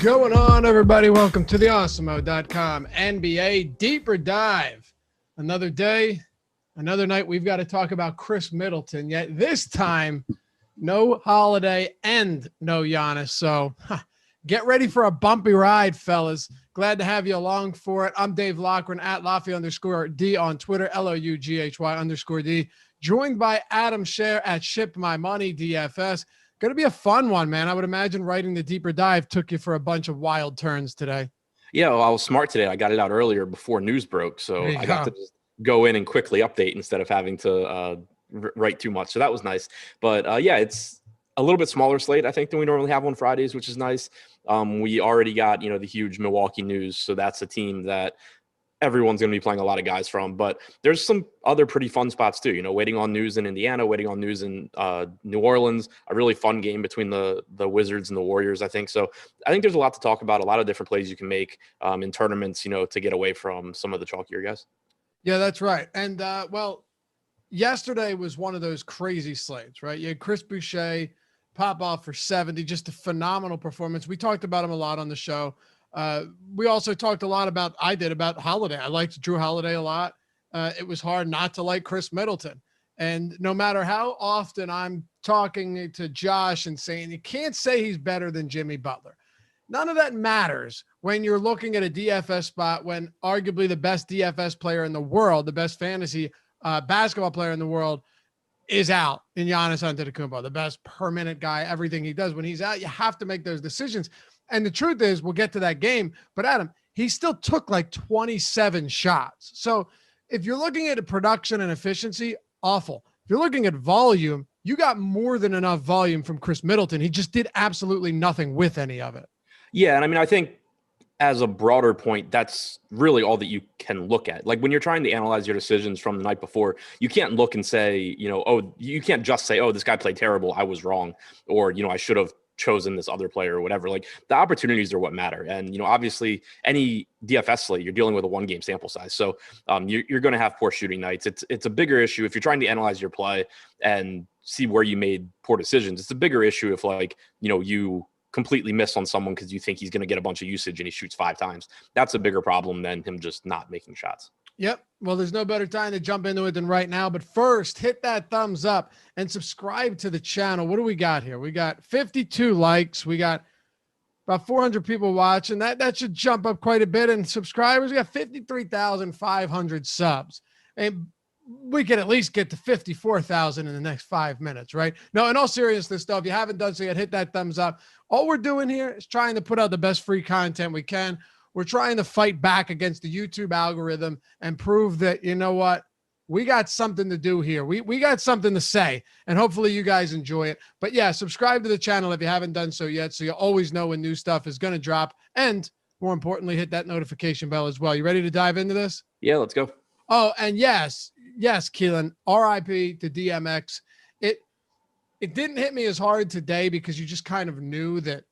Going on, everybody? Welcome to the Awesemo.com NBA Deeper Dive. Another day, another night. We've got to talk about Chris Middleton. Yet this time, no Holiday and no Giannis. So get ready for a bumpy ride, fellas. Glad to have you along for it. I'm Dave Loughran at Laffy_D on Twitter, LOUGHY_D. Joined by Adam Scherer at ShipMyMoney DFS. Going to be a fun one, man. I would imagine writing the deeper dive took you for a bunch of wild turns today. Yeah, well, I was smart today. I got it out earlier before news broke, so I got to just go in and quickly update instead of having to write too much. So that was nice. But yeah, it's a little bit smaller slate, I think, than we normally have on Fridays, which is nice. We already got, the huge Milwaukee news, so that's a team that everyone's going to be playing a lot of guys from, but there's some other pretty fun spots too, waiting on news in Indiana, waiting on news in New Orleans, a really fun game between the Wizards and the Warriors, I think. So I think there's a lot to talk about, a lot of different plays you can make in tournaments, to get away from some of the chalkier guys. Yeah, that's right. And well, yesterday was one of those crazy slates, right? You had Chris Boucher pop off for 70, just a phenomenal performance. We talked about him a lot on the show. We also talked a lot about Holiday. I liked Drew Holiday a lot. It was hard not to like Chris Middleton. And no matter how often I'm talking to Josh and saying, you can't say he's better than Jimmy Butler. None of that matters when you're looking at a DFS spot when arguably the best DFS player in the world, the best fantasy basketball player in the world is out in Giannis Antetokounmpo, the best per minute guy, everything he does. When he's out, you have to make those decisions. And the truth is, we'll get to that game, but Adam, he still took like 27 shots. So if you're looking at production and efficiency, awful. If you're looking at volume, you got more than enough volume from Chris Middleton. He just did absolutely nothing with any of it. Yeah, and I think as a broader point, that's really all that you can look at. Like when you're trying to analyze your decisions from the night before, you can't look and say, you can't just say, oh, this guy played terrible, I was wrong, or, I should have chosen this other player or whatever. Like the opportunities are what matter. And, obviously any DFS slate, you're dealing with a 1-game sample size. So you're going to have poor shooting nights. It's a bigger issue if you're trying to analyze your play and see where you made poor decisions. It's a bigger issue if you completely miss on someone because you think he's going to get a bunch of usage and he shoots 5 times. That's a bigger problem than him just not making shots. Yep. Well, there's no better time to jump into it than right now. But first, hit that thumbs up and subscribe to the channel. What do we got here? We got 52 likes. We got about 400 people watching. That should jump up quite a bit. And subscribers, we got 53,500 subs. And we can at least get to 54,000 in the next 5 minutes, right? No, in all seriousness, though, if you haven't done so yet, hit that thumbs up. All we're doing here is trying to put out the best free content we can. We're trying to fight back against the YouTube algorithm and prove that, we got something to do here. We got something to say, and hopefully you guys enjoy it. But yeah, subscribe to the channel if you haven't done so yet, so you always know when new stuff is going to drop. And more importantly, hit that notification bell as well. You ready to dive into this? Yeah, let's go. Oh, and yes, Keelan, RIP to DMX. It didn't hit me as hard today because you just kind of knew that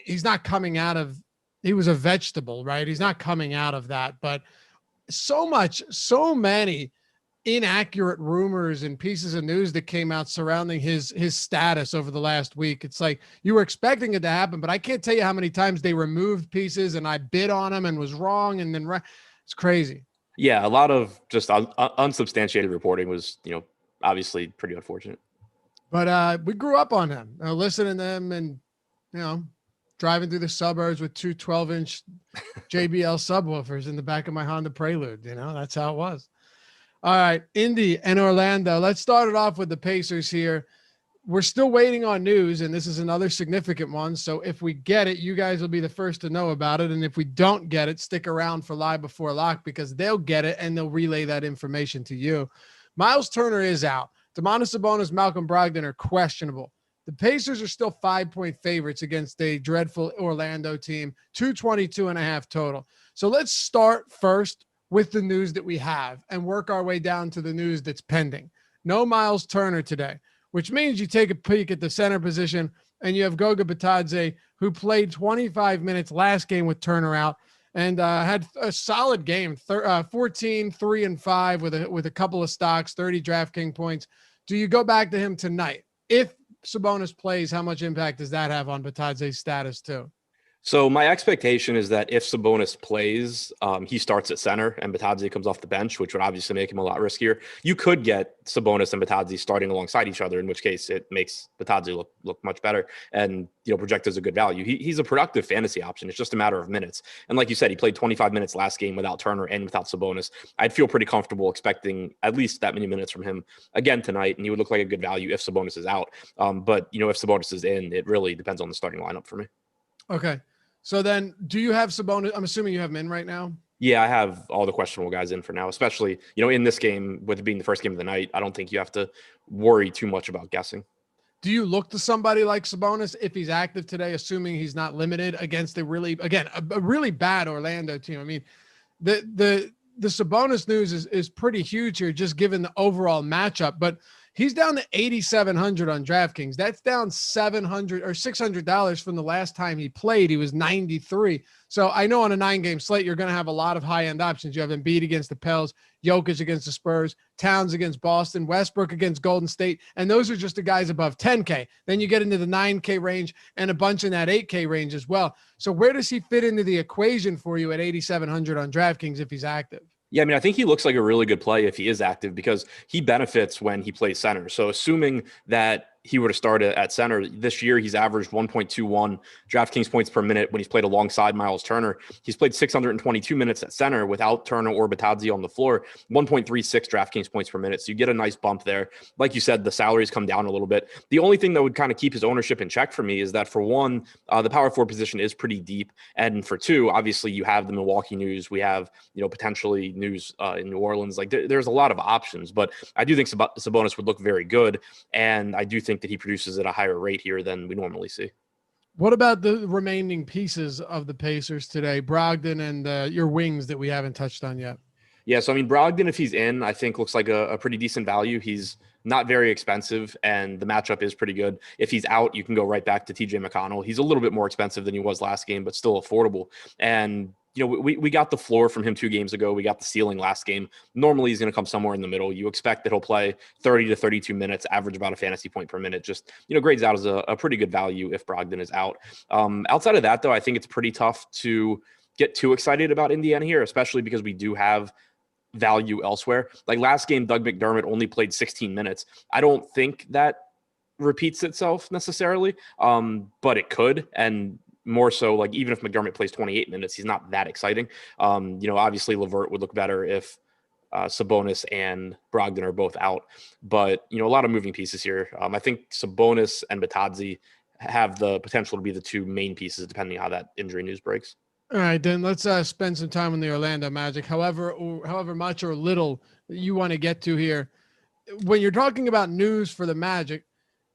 he's not coming out of, he was a vegetable, right? He's not coming out of that, but so many inaccurate rumors and pieces of news that came out surrounding his status over the last week. It's like you were expecting it to happen, but I can't tell you how many times they removed pieces and I bid on them and was wrong. And then it's crazy. Yeah. A lot of just unsubstantiated reporting was, obviously pretty unfortunate. But we grew up on him, listening to them and, driving through the suburbs with 2 12-inch JBL subwoofers in the back of my Honda Prelude. That's how it was. All right, Indy and Orlando. Let's start it off with the Pacers here. We're still waiting on news, and this is another significant one. So if we get it, you guys will be the first to know about it. And if we don't get it, stick around for Live Before Lock because they'll get it and they'll relay that information to you. Miles Turner is out. Domantas Sabonis, Malcolm Brogdon are questionable. The Pacers are still 5-point favorites against a dreadful Orlando team, 222.5 total. So let's start first with the news that we have and work our way down to the news that's pending. No Miles Turner today, which means you take a peek at the center position and you have Goga Bitadze, who played 25 minutes last game with Turner out and had a solid game, 14, 3 and 5 with a couple of stocks, 30 DraftKings points. Do you go back to him tonight? If Sabonis plays, how much impact does that have on Bitadze's status too? So my expectation is that if Sabonis plays, he starts at center and Batadze comes off the bench, which would obviously make him a lot riskier. You could get Sabonis and Batadze starting alongside each other, in which case it makes Batadze look much better and project as a good value. He's a productive fantasy option. It's just a matter of minutes. And like you said, he played 25 minutes last game without Turner and without Sabonis. I'd feel pretty comfortable expecting at least that many minutes from him again tonight, and he would look like a good value if Sabonis is out. But if Sabonis is in, it really depends on the starting lineup for me. Okay. So then do you have Sabonis? I'm assuming you have him in right now. Yeah, I have all the questionable guys in for now, especially, in this game, with it being the first game of the night. I don't think you have to worry too much about guessing. Do you look to somebody like Sabonis if he's active today, assuming he's not limited against a really bad Orlando team? I mean, the Sabonis news is pretty huge here, just given the overall matchup, but he's down to 8,700 on DraftKings. That's down $700 or $600 from the last time he played. He was 93. So I know on a 9-game slate, you're going to have a lot of high-end options. You have Embiid against the Pels, Jokic against the Spurs, Towns against Boston, Westbrook against Golden State. And those are just the guys above 10K. Then you get into the 9K range and a bunch in that 8K range as well. So where does he fit into the equation for you at 8,700 on DraftKings if he's active? Yeah, I mean, I think he looks like a really good play if he is active because he benefits when he plays center. So assuming that he were to start at center this year, he's averaged 1.21 DraftKings points per minute when he's played alongside Miles Turner. He's played 622 minutes at center without Turner or Batadze on the floor, 1.36 DraftKings points per minute. So you get a nice bump there. Like you said, the salaries come down a little bit. The only thing that would kind of keep his ownership in check for me is that, for one, the power forward position is pretty deep. And for two, obviously you have the Milwaukee news. We have, potentially news in New Orleans. Like there's a lot of options, but I do think Sabonis would look very good. And I do think that he produces at a higher rate here than we normally see. What about the remaining pieces of the Pacers today, Brogdon and your wings that we haven't touched on yet? Yeah, so I mean, Brogdon, if he's in, I think looks like a pretty decent value. He's not very expensive, and the matchup is pretty good. If he's out, you can go right back to TJ McConnell. He's a little bit more expensive than he was last game, but still affordable. And we got the floor from him 2 games ago. We got the ceiling last game. Normally, he's going to come somewhere in the middle. You expect that he'll play 30 to 32 minutes, average about a fantasy point per minute. Just, grades out as a pretty good value if Brogdon is out. Outside of that, though, I think it's pretty tough to get too excited about Indiana here, especially because we do have value elsewhere. Like last game, Doug McDermott only played 16 minutes. I don't think that repeats itself necessarily, but it could. And more so, like, even if McDermott plays 28 minutes, he's not that exciting. Obviously LeVert would look better if Sabonis and Brogdon are both out, but a lot of moving pieces here. I think Sabonis and Batadze have the potential to be the 2 main pieces, depending on how that injury news breaks. All right, then let's spend some time on the Orlando Magic. However much or little you want to get to here. When you're talking about news for the Magic,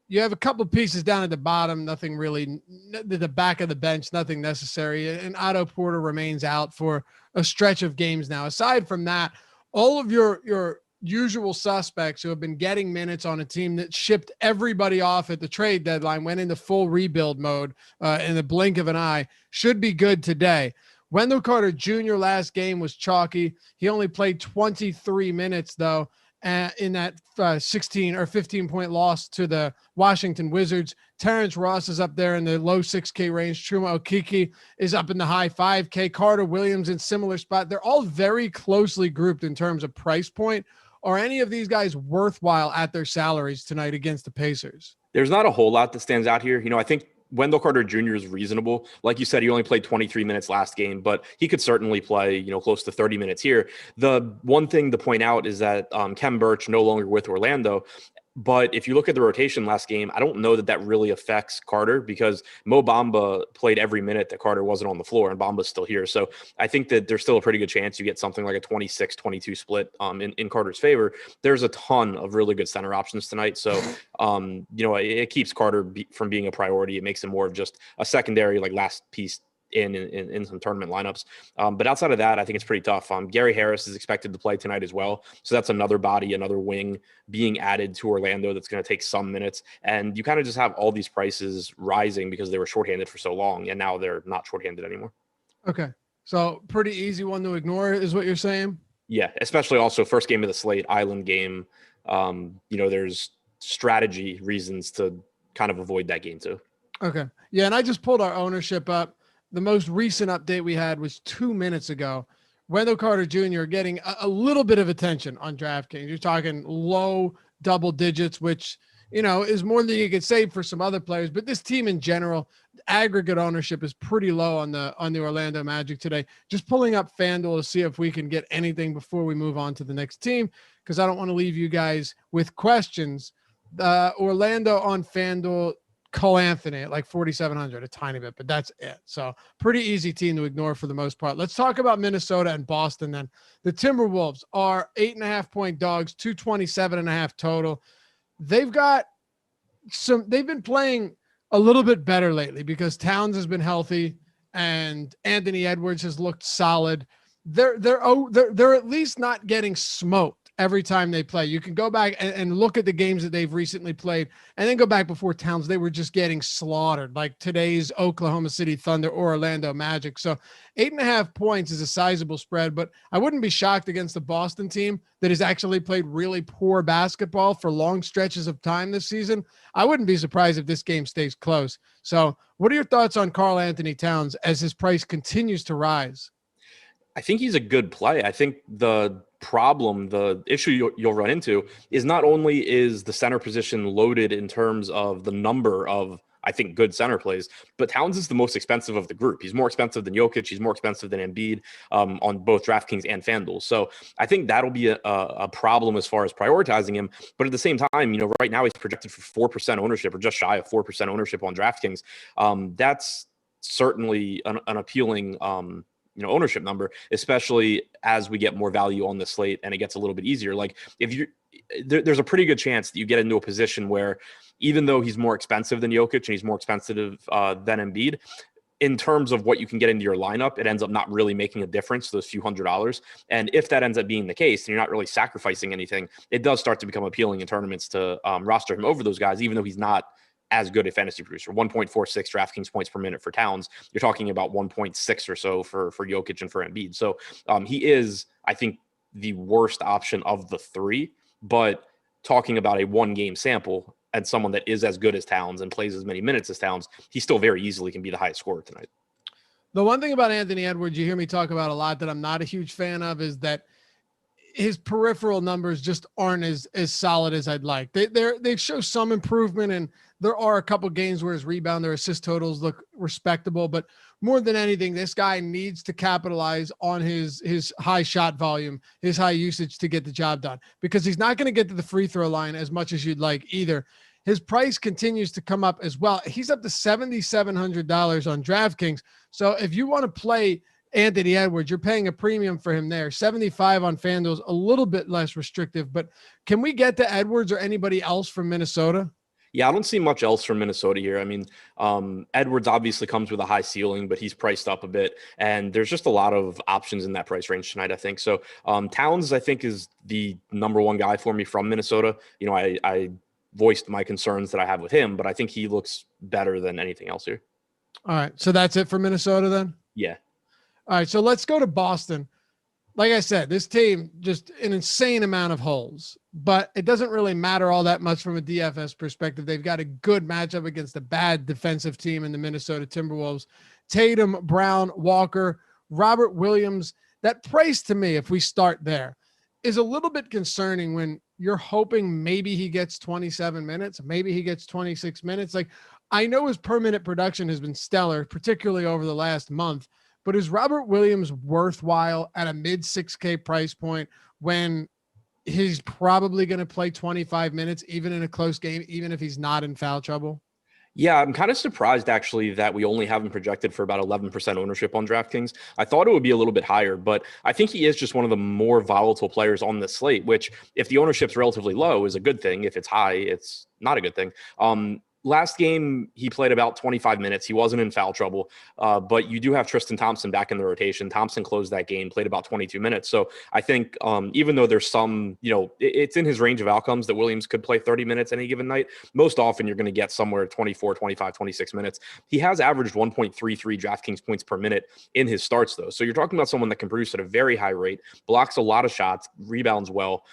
you have a couple pieces down at the bottom, nothing really at the back of the bench, nothing necessary. And Otto Porter remains out for a stretch of games now. Aside from that, all of your usual suspects who have been getting minutes on a team that shipped everybody off at the trade deadline, went into full rebuild mode in the blink of an eye, should be good today. Wendell Carter Jr. last game was chalky. He only played 23 minutes, though, in that 16 or 15-point loss to the Washington Wizards. Terrence Ross is up there in the low 6K range. Chuma Okeke is up in the high 5K. Carter Williams in similar spot. They're all very closely grouped in terms of price point. Are any of these guys worthwhile at their salaries tonight against the Pacers? There's not a whole lot that stands out here. I think Wendell Carter Jr. is reasonable. Like you said, he only played 23 minutes last game, but he could certainly play, close to 30 minutes here. The one thing to point out is that Khem Birch no longer with Orlando. But if you look at the rotation last game, I don't know that really affects Carter because Mo Bamba played every minute that Carter wasn't on the floor, and Bamba's still here. So I think that there's still a pretty good chance you get something like a 26-22 split in Carter's favor. There's a ton of really good center options tonight. So, it keeps Carter from being a priority. It makes him more of just a secondary, like, last piece in some tournament lineups. But outside of that, I think it's pretty tough. Gary Harris is expected to play tonight as well. So that's another body, another wing being added to Orlando that's going to take some minutes. And you kind of just have all these prices rising because they were shorthanded for so long, and now they're not shorthanded anymore. Okay. So pretty easy one to ignore is what you're saying? Yeah, especially also first game of the slate, island game. There's strategy reasons to kind of avoid that game too. Okay. Yeah, and I just pulled our ownership up. the most recent update we had was 2 minutes ago. Wendell Carter Jr. getting a little bit of attention on DraftKings. You're talking low double digits, which, is more than you could save for some other players. But this team in general, aggregate ownership is pretty low on the Orlando Magic today. Just pulling up FanDuel to see if we can get anything before we move on to the next team, because I don't want to leave you guys with questions. Orlando on FanDuel, Cole Anthony at like 4,700, a tiny bit, but that's it. So pretty easy team to ignore for the most part. Let's talk about Minnesota and Boston then. The Timberwolves are 8.5-point dogs, 227.5 total. They've been playing a little bit better lately because Towns has been healthy and Anthony Edwards has looked solid. They're at least not getting smoked every time they play. You can go back and look at the games that they've recently played and then go back before Towns. They were just getting slaughtered, like today's Oklahoma City Thunder or Orlando Magic. So 8.5 points is a sizable spread, but I wouldn't be shocked against the Boston team that has actually played really poor basketball for long stretches of time this season. I wouldn't be surprised if this game stays close. So what are your thoughts on Karl Anthony Towns as his price continues to rise? I think he's a good play. I think the issue you'll run into is not only is the center position loaded in terms of the number of, I think, good center plays, but Towns is the most expensive of the group. He's more expensive than Jokic. He's more expensive than Embiid on both DraftKings and FanDuel. So I think that'll be a problem as far as prioritizing him. But at the same time, right now he's projected for 4% ownership or just shy of 4% ownership on DraftKings. That's certainly an appealing ownership number, especially as we get more value on the slate and it gets a little bit easier. Like there's a pretty good chance that you get into a position where even though he's more expensive than Jokic and he's more expensive than Embiid, in terms of what you can get into your lineup, it ends up not really making a difference, those few $100s. And if that ends up being the case, and you're not really sacrificing anything, it does start to become appealing in tournaments to roster him over those guys, even though he's not as good a fantasy producer. 1.46 DraftKings points per minute for Towns. You're talking about 1.6 or so for Jokic and for Embiid. So he is, I think, the worst option of the three. But talking about a one-game sample and someone that is as good as Towns and plays as many minutes as Towns, he still very easily can be the highest scorer tonight. The one thing about Anthony Edwards you hear me talk about a lot that I'm not a huge fan of is that his peripheral numbers just aren't as solid as I'd like. They show some improvement, and there are a couple games where his rebound or assist totals look respectable, but more than anything, this guy needs to capitalize on his high shot volume, his high usage to get the job done, because he's not going to get to the free throw line as much as you'd like either. His price continues to come up as well. He's up to $7,700 on DraftKings. So if you want to play Anthony Edwards, you're paying a premium for him there. 75 on FanDuel is a little bit less restrictive, but can we get to Edwards or anybody else from Minnesota? Yeah, I don't see much else from Minnesota here. I mean, Edwards obviously comes with a high ceiling, but he's priced up a bit, and there's just a lot of options in that price range tonight, I think. So Towns, I think, is the number one guy for me from Minnesota. I voiced my concerns that I have with him, but I think he looks better than anything else here. All right, so that's it for Minnesota then? Yeah. All right, so let's go to Boston. Like I said, this team, just an insane amount of holes, but it doesn't really matter all that much from a DFS perspective. They've got a good matchup against a bad defensive team in the Minnesota Timberwolves. Tatum, Brown, Walker, Robert Williams. That price to me, if we start there, is a little bit concerning when you're hoping maybe he gets 27 minutes, maybe he gets 26 minutes. Like, I know his per minute production has been stellar, particularly over the last month, but is Robert Williams worthwhile at a mid 6K price point when he's probably going to play 25 minutes, even in a close game, even if he's not in foul trouble? Yeah, I'm kind of surprised actually that we only have him projected for about 11% ownership on DraftKings. I thought it would be a little bit higher, but I think he is just one of the more volatile players on the slate, which if the ownership's relatively low is a good thing. If it's high, it's not a good thing. Last game, he played about 25 minutes. He wasn't in foul trouble, but you do have Tristan Thompson back in the rotation. Thompson closed that game, played about 22 minutes. So I think even though there's some, it's in his range of outcomes that Williams could play 30 minutes any given night, most often you're going to get somewhere 24, 25, 26 minutes. He has averaged 1.33 DraftKings points per minute in his starts, though. So you're talking about someone that can produce at a very high rate, blocks a lot of shots, rebounds well.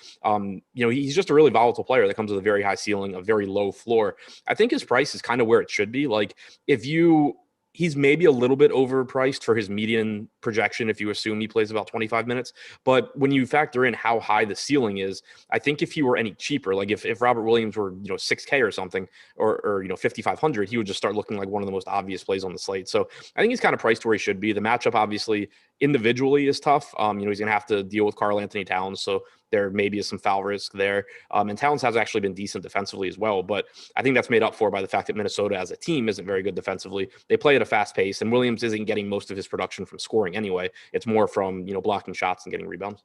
He's just a really volatile player that comes with a very high ceiling, a very low floor. I think his price is kind of where it should be. Like if you he's maybe a little bit overpriced for his median projection if you assume he plays about 25 minutes. But when you factor in how high the ceiling is, I think if he were any cheaper, like if Robert Williams were, 6K or something, or 5,500, he would just start looking like one of the most obvious plays on the slate. So I think he's kind of priced where he should be. The matchup obviously individually is tough. He's going to have to deal with Karl Anthony Towns. So there maybe is some foul risk there. And Towns has actually been decent defensively as well. But I think that's made up for by the fact that Minnesota as a team isn't very good defensively. They play at a fast pace, and Williams isn't getting most of his production from scoring anyway. It's more from, blocking shots and getting rebounds.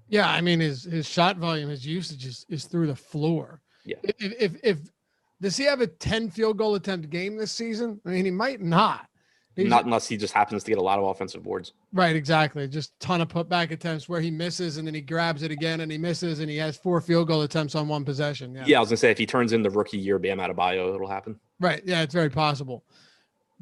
Yeah, I mean, his shot volume, his usage is through the floor. Yeah. If does he have a 10 field goal attempt game this season? I mean, he might not. Not unless he just happens to get a lot of offensive boards. Right, exactly. Just ton of putback attempts where he misses and then he grabs it again and he misses and he has 4 field goal attempts on one possession. Yeah, I was going to say, if he turns in the rookie year Bam Adebayo, it'll happen. Right, yeah, it's very possible.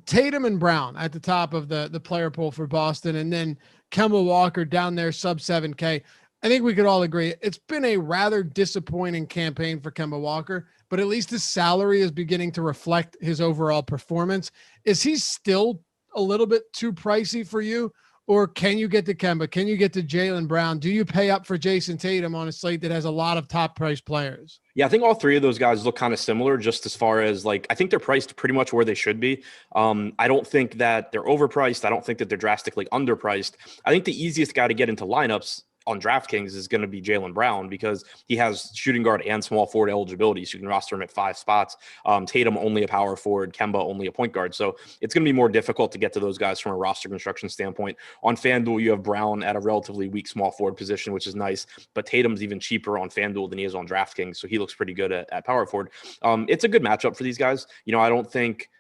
Tatum and Brown at the top of the player pool for Boston, and then Kemba Walker down there sub 7K. I think we could all agree it's been a rather disappointing campaign for Kemba Walker, but at least his salary is beginning to reflect his overall performance. Is he still a little bit too pricey for you, or can you get to Kemba? Can you get to Jaylen Brown? Do you pay up for Jason Tatum on a slate that has a lot of top price players? Yeah, I think all three of those guys look kind of similar, just as far as I think they're priced pretty much where they should be. I don't think that they're overpriced. I don't think that they're drastically underpriced. I think the easiest guy to get into lineups on DraftKings is going to be Jaylen Brown because he has shooting guard and small forward eligibility. So you can roster him at 5 spots. Tatum only a power forward, Kemba only a point guard. So it's going to be more difficult to get to those guys from a roster construction standpoint. On FanDuel, you have Brown at a relatively weak small forward position, which is nice, but Tatum's even cheaper on FanDuel than he is on DraftKings. So he looks pretty good at power forward. It's a good matchup for these guys. I don't think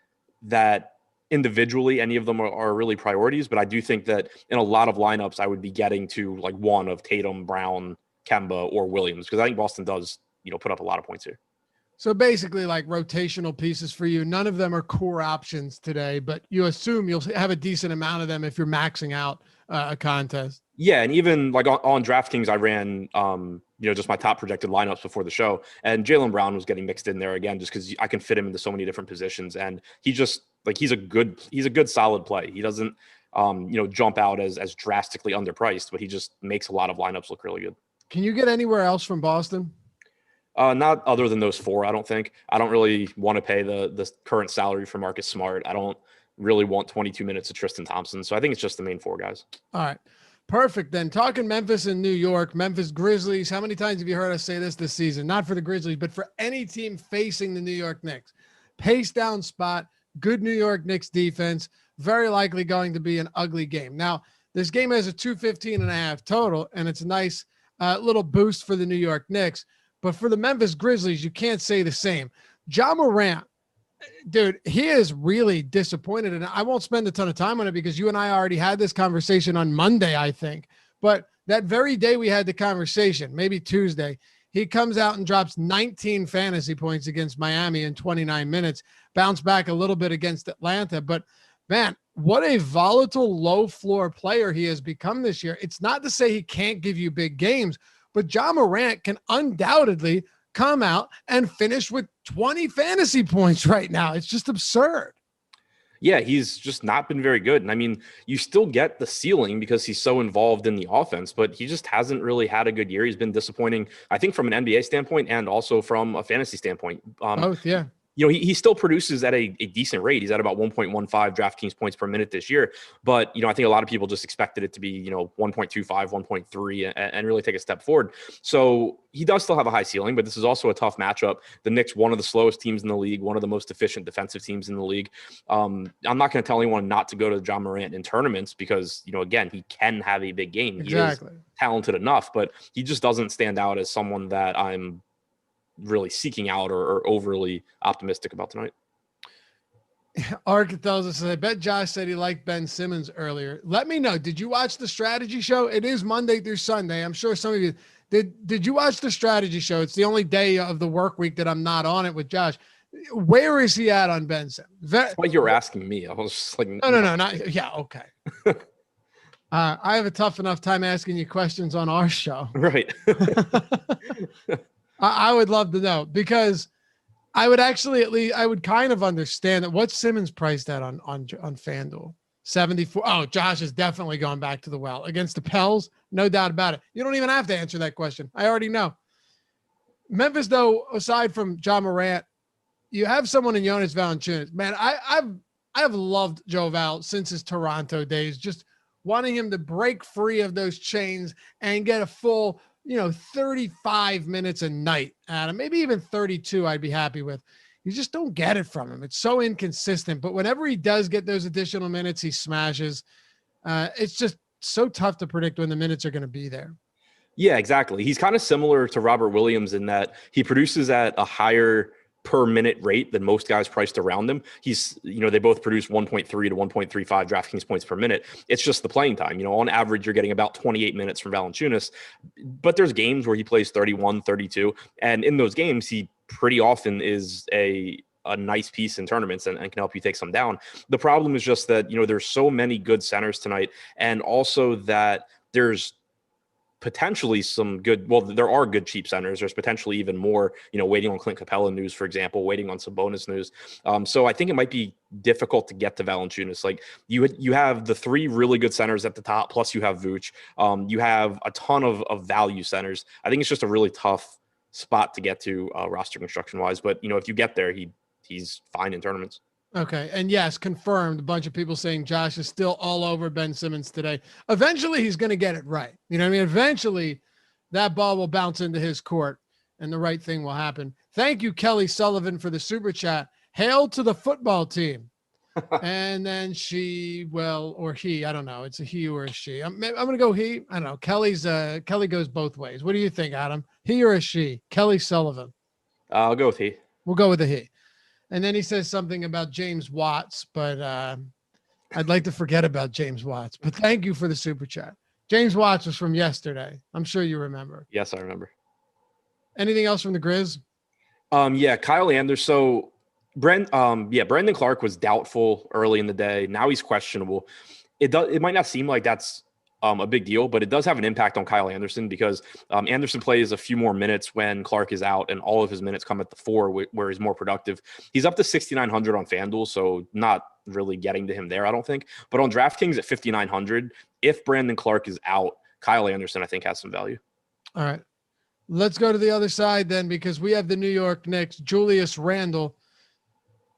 that individually any of them are really priorities, but I do think that in a lot of lineups I would be getting to one of Tatum, Brown, Kemba, or Williams, because I think Boston does put up a lot of points here. So basically rotational pieces for you. None of them are core options today, but you assume you'll have a decent amount of them if you're maxing out a contest. Yeah, and even on DraftKings I ran just my top projected lineups before the show, and Jaylen Brown was getting mixed in there again just because I can fit him into so many different positions, and he just he's a good solid play. He doesn't jump out as drastically underpriced, but he just makes a lot of lineups look really good. Can you get anywhere else from Boston? Not other than those 4, I don't think. I don't really want to pay the current salary for Marcus Smart. I don't really want 22 minutes of Tristan Thompson. So I think it's just the main 4 guys. All right. Perfect. Then talking Memphis and New York, Memphis Grizzlies. How many times have you heard us say this season? Not for the Grizzlies, but for any team facing the New York Knicks. Pace down spot, good New York Knicks defense, very likely going to be an ugly game. Now, this game has a 215.5 total, and it's a nice little boost for the New York Knicks. But for the Memphis Grizzlies, you can't say the same. Ja Morant, dude, he is really disappointed. And I won't spend a ton of time on it because you and I already had this conversation on Monday, I think. But that very day we had the conversation, maybe Tuesday, he comes out and drops 19 fantasy points against Miami in 29 minutes, bounced back a little bit against Atlanta. But man, what a volatile low floor player he has become this year. It's not to say he can't give you big games, but Ja Morant can undoubtedly come out and finish with 20 fantasy points right now. It's just absurd. Yeah, he's just not been very good. And I mean, you still get the ceiling because he's so involved in the offense, but he just hasn't really had a good year. He's been disappointing, I think, from an NBA standpoint and also from a fantasy standpoint. Both, yeah. He still produces at a decent rate. He's at about 1.15 DraftKings points per minute this year. But, I think a lot of people just expected it to be, 1.25, 1.3 and really take a step forward. So he does still have a high ceiling, but this is also a tough matchup. The Knicks, one of the slowest teams in the league, one of the most efficient defensive teams in the league. I'm not going to tell anyone not to go to Ja Morant in tournaments because, again, he can have a big game. Exactly. He is talented enough, but he just doesn't stand out as someone that I'm really seeking out or overly optimistic about tonight. Arca tells us, I bet Josh said he liked Ben Simmons earlier. Let me know. Did you watch the strategy show? It is Monday through Sunday. I'm sure some of you did you watch the strategy show? It's the only day of the work week that I'm not on it with Josh. Where is he at on Ben Simmons? That's why you're asking me. I was just like, no, not yeah. Okay. I have a tough enough time asking you questions on our show. Right. I would love to know because I would actually I would kind of understand that. What's Simmons priced at on FanDuel? 74. Oh, Josh is definitely going back to the well against the Pels. No doubt about it. You don't even have to answer that question. I already know. Memphis, though, aside from John Morant, you have someone in Jonas Valanciunas. Man, I've loved Joe Val since his Toronto days, just wanting him to break free of those chains and get a full, 35 minutes a night at him, maybe even 32 I'd be happy with. You just don't get it from him. It's so inconsistent, but whenever he does get those additional minutes, he smashes. It's just so tough to predict when the minutes are going to be there. Yeah, exactly. He's kind of similar to Robert Williams in that he produces at a higher per minute rate than most guys priced around him. He's, they both produce 1.3 to 1.35 DraftKings points per minute. It's just the playing time. On average, you're getting about 28 minutes from Valanciunas, but there's games where he plays 31, 32. And in those games, he pretty often is a nice piece in tournaments and can help you take some down. The problem is just that, there's so many good centers tonight. And also that there's potentially some good, there are good cheap centers. There's potentially even more, waiting on Clint Capella news, for example, waiting on Sabonis news. So I think it might be difficult to get to Valanciunas. Like you have the three really good centers at the top, plus you have Vooch. You have a ton of value centers. I think it's just a really tough spot to get to roster construction wise. But, if you get there, he's fine in tournaments. Okay. And yes, confirmed. A bunch of people saying Josh is still all over Ben Simmons today. Eventually he's going to get it right. You know what I mean? Eventually that ball will bounce into his court and the right thing will happen. Thank you, Kelly Sullivan, for the super chat. Hail to the football team. And then or he, I don't know. It's a he or a she. I'm going to go he. I don't know. Kelly goes both ways. What do you think, Adam? He or a she? Kelly Sullivan. I'll go with he. We'll go with the he. And then he says something about James Watts, but I'd like to forget about James Watts. But thank you for the super chat. James Watts was from yesterday. I'm sure you remember. Yes, I remember. Anything else from the Grizz? Yeah, Kyle Anderson. So Brandon Clark was doubtful early in the day. Now he's questionable. It might not seem like that's a big deal, but it does have an impact on Kyle Anderson because Anderson plays a few more minutes when Clark is out, and all of his minutes come at the 4 where he's more productive. He's up to 6,900 on FanDuel, so not really getting to him there, I don't think. But on DraftKings at 5,900, if Brandon Clark is out, Kyle Anderson, I think, has some value. All right. Let's go to the other side then, because we have the New York Knicks, Julius Randle,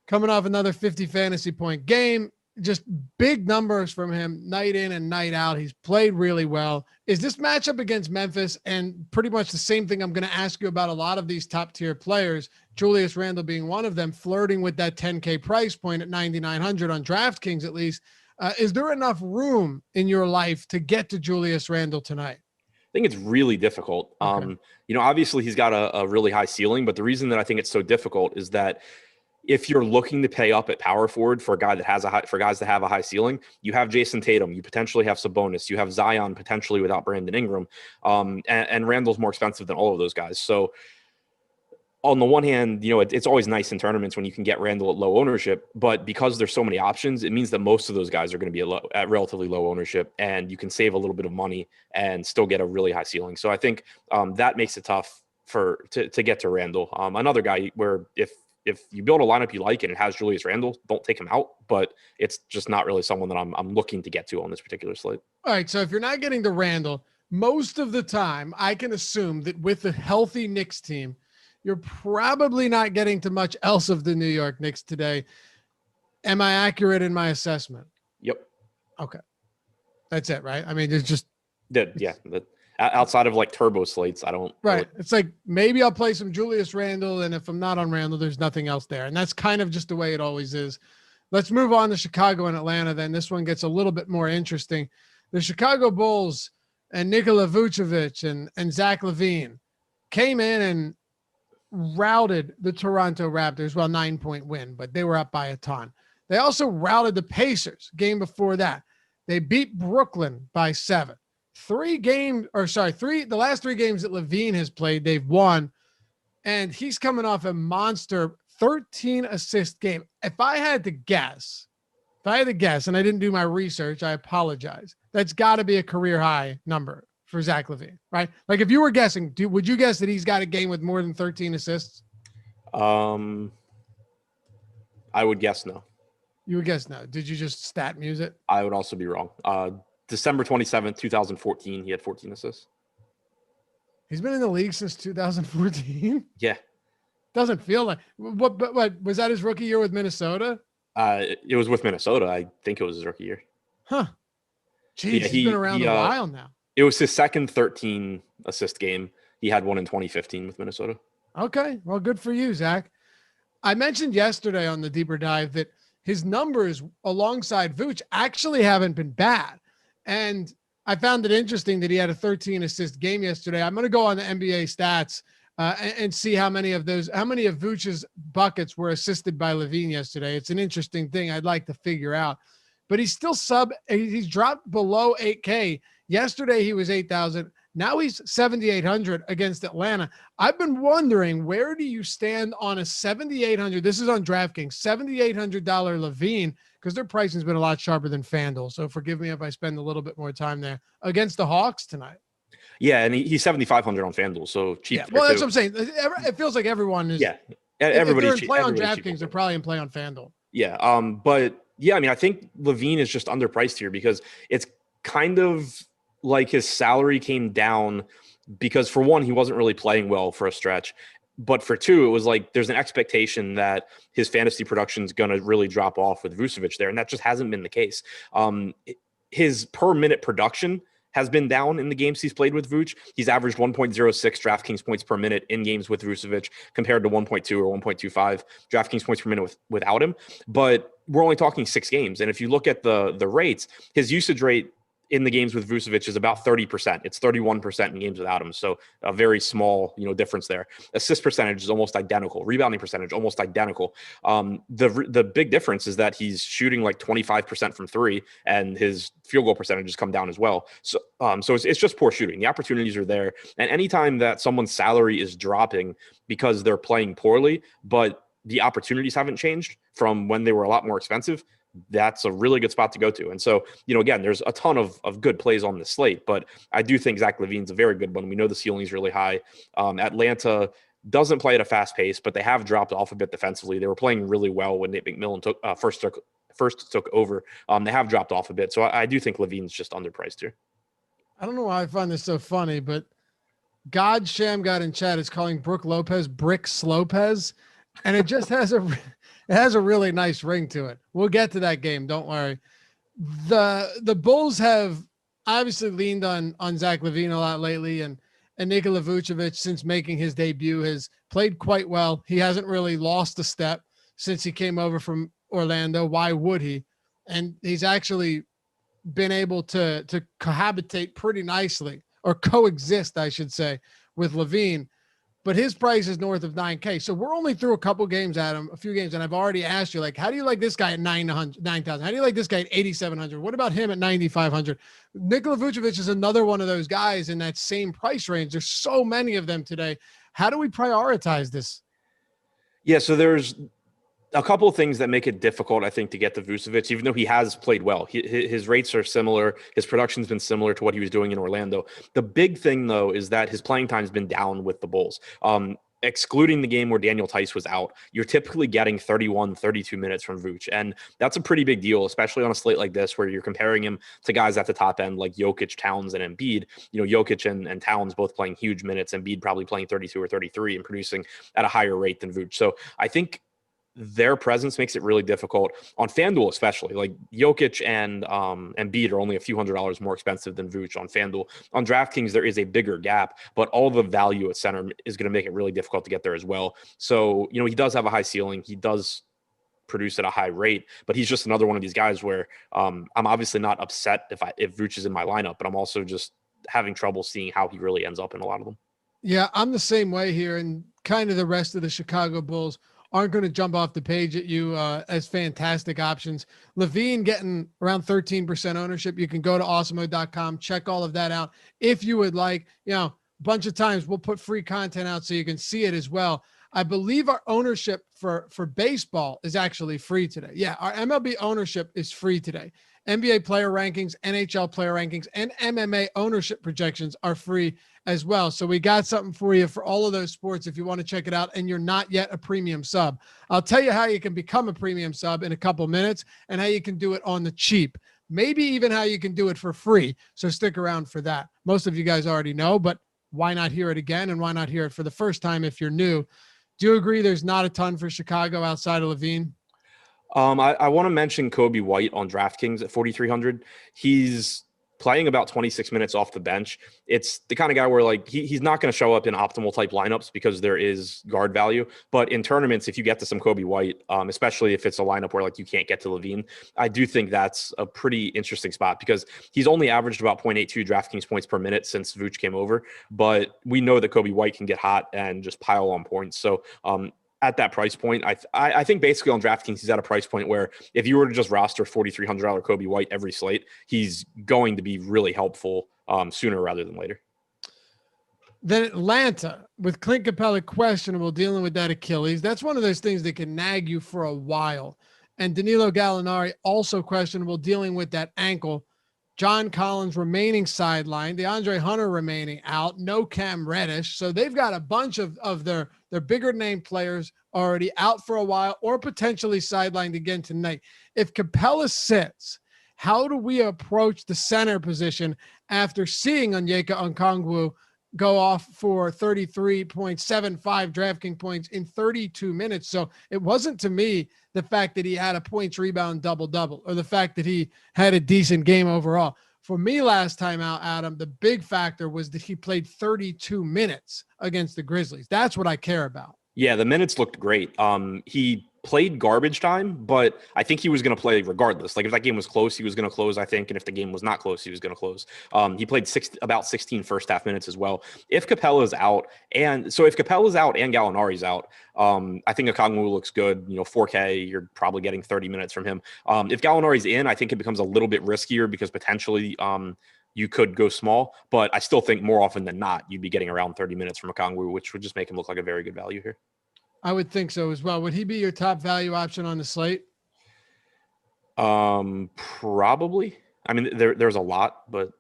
coming off another 50 fantasy point game. Just big numbers from him night in and night out. He's played really well. Is this matchup against Memphis, and pretty much the same thing I'm going to ask you about a lot of these top tier players, Julius Randle being one of them, flirting with that 10K price point at 9,900 on DraftKings at least. Is there enough room in your life to get to Julius Randle tonight? I think it's really difficult. Okay. Obviously he's got a really high ceiling, but the reason that I think it's so difficult is that if you're looking to pay up at power forward for a guy that has for guys that have a high ceiling, you have Jason Tatum, you potentially have Sabonis, you have Zion potentially without Brandon Ingram, and Randall's more expensive than all of those guys. So on the one hand, it's always nice in tournaments when you can get Randall at low ownership, but because there's so many options, it means that most of those guys are going to be at relatively low ownership, and you can save a little bit of money and still get a really high ceiling. So I think that makes it tough to get to Randall. Another guy where if you build a lineup you like and it has Julius Randle, don't take him out, but it's just not really someone that I'm looking to get to on this particular slate. All right. So if you're not getting to Randle, most of the time I can assume that with a healthy Knicks team, you're probably not getting to much else of the New York Knicks today. Am I accurate in my assessment? Yep. Okay. That's it, right? I mean, there's just outside of like turbo slates, I don't. Right. Really. It's like maybe I'll play some Julius Randle, and if I'm not on Randle, there's nothing else there. And that's kind of just the way it always is. Let's move on to Chicago and Atlanta. Then this one gets a little bit more interesting. The Chicago Bulls and Nikola Vucevic and Zach LaVine came in and routed the Toronto Raptors. Well, 9-point win, but they were up by a ton. They also routed the Pacers game before that. They beat Brooklyn by 7. The last 3 games that LaVine has played, they've won, and he's coming off a monster 13 assist game. If I had to guess, and I didn't do my research, I apologize. That's got to be a career high number for Zach LaVine, right? Like if you were guessing, would you guess that he's got a game with more than 13 assists? I would guess no. You would guess no. Did you just stat muse it? I would also be wrong. December 27th, 2014, he had 14 assists. He's been in the league since 2014. Yeah. Doesn't feel like what was that his rookie year with Minnesota? It was with Minnesota. I think it was his rookie year. Huh. Jeez, he's been around a while now. It was his second 13 assist game. He had one in 2015 with Minnesota. Okay. Well, good for you, Zach. I mentioned yesterday on the deeper dive that his numbers alongside Vooch actually haven't been bad. And I found it interesting that he had a 13 assist game yesterday. I'm going to go on the NBA stats and see how many of Vooch's buckets were assisted by LaVine yesterday. It's an interesting thing I'd like to figure out. But he's still he's dropped below 8K. Yesterday he was 8,000. Now he's 7,800 against Atlanta. I've been wondering, where do you stand on a 7,800? This is on DraftKings, $7,800 LaVine, because their pricing has been a lot sharper than Fanduel. So forgive me if I spend a little bit more time there against the Hawks tonight. Yeah, and he's 7,500 on FanDuel, so cheap. Yeah, well, that's what I'm saying. It feels like everyone is. Yeah, everybody's if they're in play on DraftKings, they're probably in play on FanDuel. Yeah, but yeah, I mean, I think LaVine is just underpriced here because it's kind of like his salary came down because, for one, he wasn't really playing well for a stretch. But for two, it was like there's an expectation that his fantasy production is going to really drop off with Vucevic there, and that just hasn't been the case. His per minute production has been down in the games he's played with Vooch. He's averaged 1.06 DraftKings points per minute in games with Vucevic compared to 1.2 or 1.25 DraftKings points per minute without him. But we're only talking 6 games. And if you look at the rates, his usage rate in the games with Vucevic is about 30%. It's 31% in games without him. So a very small, difference there. Assist percentage is almost identical. Rebounding percentage, almost identical. The big difference is that he's shooting like 25% from 3 and his field goal percentage has come down as well. So it's just poor shooting. The opportunities are there. And anytime that someone's salary is dropping because they're playing poorly, but the opportunities haven't changed from when they were a lot more expensive, that's a really good spot to go to. And so, again, there's a ton of good plays on the slate, but I do think Zach LaVine's a very good one. We know the ceiling is really high. Atlanta doesn't play at a fast pace, but they have dropped off a bit defensively. They were playing really well when Nate McMillan first took over. They have dropped off a bit. So I do think LaVine's just underpriced here. I don't know why I find this so funny, but God in chat is calling Brooke Lopez Bricks Lopez. And it just has a really nice ring to it. We'll get to that game. Don't worry. The Bulls have obviously leaned on Zach LaVine a lot lately, and Nikola Vucevic, since making his debut, has played quite well. He hasn't really lost a step since he came over from Orlando. Why would he? And he's actually been able to cohabitate pretty nicely, or coexist, I should say, with LaVine. But his price is north of 9K. So we're only through a few games, and I've already asked you, how do you like this guy at 9,000? How do you like this guy at 8,700? What about him at 9,500? Nikola Vucevic is another one of those guys in that same price range. There's so many of them today. How do we prioritize this? Yeah, so there's a couple of things that make it difficult, I think, to get to Vucevic, even though he has played well. His rates are similar. His production's been similar to what he was doing in Orlando. The big thing, though, is that his playing time's been down with the Bulls. Excluding the game where Daniel Tice was out, you're typically getting 31, 32 minutes from Vooch. And that's a pretty big deal, especially on a slate like this, where you're comparing him to guys at the top end like Jokic, Towns, and Embiid. Jokic and Towns both playing huge minutes, Embiid probably playing 32 or 33 and producing at a higher rate than Vooch. So I think their presence makes it really difficult on FanDuel, especially. Like Jokic and Embiid are only a few $100s more expensive than Vooch on FanDuel. On DraftKings, there is a bigger gap, but all the value at center is going to make it really difficult to get there as well. So, he does have a high ceiling. He does produce at a high rate, but he's just another one of these guys where I'm obviously not upset if Vooch is in my lineup, but I'm also just having trouble seeing how he really ends up in a lot of them. Yeah, I'm the same way here, and kind of the rest of the Chicago Bulls aren't going to jump off the page at you as fantastic options. LaVine getting around 13% ownership. You can go to awesemo.com, check all of that out. If you would like, a bunch of times we'll put free content out so you can see it as well. I believe our ownership for baseball is actually free today. Yeah, our MLB ownership is free today. NBA player rankings, NHL player rankings, and MMA ownership projections are free as well. So we got something for you for all of those sports if you want to check it out and you're not yet a premium sub. I'll tell you how you can become a premium sub in a couple minutes and how you can do it on the cheap. Maybe even how you can do it for free. So stick around for that. Most of you guys already know, but why not hear it again? And why not hear it for the first time if you're new? Do you agree there's not a ton for Chicago outside of Levine? I want to mention Kobe White on DraftKings at 4,300. He's playing about 26 minutes off the bench. It's the kind of guy where like he's not going to show up in optimal type lineups because there is guard value. But in tournaments, if you get to some Kobe White, especially if it's a lineup where like you can't get to Levine, I do think that's a pretty interesting spot because he's only averaged about 0.82 DraftKings points per minute since Vooch came over. But we know that Kobe White can get hot and just pile on points. So at that price point, I think basically on DraftKings, he's at a price point where if you were to just roster $4,300 Kobe White every slate, he's going to be really helpful sooner rather than later. Then Atlanta with Clint Capella questionable, dealing with that Achilles. That's one of those things that can nag you for a while. And Danilo Gallinari also questionable, dealing with that ankle. John Collins remaining sidelined, DeAndre Hunter remaining out, no Cam Reddish. So they've got a bunch of their bigger name players already out for a while or potentially sidelined again tonight. If Capella sits, how do we approach the center position after seeing Onyeka Okongwu go off for 33.75 DraftKings points in 32 minutes? So it wasn't, to me, the fact that he had a points, rebound, double-double, or the fact that he had a decent game overall. For me last time out, Adam, the big factor was that he played 32 minutes against the Grizzlies. That's what I care about. Yeah, the minutes looked great. He played garbage time, but I think he was going to play regardless. Like if that game was close, he was going to close, I think. And if the game was not close, he was going to close. He played about 16 first half minutes as well. If Capella's out, and Gallinari's out, I think Okongwu looks good. 4K, you're probably getting 30 minutes from him. If Gallinari's in, I think it becomes a little bit riskier because potentially you could go small, but I still think more often than not, you'd be getting around 30 minutes from Okongwu, which would just make him look like a very good value here. I would think so as well. Would he be your top value option on the slate? Probably. I mean, there's a lot, but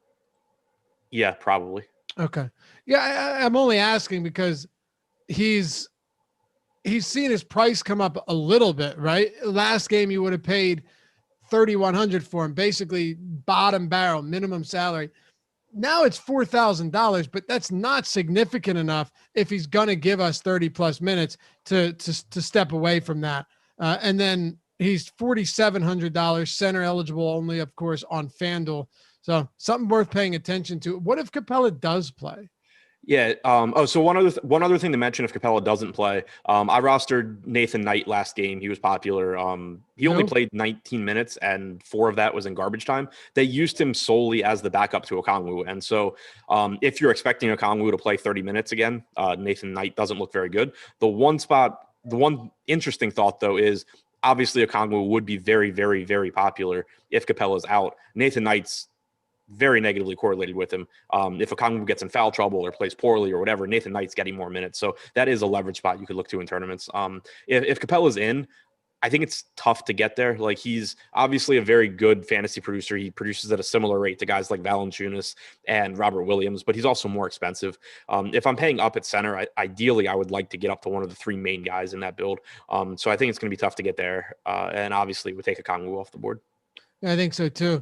yeah, probably. Okay. Yeah, I'm only asking because he's seen his price come up a little bit, right? Last game you would have paid $3,100 for him, basically bottom barrel, minimum salary. Now it's $4,000, but that's not significant enough if he's going to give us 30 plus minutes to step away from that. And then he's $4,700 center eligible only, of course, on Fanduel. So something worth paying attention to. What if Capella does play? Yeah. So one other thing to mention, if Capella doesn't play, I rostered Nathan Knight last game. He was popular. He only played 19 minutes, and 4 of that was in garbage time. They used him solely as the backup to Okongwu, and so if you're expecting Okongwu to play 30 minutes again, Nathan Knight doesn't look very good. The one interesting thought though is obviously Okongwu would be very, very, very popular if Capella's out. Nathan Knight's very negatively correlated with him. If Okongwu gets in foul trouble or plays poorly or whatever, Nathan Knight's getting more minutes. So that is a leverage spot you could look to in tournaments. If Capella's in, I think it's tough to get there. Like he's obviously a very good fantasy producer. He produces at a similar rate to guys like Valanciunas and Robert Williams, but he's also more expensive. If I'm paying up at center, ideally I would like to get up to one of the 3 main guys in that build. So I think it's going to be tough to get there. And obviously it would take Okongwu off the board. Yeah, I think so too.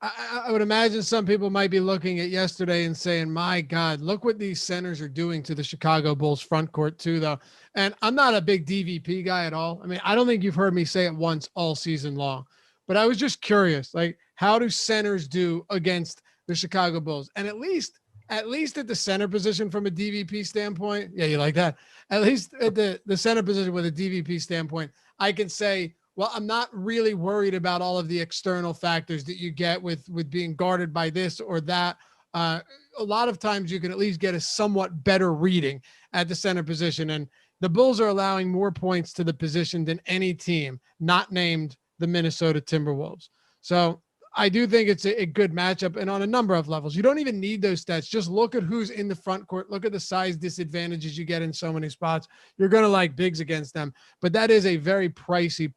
I would imagine some people might be looking at yesterday and saying, my God, look what these centers are doing to the Chicago Bulls front court too, though. And I'm not a big DVP guy at all. I mean, I don't think you've heard me say it once all season long, but I was just curious, like, how do centers do against the Chicago Bulls? And at least at the center position from a DVP standpoint. Yeah, you like that? At least at the center position with a DVP standpoint, I can say, well, I'm not really worried about all of the external factors that you get with being guarded by this or that. A lot of times you can at least get a somewhat better reading at the center position. And the Bulls are allowing more points to the position than any team not named the Minnesota Timberwolves. So I do think it's a good matchup, and on a number of levels. You don't even need those stats. Just look at who's in the front court. Look at the size disadvantages you get in so many spots. You're going to like bigs against them, but that is a very pricey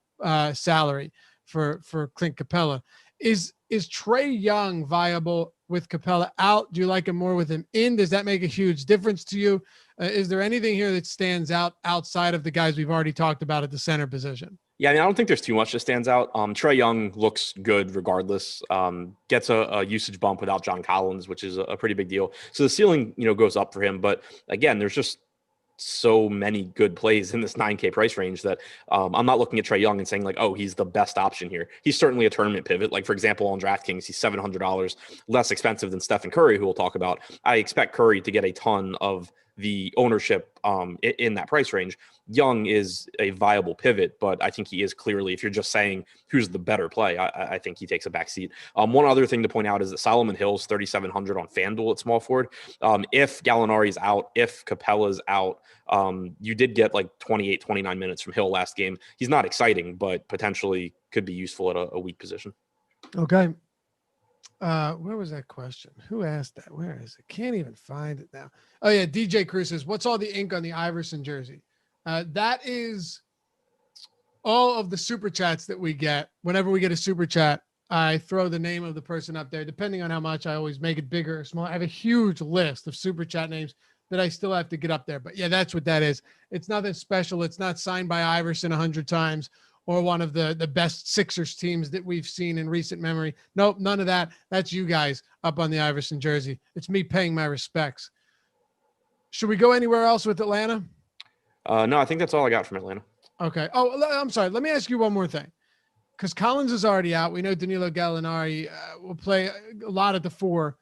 salary for Clint Capella. Is Trae Young viable with Capella out? Do you like him more with him in? Does that make a huge difference to you? Is there anything here that stands out outside of the guys we've already talked about at the center position? Yeah, I mean, I don't think there's too much that stands out. Trae Young looks good regardless. Gets a usage bump without John Collins, which is a pretty big deal. So the ceiling, goes up for him. But again, there's just so many good plays in this 9K price range that I'm not looking at Trae Young and saying like, oh, he's the best option here. He's certainly a tournament pivot. Like, for example, on DraftKings, he's $700 less expensive than Stephen Curry, who we'll talk about. I expect Curry to get a ton of the ownership in that price range. Young is a viable pivot, but I think he is clearly, if you're just saying who's the better play, I think he takes a back seat. One other thing to point out is that Solomon Hill's 3,700 on FanDuel at small forward. If Gallinari's out, if Capella's out, you did get like 28, 29 minutes from Hill last game. He's not exciting, but potentially could be useful at a weak position. Okay. Where was that question? Who asked that? Where is it? Can't even find it now. Oh yeah. DJ Cruz says, what's all the ink on the Iverson jersey? That is all of the super chats that we get. Whenever we get a super chat, I throw the name of the person up there. Depending on how much, I always make it bigger or small. I have a huge list of super chat names that I still have to get up there. But yeah, that's what that is. It's nothing special. It's not signed by Iverson 100 times or one of the best Sixers teams that we've seen in recent memory. Nope, none of that. That's you guys up on the Iverson jersey. It's me paying my respects. Should we go anywhere else with Atlanta? No, I think that's all I got from Atlanta. Okay. Oh, I'm sorry. Let me ask you one more thing. Because Collins is already out. We know Danilo Gallinari will play a lot at the 4.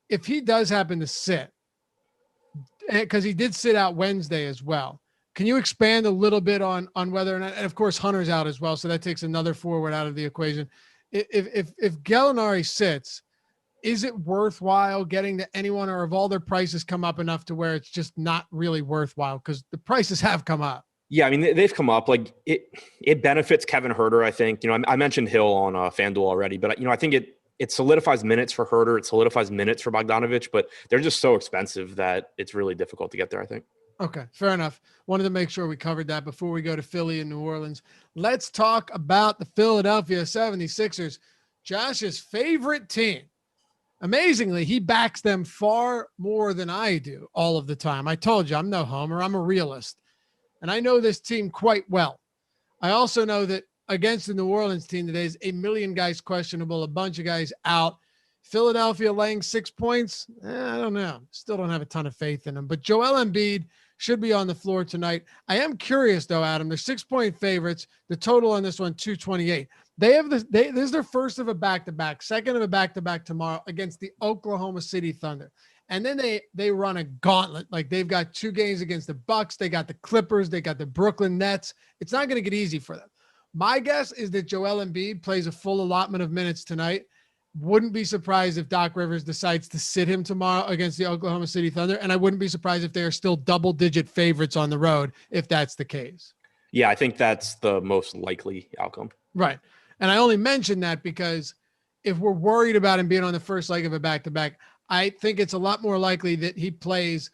If he does happen to sit, because he did sit out Wednesday as well, can you expand a little bit on whether or not, and of course Hunter's out as well, so that takes another forward out of the equation. If Gallinari sits, is it worthwhile getting to anyone, or have all their prices come up enough to where it's just not really worthwhile? Because the prices have come up. Yeah, I mean, they've come up. Like, it benefits Kevin Huerter, I think. I mentioned Hill on FanDuel already, but I think it solidifies minutes for Huerter. It solidifies minutes for Bogdanović, but they're just so expensive that it's really difficult to get there, I think. Okay, fair enough. Wanted to make sure we covered that before we go to Philly and New Orleans. Let's talk about the Philadelphia 76ers, Josh's favorite team. Amazingly, he backs them far more than I do all of the time. I told you, I'm no homer. I'm a realist. And I know this team quite well. I also know that against the New Orleans team today is a million guys questionable, a bunch of guys out. Philadelphia laying 6 points. I don't know. Still don't have a ton of faith in them. But Joel Embiid should be on the floor tonight. I am curious, though, Adam. They're 6-point favorites. The total on this one, 228. This is their first of a back-to-back, second of a back-to-back tomorrow against the Oklahoma City Thunder. And then they run a gauntlet. Like, they've got 2 games against the Bucks. They got the Clippers. They got the Brooklyn Nets. It's not going to get easy for them. My guess is that Joel Embiid plays a full allotment of minutes tonight. Wouldn't be surprised if Doc Rivers decides to sit him tomorrow against the Oklahoma City Thunder. And I wouldn't be surprised if they are still double-digit favorites on the road, if that's the case. Yeah, I think that's the most likely outcome. Right. And I only mention that because if we're worried about him being on the first leg of a back-to-back, I think it's a lot more likely that he plays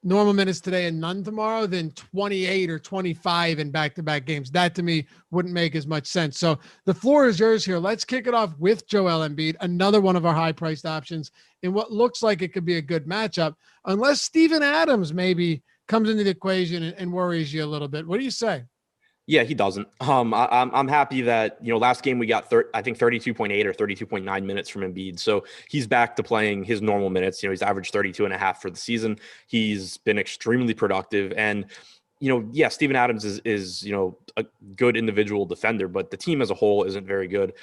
normal minutes today and none tomorrow than 28 or 25 in back-to-back games. That to me wouldn't make as much sense. So the floor is yours here. Let's kick it off with Joel Embiid, another one of our high-priced options in what looks like it could be a good matchup, unless Steven Adams maybe comes into the equation and worries you a little bit. What do you say? Yeah, he doesn't. I'm happy that, last game we got, I think 32.8 or 32.9 minutes from Embiid. So he's back to playing his normal minutes. He's averaged 32.5 for the season. He's been extremely productive. And, yeah, Steven Adams is a good individual defender, but the team as a whole isn't very good.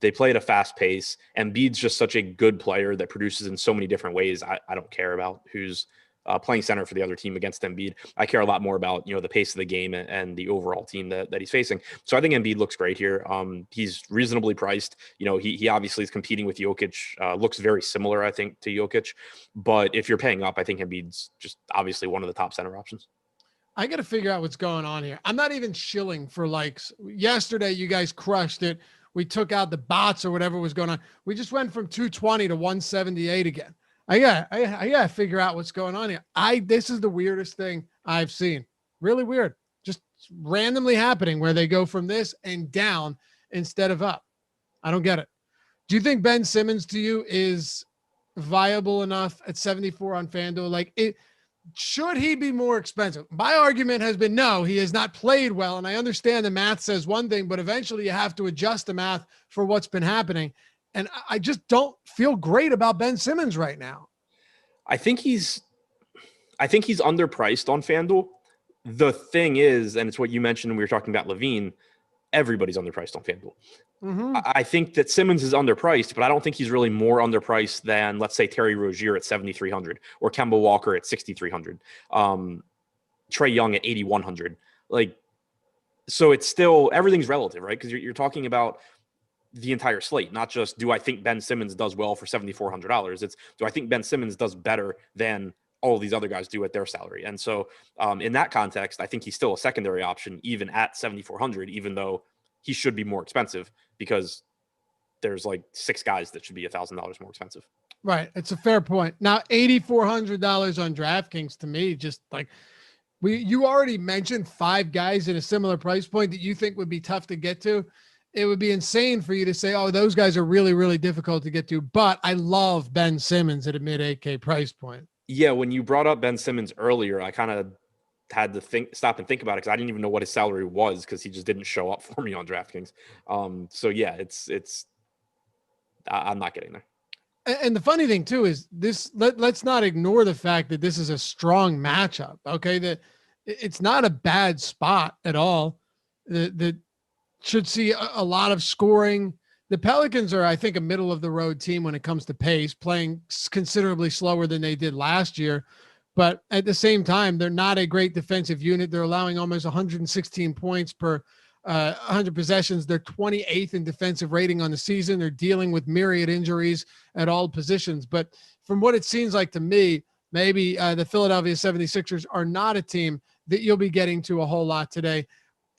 They play at a fast pace. Embiid's just such a good player that produces in so many different ways. I don't care about who's playing center for the other team against Embiid. I care a lot more about, the pace of the game and the overall team that he's facing. So I think Embiid looks great here. He's reasonably priced. He obviously is competing with Jokic, looks very similar, I think, to Jokic. But if you're paying up, I think Embiid's just obviously one of the top center options. I got to figure out what's going on here. I'm not even shilling for likes. Yesterday, you guys crushed it. We took out the bots or whatever was going on. We just went from 220 to 178 again. I gotta figure out what's going on here. This is the weirdest thing I've seen. Really weird. Just randomly happening where they go from this and down instead of up. I don't get it. Do you think Ben Simmons to you is viable enough at 74 on FanDuel? Like, should he be more expensive? My argument has been no, he has not played well. And I understand the math says one thing, but eventually you have to adjust the math for what's been happening. And I just don't feel great about Ben Simmons right now. I think he's underpriced on FanDuel. The thing is, and it's what you mentioned when we were talking about Levine, everybody's underpriced on FanDuel. Mm-hmm. I think that Simmons is underpriced, but I don't think he's really more underpriced than, let's say, Terry Rozier at 7,300 or Kemba Walker at 6,300, Trae Young at 8,100. Like, so it's still, everything's relative, right? Because you're talking about the entire slate, not just do I think Ben Simmons does well for $7,400. It's do I think Ben Simmons does better than all of these other guys do at their salary. And so in that context, I think he's still a secondary option, even at 7,400, even though he should be more expensive because there's like 6 guys that should be $1,000 more expensive. Right. It's a fair point. Now, $8,400 on DraftKings to me, just like you already mentioned 5 guys in a similar price point that you think would be tough to get to. It would be insane for you to say, oh, those guys are really, really difficult to get to. But I love Ben Simmons at a mid 8K price point. Yeah. When you brought up Ben Simmons earlier, I kind of had to stop and think about it because I didn't even know what his salary was because he just didn't show up for me on DraftKings. So yeah, I'm not getting there. And the funny thing too is this. Let's not ignore the fact that this is a strong matchup. Okay, that it's not a bad spot at all. That should see a lot of scoring. The Pelicans are, I think, a middle of the road team when it comes to pace, playing considerably slower than they did last year. But at the same time, they're not a great defensive unit. They're allowing almost 116 points per 100 possessions. They're 28th in defensive rating on the season. They're dealing with myriad injuries at all positions. But from what it seems like to me, maybe the Philadelphia 76ers are not a team that you'll be getting to a whole lot today.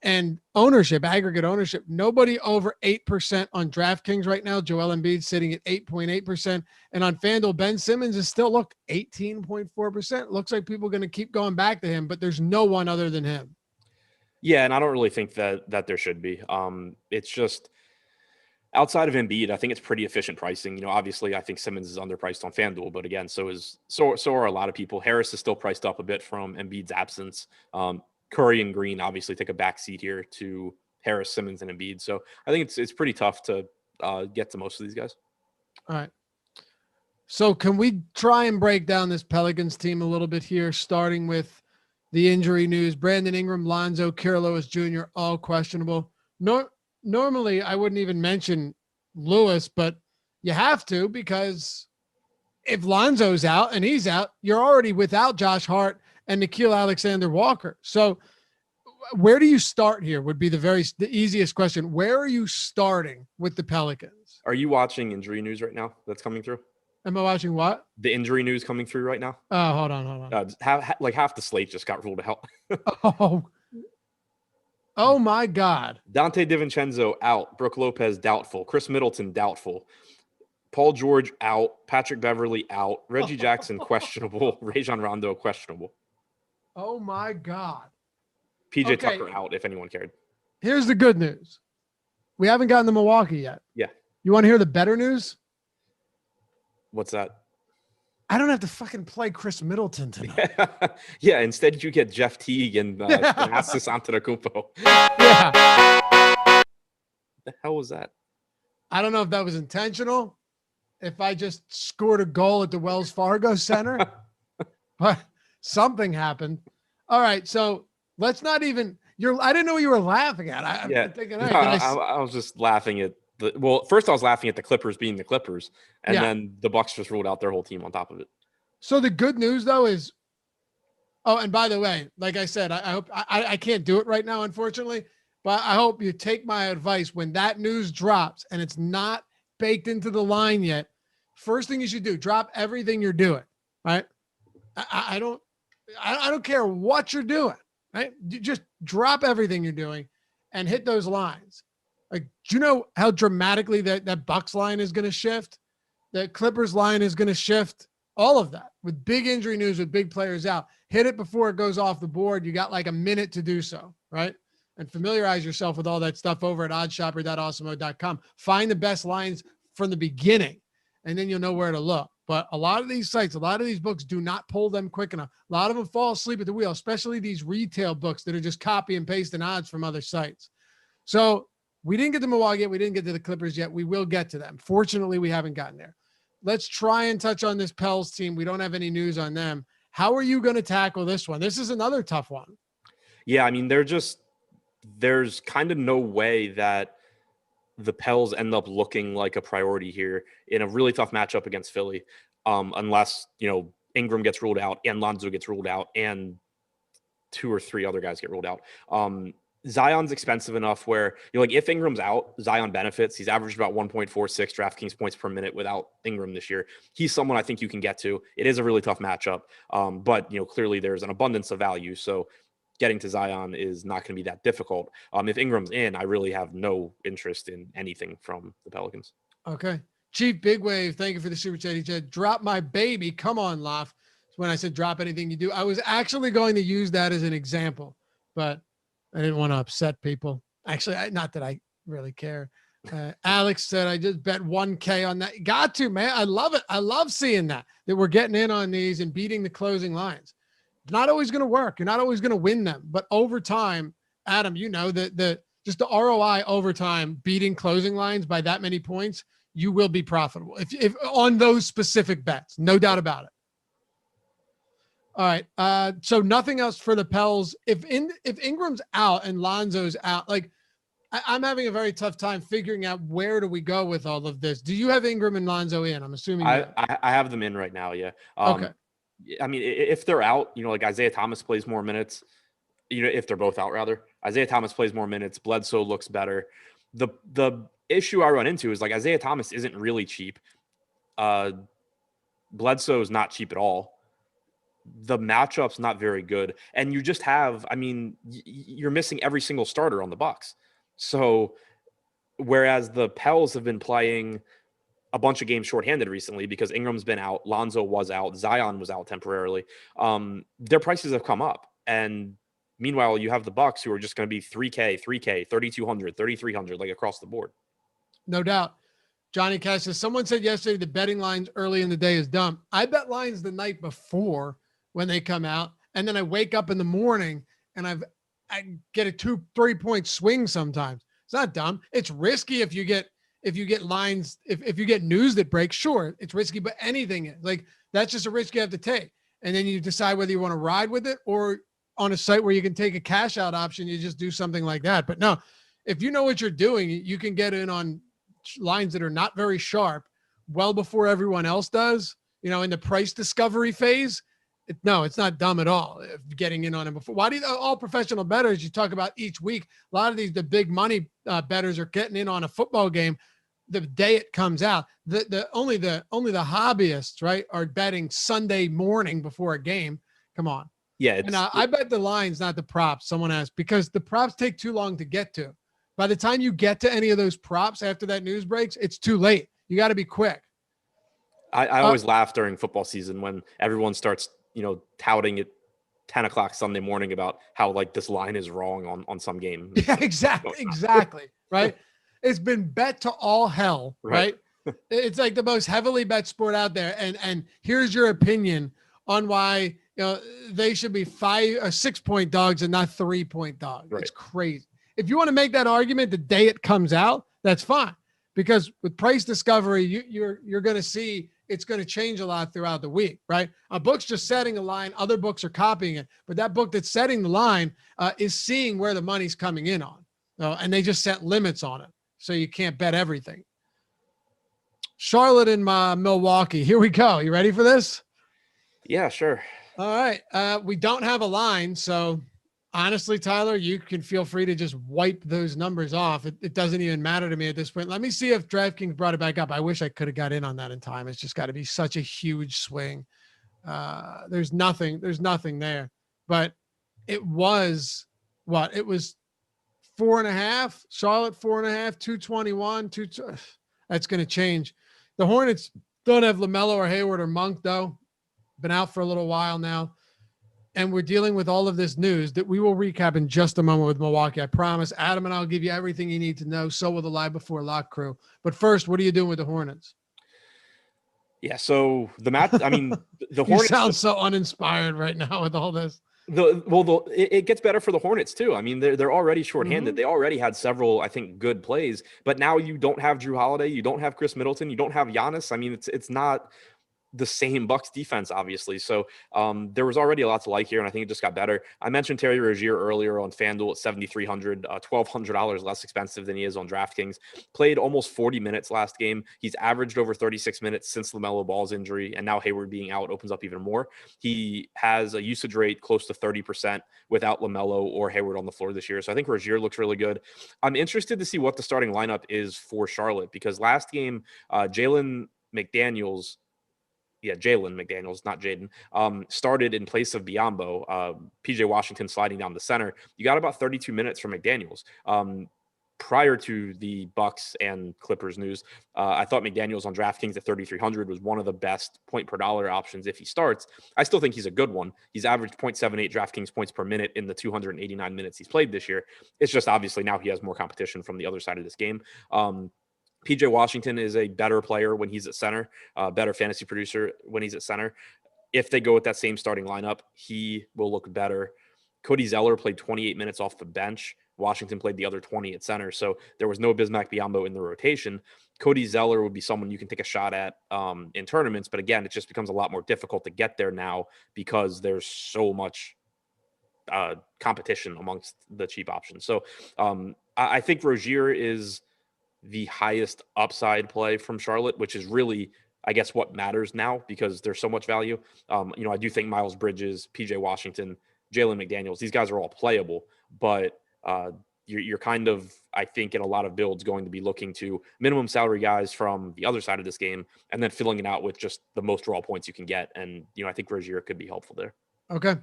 And ownership, aggregate ownership, nobody over 8% on DraftKings right now. Joel Embiid sitting at 8.8%. And on FanDuel, Ben Simmons is still, 18.4%. Looks like people are going to keep going back to him, but there's no one other than him. Yeah, and I don't really think that there should be. It's just outside of Embiid, I think it's pretty efficient pricing. You know, obviously, I think Simmons is underpriced on FanDuel, but again, so are a lot of people. Harris is still priced up a bit from Embiid's absence. Curry and Green obviously take a back seat here to Harris, Simmons, and Embiid. So I think it's pretty tough to get to most of these guys. All right. So can we try and break down this Pelicans team a little bit here, starting with the injury news? Brandon Ingram, Lonzo, Kira Lewis Jr., all questionable. Normally, I wouldn't even mention Lewis, but you have to because if Lonzo's out and he's out, you're already without Josh Hart and Nickeil Alexander-Walker. So where do you start here would be the easiest question. Where are you starting with the Pelicans? Are you watching injury news right now that's coming through? Am I watching what? The injury news coming through right now? Oh, hold on. Half the slate just got ruled out. Oh my God. Dante DiVincenzo out. Brooke Lopez doubtful. Chris Middleton doubtful. Paul George out. Patrick Beverly out. Reggie Jackson questionable. Rajon Rondo questionable. Oh my God. PJ Tucker out, if anyone cared. Here's the good news. We haven't gotten to Milwaukee yet. Yeah. You want to hear the better news? What's that? I don't have to fucking play Chris Middleton tonight. Yeah, instead you get Jeff Teague and Giannis Antetokounmpo. Yeah. The hell was that? I don't know if that was intentional. If I just scored a goal at the Wells Fargo Center. But something happened. All right, so let's not even. I didn't know what you were laughing at. I'm thinking, hey, I was just laughing at first I was laughing at the Clippers being the Clippers, and then the Bucks just ruled out their whole team on top of it. So the good news though is, and by the way, like I said, I hope I can't do it right now, unfortunately, but I hope you take my advice when that news drops and it's not baked into the line yet. First thing you should do, drop everything you're doing. Right? I don't care what you're doing, right? You just drop everything you're doing and hit those lines. Like, do you know how dramatically that Bucks line is going to shift? That Clippers line is going to shift? All of that with big injury news, with big players out. Hit it before it goes off the board. You got like a minute to do so, right? And familiarize yourself with all that stuff over at oddshopper.awesemo.com. Find the best lines from the beginning, and then you'll know where to look. But a lot of these sites, a lot of these books do not pull them quick enough. A lot of them fall asleep at the wheel, especially these retail books that are just copy and pasting odds from other sites. So we didn't get to Milwaukee yet. We didn't get to the Clippers yet. We will get to them. Fortunately, we haven't gotten there. Let's try and touch on this Pels team. We don't have any news on them. How are you going to tackle this one? This is another tough one. Yeah, I mean, there's kind of no way that the Pels end up looking like a priority here in a really tough matchup against Philly, unless, Ingram gets ruled out and Lonzo gets ruled out and 2 or 3 other guys get ruled out. Zion's expensive enough where, if Ingram's out, Zion benefits. He's averaged about 1.46 DraftKings points per minute without Ingram this year. He's someone I think you can get to. It is a really tough matchup, but, clearly there's an abundance of value. So getting to Zion is not going to be that difficult. If Ingram's in, I really have no interest in anything from the Pelicans. Okay. Chief Big Wave, thank you for the super chat. He said, drop my baby. Come on, Lough. When I said drop anything you do, I was actually going to use that as an example, but I didn't want to upset people. Actually, not that I really care. Alex said, I just bet 1K on that. Got to, man. I love it. I love seeing that we're getting in on these and beating the closing lines. It's not always going to work. You're not always going to win them, but over time, Adam, just the ROI over time, beating closing lines by that many points, you will be profitable if on those specific bets, no doubt about it. All right. So nothing else for the Pels. If Ingram's out and Lonzo's out, I'm having a very tough time figuring out where do we go with all of this. Do you have Ingram and Lonzo in? I'm assuming I have them in right now. Yeah. Okay. I mean, if they're out, Isaiah Thomas plays more minutes, if they're both out, rather. Isaiah Thomas plays more minutes. Bledsoe looks better. The issue I run into is Isaiah Thomas isn't really cheap. Bledsoe is not cheap at all. The matchup's not very good. And you just have, you're missing every single starter on the Bucks. So whereas the Pels have been playing a bunch of games shorthanded recently because Ingram's been out, Lonzo was out, Zion was out temporarily. Their prices have come up. And meanwhile, you have the Bucks who are just going to be 3K, 3,200, 3,300, across the board. No doubt. Johnny Cash says, someone said yesterday the betting lines early in the day is dumb. I bet lines the night before when they come out. And then I wake up in the morning and I get a 2-3 point swing sometimes. It's not dumb. It's risky if you get lines, if you get news that breaks, sure, it's risky, but anything is that's just a risk you have to take. And then you decide whether you want to ride with it or on a site where you can take a cash out option, you just do something like that. But no, if you know what you're doing, you can get in on lines that are not very sharp well before everyone else does, in the price discovery phase. It's not dumb at all. Getting in on it before. Why do all professional bettors, you talk about each week, a lot of the big money bettors are getting in on a football game the day it comes out. Only the hobbyists, right, are betting Sunday morning before a game. Come on. Yeah. I bet the lines, not the props. Someone asked, because the props take too long to get to. By the time you get to any of those props after that news breaks, it's too late. You got to be quick. I always laugh during football season when everyone starts, touting at 10 o'clock Sunday morning about how this line is wrong on some game. Yeah, exactly. Right. It's been bet to all hell, right? It's the most heavily bet sport out there. And here's your opinion on why, they should be 5 or 6 point dogs and not 3 point dogs. Right. It's crazy. If you want to make that argument the day it comes out, that's fine. Because with price discovery, you're going to see it's going to change a lot throughout the week, right? A book's just setting a line. Other books are copying it. But that book that's setting the line is seeing where the money's coming in on. And they just set limits on it. So you can't bet everything. Charlotte and Milwaukee. Here we go. You ready for this? Yeah, sure. All right. We don't have a line. So honestly, Tyler, you can feel free to just wipe those numbers off. It doesn't even matter to me at this point. Let me see if DraftKings brought it back up. I wish I could have got in on that in time. It's just got to be such a huge swing. There's nothing there, but it was what? It was 4.5, Charlotte 4.5, 221, that's going to change. The Hornets don't have LaMelo or Hayward or Monk though. Been out for a little while now. and we're dealing with all of this news that we will recap in just a moment with Milwaukee. I promise. Adam and I'll give you everything you need to know. So will the Live Before Lock crew. But first, what are you doing with the Hornets? Yeah, so the the You Hornets sound so uninspired right now with all this. It gets better for the Hornets too. I mean, they're already shorthanded. Mhm. They already had several, I think, good plays, but now you don't have Drew Holiday, you don't have Chris Middleton, you don't have Giannis. I mean, it's not the same Bucks defense, obviously. So there was already a lot to like here, and I think it just got better. I mentioned Terry Rozier earlier on FanDuel at $7,300, $1,200 less expensive than he is on DraftKings. Played almost 40 minutes last game. He's averaged over 36 minutes since LaMelo Ball's injury, and now Hayward being out opens up even more. He has a usage rate close to 30% without LaMelo or Hayward on the floor this year. So I think Rozier looks really good. I'm interested to see what the starting lineup is for Charlotte, because last game, Jalen McDaniels, not Jaden, started in place of Biyombo. PJ Washington sliding down the center. You got about 32 minutes from McDaniels. Prior to the Bucks and Clippers news, I thought McDaniels on DraftKings at 3,300 was one of the best point per dollar options if he starts. I still think he's a good one. He's averaged 0.78 DraftKings points per minute in the 289 minutes he's played this year. It's just obviously now he has more competition from the other side of this game. PJ Washington is a better player when he's at center, better fantasy producer when he's at center. If they go with that same starting lineup, he will look better. Cody Zeller played 28 minutes off the bench. Washington played the other 20 at center. So there was no Bismack Biyombo in the rotation. Cody Zeller would be someone you can take a shot at in tournaments. But again, it just becomes a lot more difficult to get there now because there's so much competition amongst the cheap options. So I think Rozier is the highest upside play from Charlotte, which is really, I guess, what matters now because there's so much value. I do think Miles Bridges, PJ Washington, Jalen McDaniels, these guys are all playable, but you're kind of, I think, in a lot of builds going to be looking to minimum salary guys from the other side of this game and then filling it out with just the most raw points you can get. And, I think Rozier could be helpful there. Okay.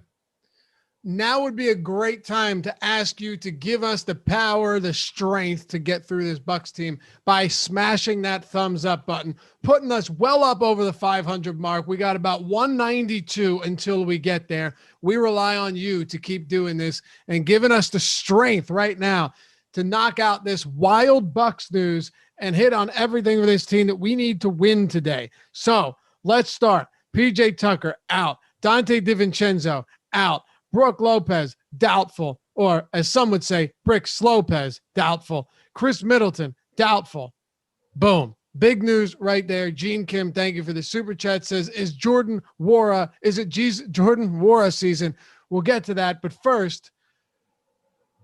Now would be a great time to ask you to give us the power, the strength to get through this Bucks team by smashing that thumbs up button, putting us well up over the 500 mark. We got about 192 until we get there. We rely on you to keep doing this and giving us the strength right now to knock out this wild Bucks news and hit on everything with this team that we need to win today. So let's start. PJ Tucker out. Dante DiVincenzo out. Brooke Lopez, doubtful. Or as some would say, Bricks Lopez, doubtful. Chris Middleton, doubtful. Boom. Big news right there. Gene Kim, thank you for the super chat. Says, is it Jordan Nwora season? We'll get to that. But first,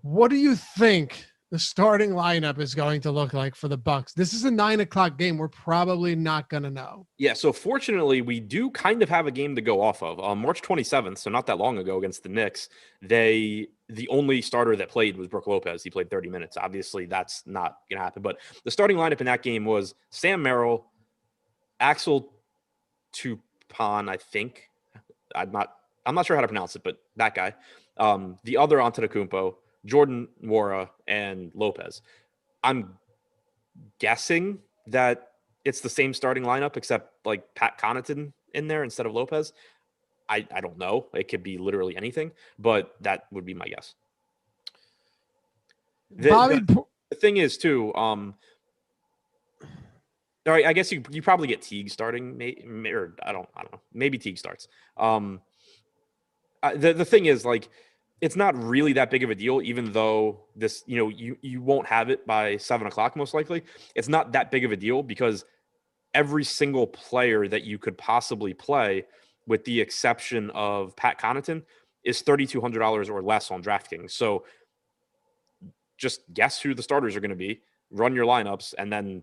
what do you think the starting lineup is going to look like for the Bucks? This is a 9:00 game. We're probably not going to know. Yeah, so fortunately, we do kind of have a game to go off of. On March 27th, so not that long ago against the Knicks, the only starter that played was Brooke Lopez. He played 30 minutes. Obviously, that's not going to happen. But the starting lineup in that game was Sam Merrill, Axel Tupon, I think. I'm not sure how to pronounce it, but that guy. The other Antetokounmpo, Jordan Nwora, and Lopez. I'm guessing that it's the same starting lineup except like Pat Connaughton in there instead of Lopez. I don't know. It could be literally anything, but that would be my guess. The thing is too, all right, I guess you probably get Teague starting, or I don't know. Maybe Teague starts. The thing is, like, it's not really that big of a deal, even though this, you won't have it by 7:00 most likely. It's not that big of a deal because every single player that you could possibly play, with the exception of Pat Connaughton, is $3,200 or less on DraftKings. So just guess who the starters are going to be, run your lineups, and then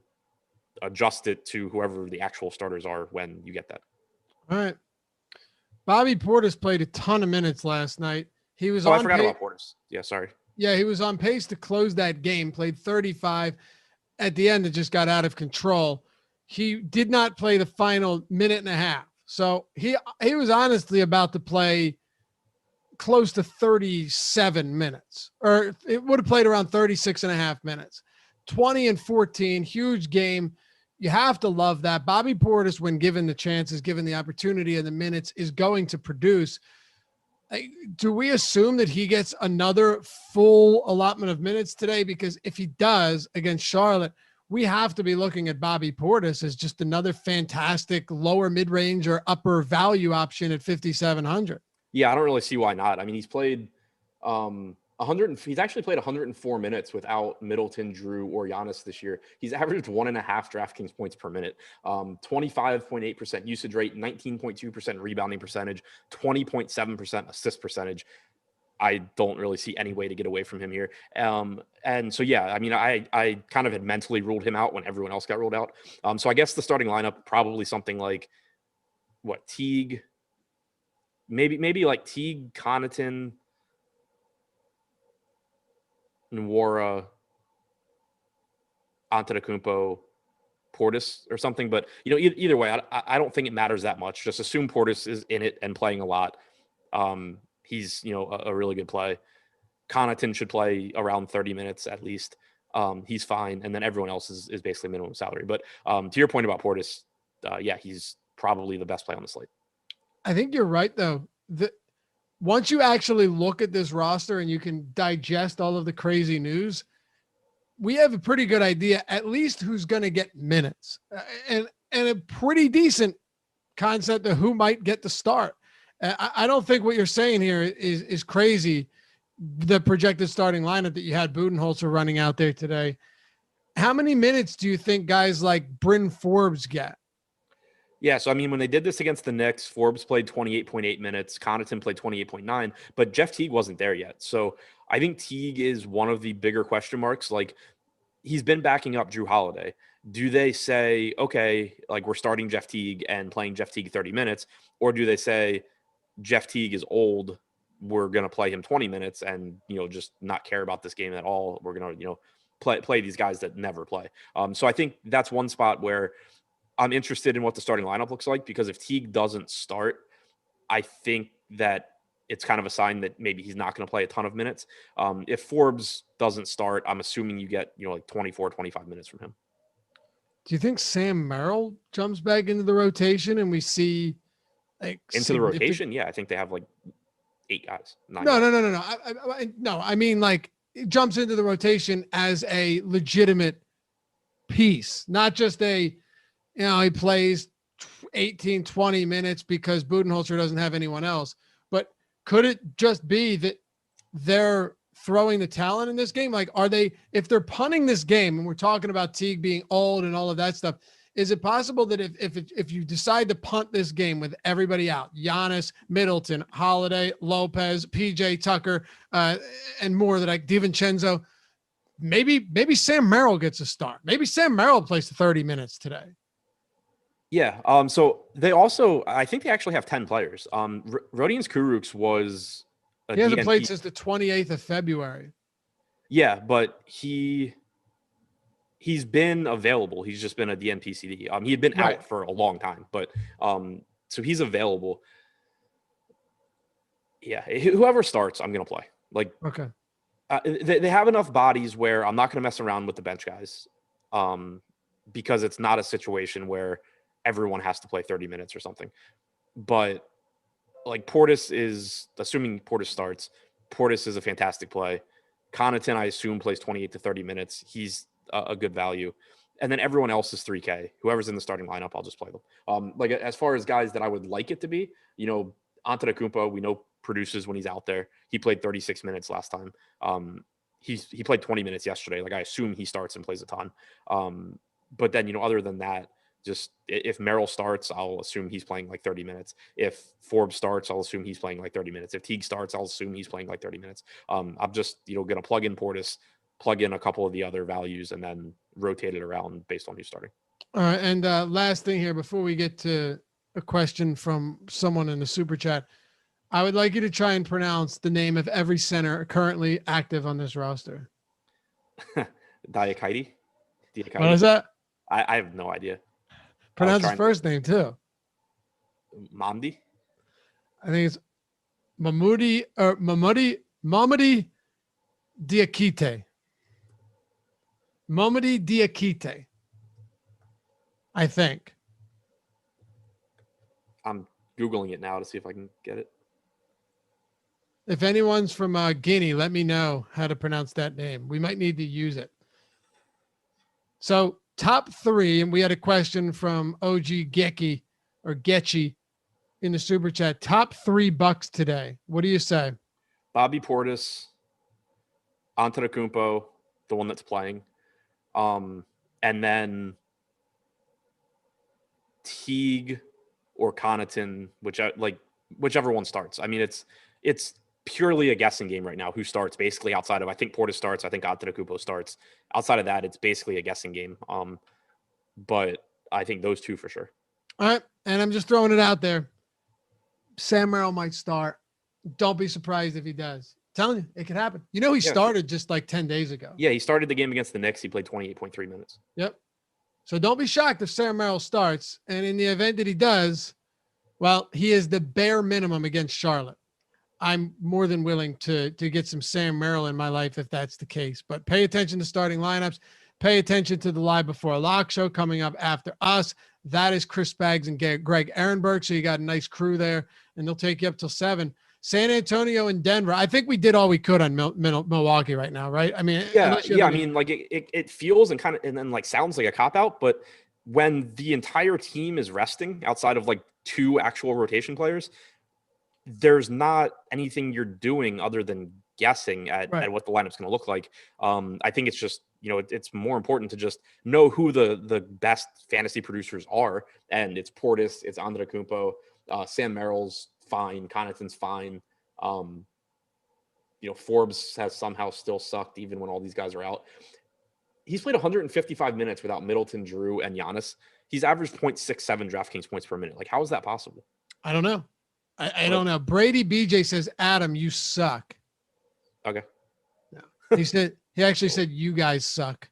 adjust it to whoever the actual starters are when you get that. All right. Bobby Portis played a ton of minutes last night. He was I forgot about Portis. Yeah, sorry. Yeah, he was on pace to close that game, played 35. At the end, it just got out of control. He did not play the final minute and a half. So he was honestly about to play close to 37 minutes, or it would have played around 36 and a half minutes. 20 and 14, huge game. You have to love that. Bobby Portis, when given the chances, given the opportunity and the minutes, is going to produce. do we assume that he gets another full allotment of minutes today? Because if he does against Charlotte, we have to be looking at Bobby Portis as just another fantastic lower mid-range or upper value option at 5,700. Yeah, I don't really see why not. I mean, he's played 100. He's actually played 104 minutes without Middleton, Drew, or Giannis this year. He's averaged 1.5 DraftKings points per minute, 25.8% usage rate, 19.2% rebounding percentage, 20.7% assist percentage. I don't really see any way to get away from him here. And so, yeah, I mean, I kind of had mentally ruled him out when everyone else got ruled out. So I guess the starting lineup, probably something like Teague, maybe like Teague, Connaughton, Nwora, Antetokounmpo, Portis or something. But, either way, I don't think it matters that much. Just assume Portis is in it and playing a lot. He's, a really good play. Connaughton should play around 30 minutes at least. He's fine. And then everyone else is basically minimum salary. But to your point about Portis, yeah, he's probably the best play on the slate. I think you're right, though. Once you actually look at this roster and you can digest all of the crazy news, we have a pretty good idea, at least who's going to get minutes and a pretty decent concept of who might get the start. I don't think what you're saying here is crazy. The projected starting lineup that you had Budenholzer running out there today. How many minutes do you think guys like Bryn Forbes get? Yeah, so I mean, when they did this against the Knicks, Forbes played 28.8 minutes, Connaughton played 28.9, but Jeff Teague wasn't there yet. So I think Teague is one of the bigger question marks. Like, he's been backing up Drew Holiday. Do they say, okay, like we're starting Jeff Teague and playing Jeff Teague 30 minutes, or do they say Jeff Teague is old, we're going to play him 20 minutes and, just not care about this game at all. We're going to, play these guys that never play. So I think that's one spot where I'm interested in what the starting lineup looks like, because if Teague doesn't start, I think that it's kind of a sign that maybe he's not going to play a ton of minutes. If Forbes doesn't start, I'm assuming you get, like 24, 25 minutes from him. Do you think Sam Merrill jumps back into the rotation and we see into the rotation? Yeah, I think they have like 8 guys. No. I mean, like, it jumps into the rotation as a legitimate piece, not just he plays 18, 20 minutes because Budenholzer doesn't have anyone else. But could it just be that they're throwing the talent in this game? Like, if they're punting this game, and we're talking about Teague being old and all of that stuff, is it possible that if you decide to punt this game with everybody out, Giannis, Middleton, Holiday, Lopez, PJ Tucker, and more, that like DiVincenzo, maybe Sam Merrill gets a start. Maybe Sam Merrill plays 30 minutes today. Yeah. So they also, I think they actually have 10 players. Rodions Kurucs was he hasn't played since the 28th of February. Yeah, but he's been available. He's just been a DNP CD. He had been out for a long time, but so he's available. Yeah, whoever starts, I'm gonna play. Like, okay, they have enough bodies where I'm not gonna mess around with the bench guys, because it's not a situation where everyone has to play 30 minutes or something. But like Portis is, assuming Portis starts, Portis is a fantastic play. Connaughton, I assume, plays 28 to 30 minutes. He's a good value. And then everyone else is 3K. Whoever's in the starting lineup, I'll just play them. Like, as far as guys that I would like it to be, Antetokounmpo, we know produces when he's out there. He played 36 minutes last time. He played 20 minutes yesterday. Like, I assume he starts and plays a ton. But then, other than that, just if Merrill starts, I'll assume he's playing like 30 minutes. If Forbes starts, I'll assume he's playing like 30 minutes. If Teague starts, I'll assume he's playing like 30 minutes. I'm just, going to plug in Portis, plug in a couple of the other values, and then rotate it around based on who's starting. All right. And last thing here, before we get to a question from someone in the super chat, I would like you to try and pronounce the name of every center currently active on this roster. Diakite? What is that? I have no idea. Pronounce his first name too. Mamdi? I think it's Mamadi Diakite. Mamadi Diakite, I think. I'm Googling it now to see if I can get it. If anyone's from Guinea, let me know how to pronounce that name. We might need to use it. So top three, and we had a question from OG Geki or Getchy in the super chat. Top three Bucks today. What do you say? Bobby Portis, Antetokounmpo, the one that's playing, and then Teague or Connaughton, whichever one starts. I mean, it's purely a guessing game right now. Who starts? Basically, outside of I think Portis starts. I think Antetokounmpo starts. Outside of that, it's basically a guessing game. But I think those two for sure. All right, and I'm just throwing it out there. Sam Merrill might start. Don't be surprised if he does. I'm telling you, it could happen. You know, he started just like 10 days ago. Yeah, he started the game against the Knicks. He played 28.3 minutes. Yep. So don't be shocked if Sam Merrill starts. And in the event that he does, well, he is the bare minimum against Charlotte. I'm more than willing to get some Sam Merrill in my life if that's the case. But pay attention to starting lineups. Pay attention to the Live Before a Lock show coming up after us. That is Chris Spags and Greg Ehrenberg. So you got a nice crew there, and they'll take you up till 7. San Antonio and Denver. I think we did all we could on Milwaukee right now, right? I mean, yeah. I mean, like it feels and kind of and then like sounds like a cop out, but when the entire team is resting outside of like 2 actual rotation players, there's not anything you're doing other than guessing at what the lineup's going to look like. I think it's just, it's more important to just know who the best fantasy producers are. And it's Portis, it's Antetokounmpo, Sam Merrill's fine, Connaughton's fine. Forbes has somehow still sucked even when all these guys are out. He's played 155 minutes without Middleton, Drew, and Giannis. He's averaged 0.67 DraftKings points per minute. Like, how is that possible? I don't know. I don't know. Brady BJ says, Adam, you suck. Okay. No. He actually said, you guys suck.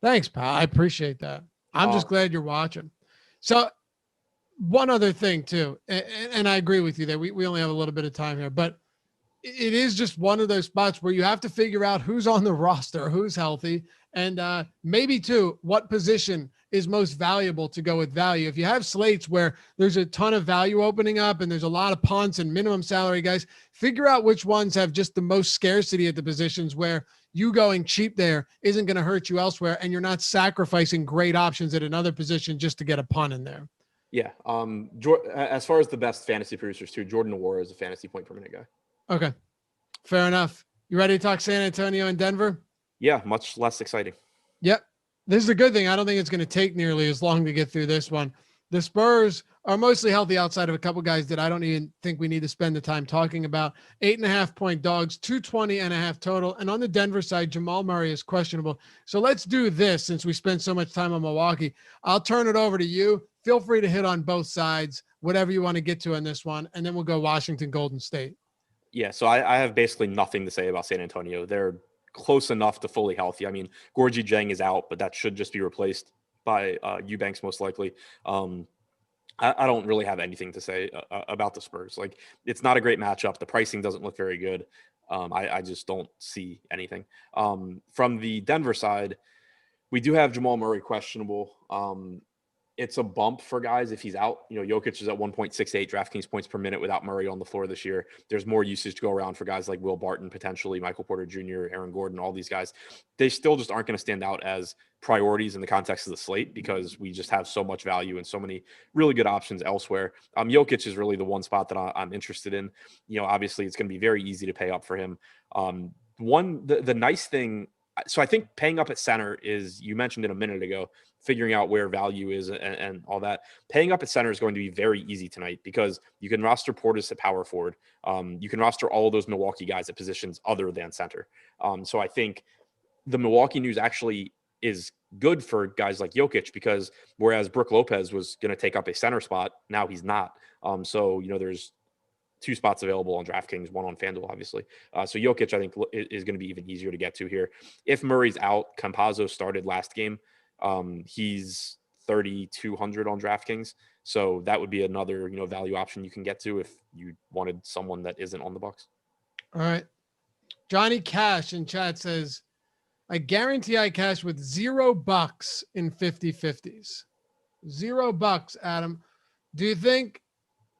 Thanks, pal. I appreciate that. I'm just glad you're watching. So one other thing too, and I agree with you there. We only have a little bit of time here, but it is just one of those spots where you have to figure out who's on the roster, who's healthy, and maybe too, what position is most valuable to go with value. If you have slates where there's a ton of value opening up and there's a lot of punts and minimum salary guys, figure out which ones have just the most scarcity at the positions where you going cheap there isn't going to hurt you elsewhere, and you're not sacrificing great options at another position just to get a punt in there. Yeah. As far as the best fantasy producers too, Jordan Nwora is a fantasy point per minute guy. Okay. Fair enough. You ready to talk San Antonio and Denver? Yeah. Much less exciting. Yep. This is a good thing. I don't think it's going to take nearly as long to get through this one. The Spurs are mostly healthy outside of a couple guys that I don't even think we need to spend the time talking about. 8.5-point dogs, 220.5 total. And on the Denver side, Jamal Murray is questionable. So let's do this since we spent so much time on Milwaukee. I'll turn it over to you. Feel free to hit on both sides, whatever you want to get to on this one. And then we'll go Washington, Golden State. Yeah. So I have basically nothing to say about San Antonio. They're close enough to fully healthy. I mean, Gorgie Jang is out, but that should just be replaced by Eubanks most likely. I don't really have anything to say about the Spurs. Like, it's not a great matchup. The pricing doesn't look very good. I just don't see anything. From the Denver side, we do have Jamal Murray questionable. It's a bump for guys if he's out. Jokic is at 1.68 DraftKings points per minute without Murray on the floor this year. There's more usage to go around for guys like Will Barton, potentially Michael Porter Jr., Aaron Gordon, all these guys. They still just aren't going to stand out as priorities in the context of the slate because we just have so much value and so many really good options elsewhere. Jokic is really the one spot that I'm interested in. Obviously it's going to be very easy to pay up for him. The nice thing, so I think paying up at center is, you mentioned it a minute ago, figuring out where value is and all that. Paying up at center is going to be very easy tonight because you can roster Portis at power forward. You can roster all of those Milwaukee guys at positions other than center. So I think the Milwaukee news actually is good for guys like Jokic because whereas Brook Lopez was going to take up a center spot, now he's not. So there's 2 spots available on DraftKings, 1 on Fanduel, obviously. So Jokic, I think, is going to be even easier to get to here. If Murray's out, Campazzo started last game. He's 3,200 on DraftKings. So that would be another, value option you can get to if you wanted someone that isn't on the Bucks. All right. Johnny Cash in chat says, I guarantee I cash with $0 in 50-50s. $0, Adam. Do you think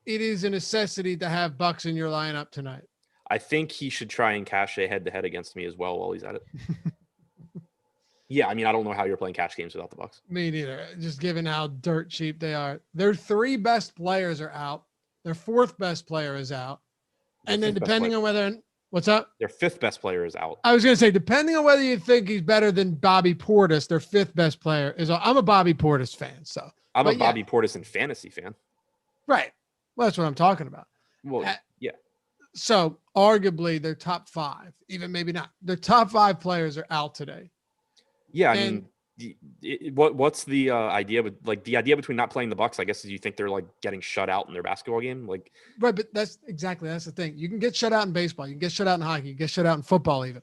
it is a necessity to have Bucks in your lineup tonight? I think he should try and cash a head-to-head against me as well while he's at it. Yeah, I mean, I don't know how you're playing cash games without the Bucks. Me neither. Just given how dirt cheap they are. Their 3 best players are out. Their 4th best player is out. And then depending on whether what's up? Their 5th best player is out. I was going to say, depending on whether you think he's better than Bobby Portis, their 5th best player is. I'm a Bobby Portis fan, so I'm a Bobby Portis and fantasy fan. Right. Well, that's what I'm talking about. Well, yeah. So arguably their top 5, even maybe not. Their top 5 players are out today. Yeah, I mean, what's the idea? But like the idea between not playing the Bucks, I guess, is you think they're like getting shut out in their basketball game, like right. But that's the thing. You can get shut out in baseball. You can get shut out in hockey. You can get shut out in football. Even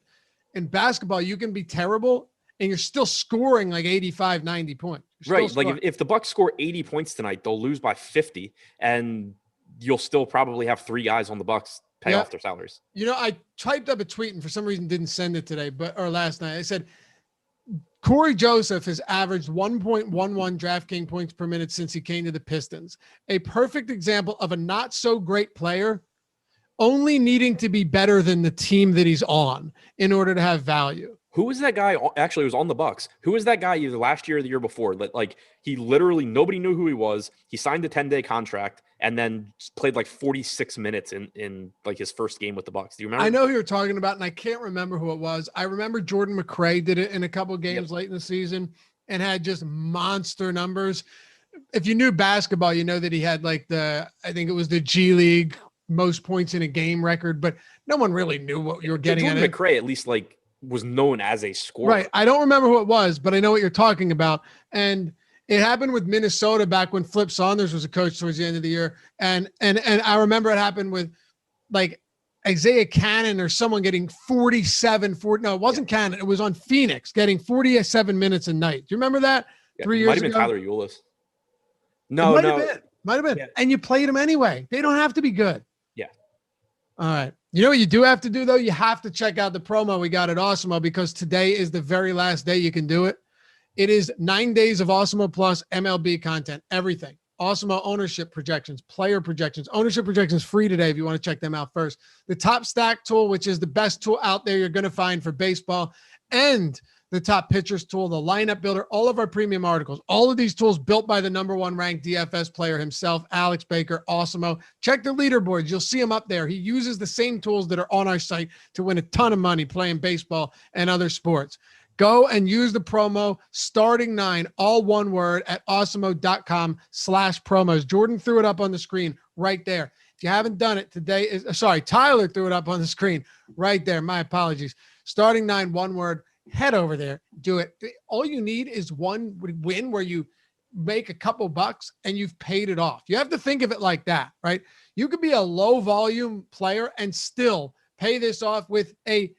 in basketball, you can be terrible and you're still scoring like 85, 90 points. Right. Like if the Bucks score 80 points tonight, they'll lose by 50, and you'll still probably have 3 guys on the Bucks pay off their salaries. You know, I typed up a tweet and for some reason didn't send it today, or last night. I said, Corey Joseph has averaged 1.11 DraftKings points per minute since he came to the Pistons. A perfect example of a not so great player only needing to be better than the team that he's on in order to have value. Who was that guy? Actually, it was on the Bucks. Who was that guy either last year or the year before? That like he literally nobody knew who he was. He signed a 10-day contract and then played like 46 minutes in like his first game with the Bucks. Do you remember? I know who you're talking about, and I can't remember who it was. I remember Jordan McRae did it in a couple of games late in the season and had just monster numbers. If you knew basketball, you know that he had like I think it was the G League most points in a game record, but no one really knew what you were getting. Jordan McRae at least like was known as a scorer. Right. I don't remember who it was, but I know what you're talking about. And it happened with Minnesota back when Flip Saunders was a coach towards the end of the year. And I remember it happened with like Isaiah Cannon or someone getting 47. No, it wasn't Cannon. It was on Phoenix getting 47 minutes a night. Do you remember that? 3 years ago? Might have been Tyler Ulis. No. Might have been. Yeah. And you played him anyway. They don't have to be good. Yeah. All right. You know what you do have to do, though? You have to check out the promo we got at Awesemo because today is the very last day you can do it. It is 9 days of Awesemo Plus MLB content, everything. Awesemo ownership projections, player projections. Ownership projections free today if you want to check them out first. The Top Stack tool, which is the best tool out there you're going to find for baseball, and the Top Pitchers tool, the lineup builder, all of our premium articles, all of these tools built by the #1 ranked DFS player himself, Alex Baker, Awesemo. Check the leaderboards. You'll see him up there. He uses the same tools that are on our site to win a ton of money playing baseball and other sports. Go and use the promo starting 9, all one word, at awesemo.com/promos. Jordan threw it up on the screen right there. If you haven't done it, Tyler threw it up on the screen right there. My apologies. Starting 9, one word. Head over there, do it. All you need is one win where you make a couple bucks and you've paid it off. You have to think of it like that, right? You could be a low volume player and still pay this off with a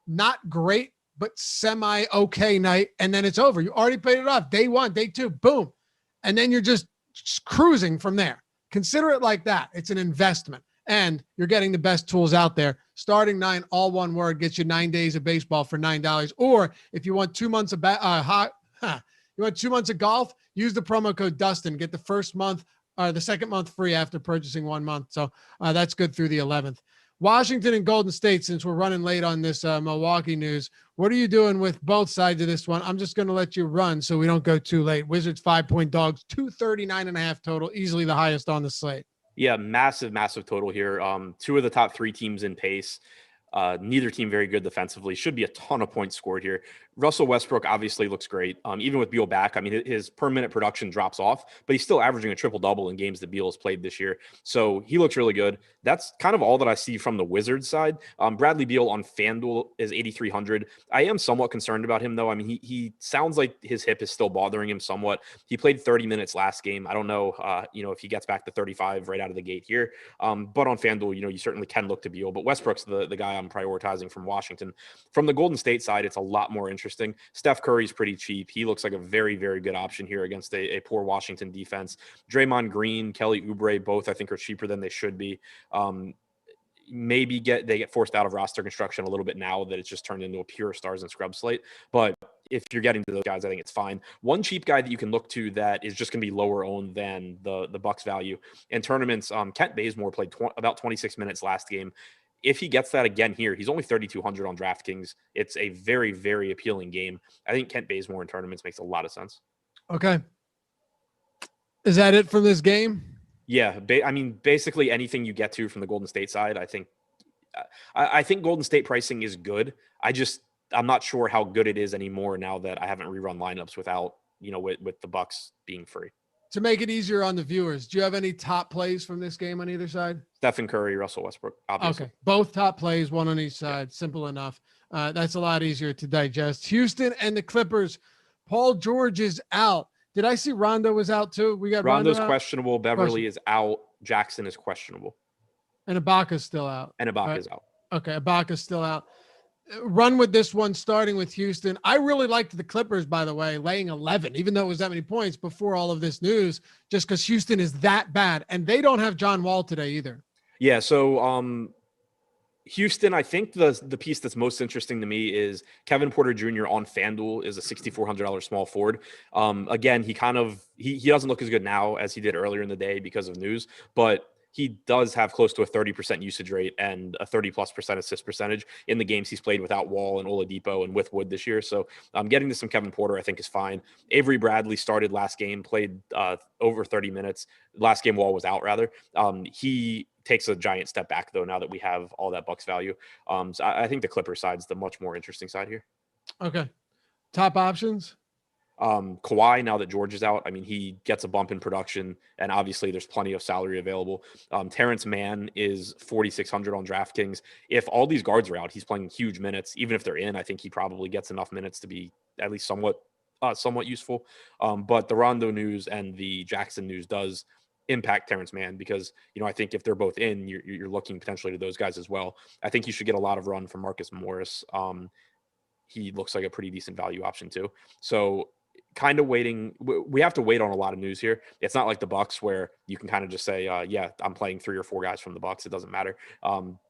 not great, but semi okay night. And then it's over. You already paid it off. Day 1, day 2, boom. And then you're just cruising from there. Consider it like that. It's an investment. And you're getting the best tools out there. Starting 9, all one word, gets you 9 days of baseball for $9. Or if you want 2 months of you want 2 months of golf, use the promo code Dustin. Get the first month or the second month free after purchasing 1 month. So that's good through the 11th. Washington and Golden State, since we're running late on this Milwaukee news, what are you doing with both sides of this one? I'm just going to let you run so we don't go too late. Wizards 5-point dogs, 239.5 total, easily the highest on the slate. Yeah, massive total here. 2 of the top 3 teams in pace. Neither team very good defensively. Should be a ton of points scored here. Russell Westbrook obviously looks great. Even with Beal back, I mean, his per minute production drops off, but he's still averaging a triple-double in games that Beal has played this year. So he looks really good. That's kind of all that I see from the Wizards side. Bradley Beal on Fanduel is 8,300. I am somewhat concerned about him, though. I mean, he sounds like his hip is still bothering him somewhat. He played 30 minutes last game. I don't know, if he gets back to 35 right out of the gate here. But on Fanduel, you certainly can look to Beal. But Westbrook's the guy I'm prioritizing from Washington. From the Golden State side, it's a lot more interesting. Steph Curry's pretty cheap. He looks like a very, very good option here against a poor Washington defense. Draymond Green, Kelly Oubre, both I think are cheaper than they should be. Maybe they get forced out of roster construction a little bit now that it's just turned into a pure stars and scrub slate. But if you're getting to those guys, I think it's fine. One cheap guy that you can look to that is just going to be lower owned than the Bucks value in tournaments. Kent Bazemore played about 26 minutes last game. if he gets that again here, he's only 3,200 on DraftKings. It's a very, very appealing game. I think Kent Bazemore in tournaments makes a lot of sense. Okay. Is that it from this game? Yeah. I mean, basically anything you get to from the Golden State side, I think Golden State pricing is good. I'm not sure how good it is anymore now that I haven't rerun lineups without, with the Bucks being free. To make it easier on the viewers, do you have any top plays from this game on either side? Stephen Curry, Russell Westbrook, obviously. Okay. Both top plays, one on each side. Yeah. Simple enough. That's a lot easier to digest. Houston and the Clippers. Paul George is out. Did I see Rondo was out too? We got Rondo's questionable. Beverly is out. Jackson is questionable. And Ibaka's still out. And Ibaka's out. Okay. Ibaka's still out. Run with this one, starting with Houston. I really liked the Clippers, by the way, laying 11, even though it was that many points before all of this news, just because Houston is that bad. And they don't have John Wall today either. Yeah. So Houston, I think the piece that's most interesting to me is Kevin Porter Jr. on Fanduel is a $6,400 small forward. Again, he doesn't look as good now as he did earlier in the day because of news, but he does have close to a 30% usage rate and a 30+% assist percentage in the games he's played without Wall and Oladipo and with Wood this year. So getting to some Kevin Porter, I think, is fine. Avery Bradley started last game, played over 30 minutes. Last game Wall was out, rather. He takes a giant step back, though, now that we have all that Bucks value. So I think the Clippers side's the much more interesting side here. Okay. Top options? Kawhi, now that George is out, I mean, he gets a bump in production, and obviously there's plenty of salary available. Terrence Mann is 4,600 on DraftKings. If all these guards are out, he's playing huge minutes. Even if they're in, I think he probably gets enough minutes to be at least somewhat useful. But the Rondo news and the Jackson news does impact Terrence Mann because, I think if they're both in, you're looking potentially to those guys as well. I think you should get a lot of run from Marcus Morris. He looks like a pretty decent value option too. So kind of waiting. We have to wait on a lot of news here. It's not like the Bucks where you can kind of just say, yeah, I'm playing 3 or 4 guys from the Bucks. It doesn't matter.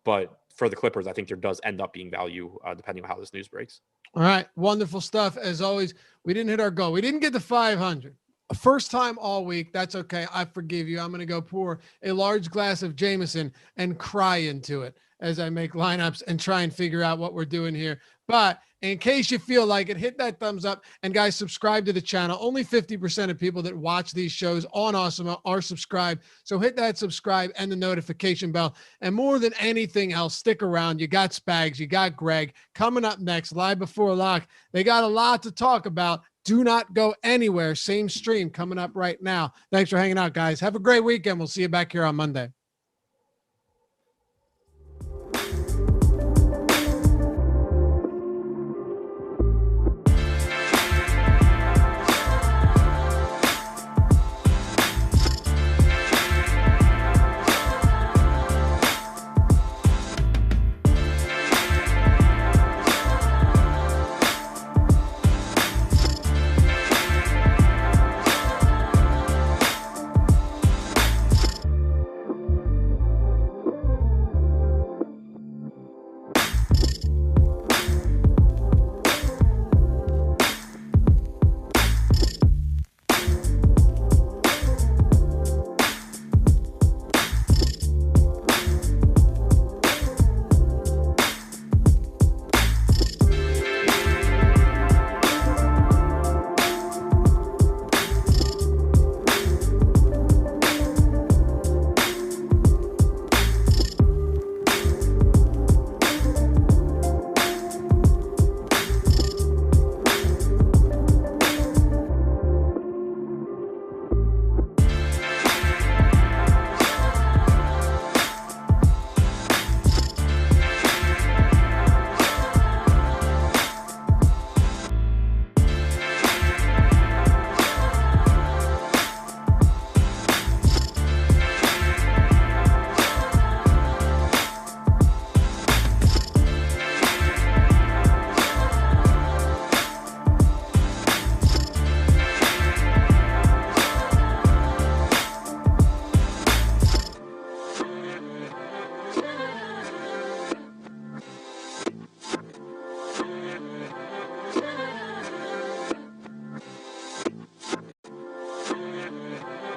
But for the Clippers, I think there does end up being value depending on how this news breaks. All right. Wonderful stuff. As always, we didn't hit our goal. We didn't get to 500. First time all week. That's okay. I forgive you. I'm going to go pour a large glass of Jameson and cry into it as I make lineups and try and figure out what we're doing here. But in case you feel like it, hit that thumbs up. And guys, subscribe to the channel. Only 50% of people that watch these shows on Awesemo are subscribed. So hit that subscribe and the notification bell. And more than anything else, stick around. You got Spags, you got Greg coming up next, live before lock. They got a lot to talk about. Do not go anywhere. Same stream coming up right now. Thanks for hanging out, guys. Have a great weekend. We'll see you back here on Monday.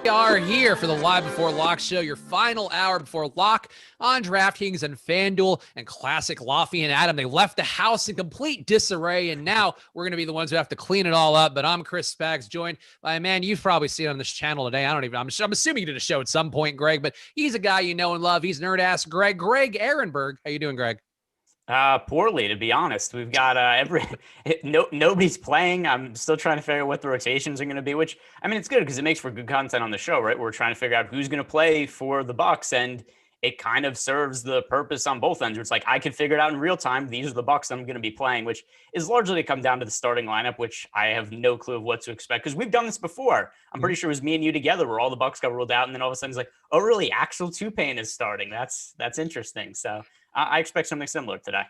We are here for the Live Before Lock show, your final hour before lock on DraftKings and Fanduel. And classic Loughran and Adam, they left the house in complete disarray, and now we're going to be the ones who have to clean it all up. But I'm Chris Spags, joined by a man you've probably seen on this channel today. I'm assuming you did a show at some point, Greg, but he's a guy you know and love. He's nerd-ass Greg Ehrenberg. How you doing, Greg? Poorly, to be honest. We've got nobody's playing. I'm still trying to figure out what the rotations are going to be, which, I mean, it's good because it makes for good content on the show, right? We're trying to figure out who's going to play for the Bucks, and it kind of serves the purpose on both ends. Where it's like, I can figure it out in real time. These are the Bucks I'm going to be playing, which is largely to come down to the starting lineup, which I have no clue of what to expect because we've done this before. I'm pretty sure it was me and you together where all the Bucks got ruled out, and then all of a sudden it's like, oh, really? Axel Tupain is starting. That's interesting. So I expect something similar today.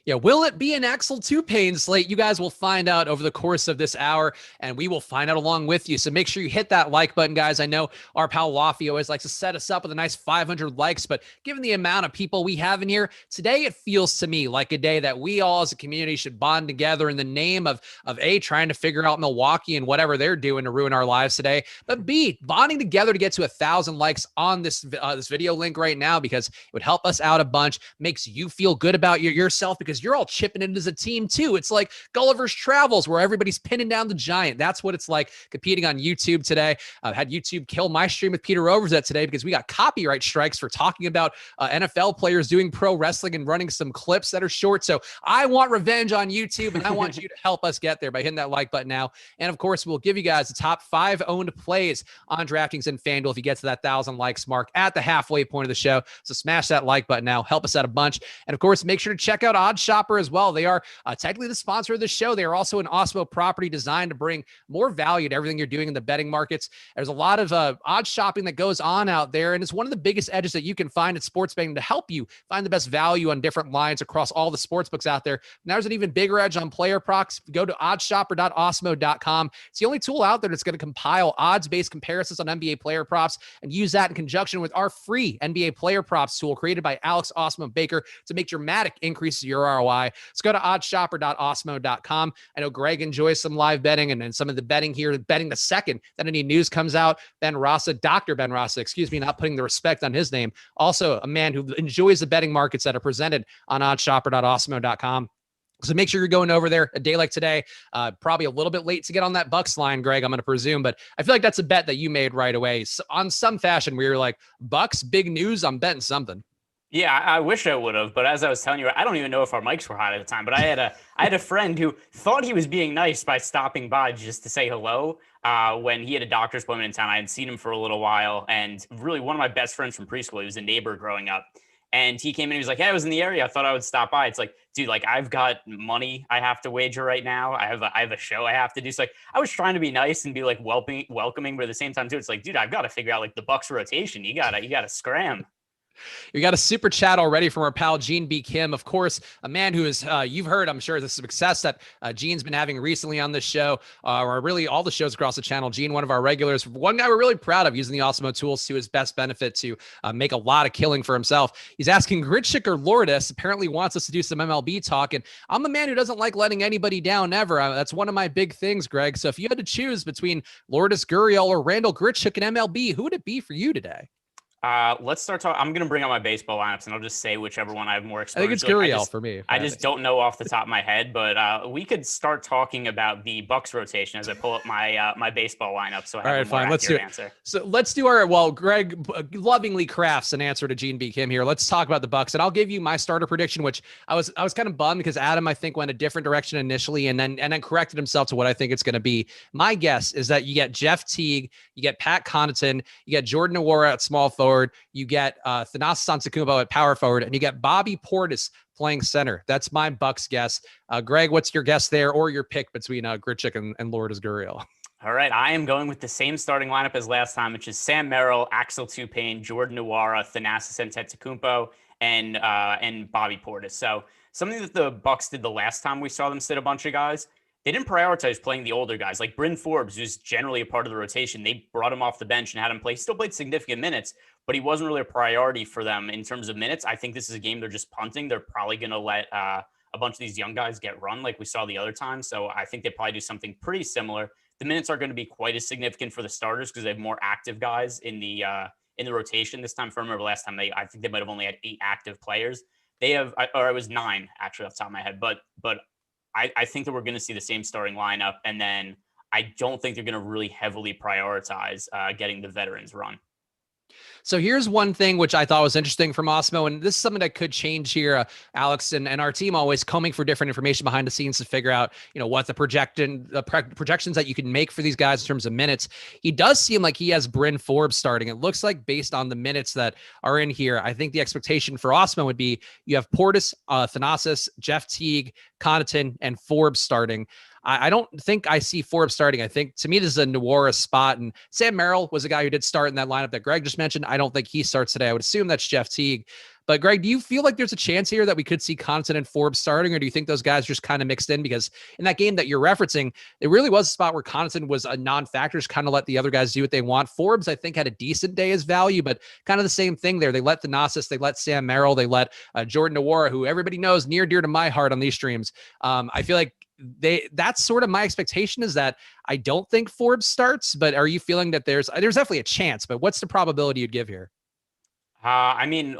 Yeah, will it be an Axel Tupain slate? You guys will find out over the course of this hour, and we will find out along with you. So make sure you hit that like button, guys. I know our pal Lofty always likes to set us up with a nice 500 likes, but given the amount of people we have in here, today it feels to me like a day that we all as a community should bond together in the name of A, trying to figure out Milwaukee and whatever they're doing to ruin our lives today, but B, bonding together to get to 1,000 likes on this video link right now, because it would help us out a bunch, makes you feel good about yourself, because you're all chipping in as a team too. It's like Gulliver's Travels where everybody's pinning down the giant. That's what it's like competing on YouTube today. I've had YouTube kill my stream with Peter Overzet today because we got copyright strikes for talking about NFL players doing pro wrestling and running some clips that are short. So I want revenge on YouTube, and I want you to help us get there by hitting that like button now. And of course, we'll give you guys the top 5 owned plays on DraftKings and FanDuel if you get to that 1,000 likes mark at the halfway point of the show. So smash that like button now. Help us out a bunch. And of course, make sure to check out Odd Shopper as well. They are technically the sponsor of the show. They are also an Awesemo property designed to bring more value to everything you're doing in the betting markets. There's a lot of odd shopping that goes on out there, and it's one of the biggest edges that you can find at sports betting to help you find the best value on different lines across all the sports books out there. And there's an even bigger edge on player procs. Go to oddshopper.awesemo.com. It's the only tool out there that's going to compile odds-based comparisons on NBA player props and use that in conjunction with our free NBA player props tool created by Alex Awesemo Baker to make dramatic increases in your ROI. Let's go to oddshopper.awesemo.com. I know Greg enjoys some live betting and some of the betting here, betting the second that any news comes out. Dr. Ben Rasa, excuse me, not putting the respect on his name. Also a man who enjoys the betting markets that are presented on oddshopper.awesemo.com. So make sure you're going over there a day like today. Probably a little bit late to get on that Bucks line, Greg, I'm going to presume, but I feel like that's a bet that you made right away. So on some fashion where you're like, Bucks, big news, I'm betting something. Yeah, I wish I would have, but as I was telling you, I don't even know if our mics were hot at the time, but I had a friend who thought he was being nice by stopping by just to say hello when he had a doctor's appointment in town. I hadn't seen him for a little while, and really one of my best friends from preschool. He was a neighbor growing up, and he came in and he was like, hey, I was in the area. I thought I would stop by. It's like, dude, like I've got money I have to wager right now. I have a show I have to do. So like I was trying to be nice and be like welcoming, but at the same time too, it's like, dude, I've got to figure out like the Bucks rotation. You gotta scram. We got a super chat already from our pal Gene B. Kim, of course, a man who is, you've heard, I'm sure, the success that Gene's been having recently on this show, or really all the shows across the channel. Gene, one of our regulars, one guy we're really proud of using the Awesemo tools to his best benefit to make a lot of killing for himself. He's asking Gritchick or Lourdes, apparently wants us to do some MLB talk, and I'm a man who doesn't like letting anybody down ever. That's one of my big things, Greg. So if you had to choose between Lourdes Gurriel or Randall Gritchick in MLB, who would it be for you today? Let's start talking. I'm going to bring up my baseball lineups, and I'll just say whichever one I have more exposure. I think it's Gurriel for me. I just don't know off the top of my head, but we could start talking about the Bucks rotation as I pull up my my baseball lineup. So I have all right, fine. Let's do it. Answer. So let's do our, well, Greg lovingly crafts an answer to Gene B. Kim here. Let's talk about the Bucks, and I'll give you my starter prediction, which I was kind of bummed because Adam, I think, went a different direction initially and then corrected himself to what I think it's going to be. My guess is that you get Jeff Teague, you get Pat Connaughton, you get Jordan Nwora at small forward, you get Thanasis Antetokounmpo at power forward, and you get Bobby Portis playing center. That's my Bucks guess. Greg, what's your guess there, or your pick between Gritchick and Lourdes Gurriel? All right, I am going with the same starting lineup as last time, which is Sam Merrill, Axel Tupain, Jordan Nwora, Thanasis Antetokounmpo, and Bobby Portis. So something that the Bucks did the last time we saw them sit a bunch of guys, they didn't prioritize playing the older guys. Like Bryn Forbes, who's generally a part of the rotation, they brought him off the bench and had him play. He still played significant minutes, but he wasn't really a priority for them in terms of minutes. I think this is a game they're just punting. They're probably going to let a bunch of these young guys get run like we saw the other time. So I think they probably do something pretty similar. the minutes are going to be quite as significant for the starters because they have more active guys in the rotation this time. If I remember last time, I think they might have only had 8 active players. They have, or it was 9 actually off the top of my head. But I think that we're going to see the same starting lineup, and then I don't think they're going to really heavily prioritize getting the veterans run. So here's one thing which I thought was interesting from Awesemo, and this is something that could change here. Alex and our team always combing for different information behind the scenes to figure out, what the projections that you can make for these guys in terms of minutes. He does seem like he has Bryn Forbes starting. It looks like based on the minutes that are in here, I think the expectation for Awesemo would be you have Portis, Thanasis, Jeff Teague, Connaughton, and Forbes starting. I don't think I see Forbes starting. I think to me, this is a Nwora spot. And Sam Merrill was a guy who did start in that lineup that Greg just mentioned. I don't think he starts today. I would assume that's Jeff Teague. But Greg, do you feel like there's a chance here that we could see Connaughton and Forbes starting, or do you think those guys just kind of mixed in? Because in that game that you're referencing, it really was a spot where Connaughton was a non-factor, just kind of let the other guys do what they want. Forbes, I think, had a decent day as value, but kind of the same thing there. They let Thanasis, they let Sam Merrill, they let Jordan Nwora, who everybody knows near dear to my heart on these streams. I feel like that's sort of my expectation, is that I don't think Forbes starts, but are you feeling that there's definitely a chance, but what's the probability you'd give here? I mean,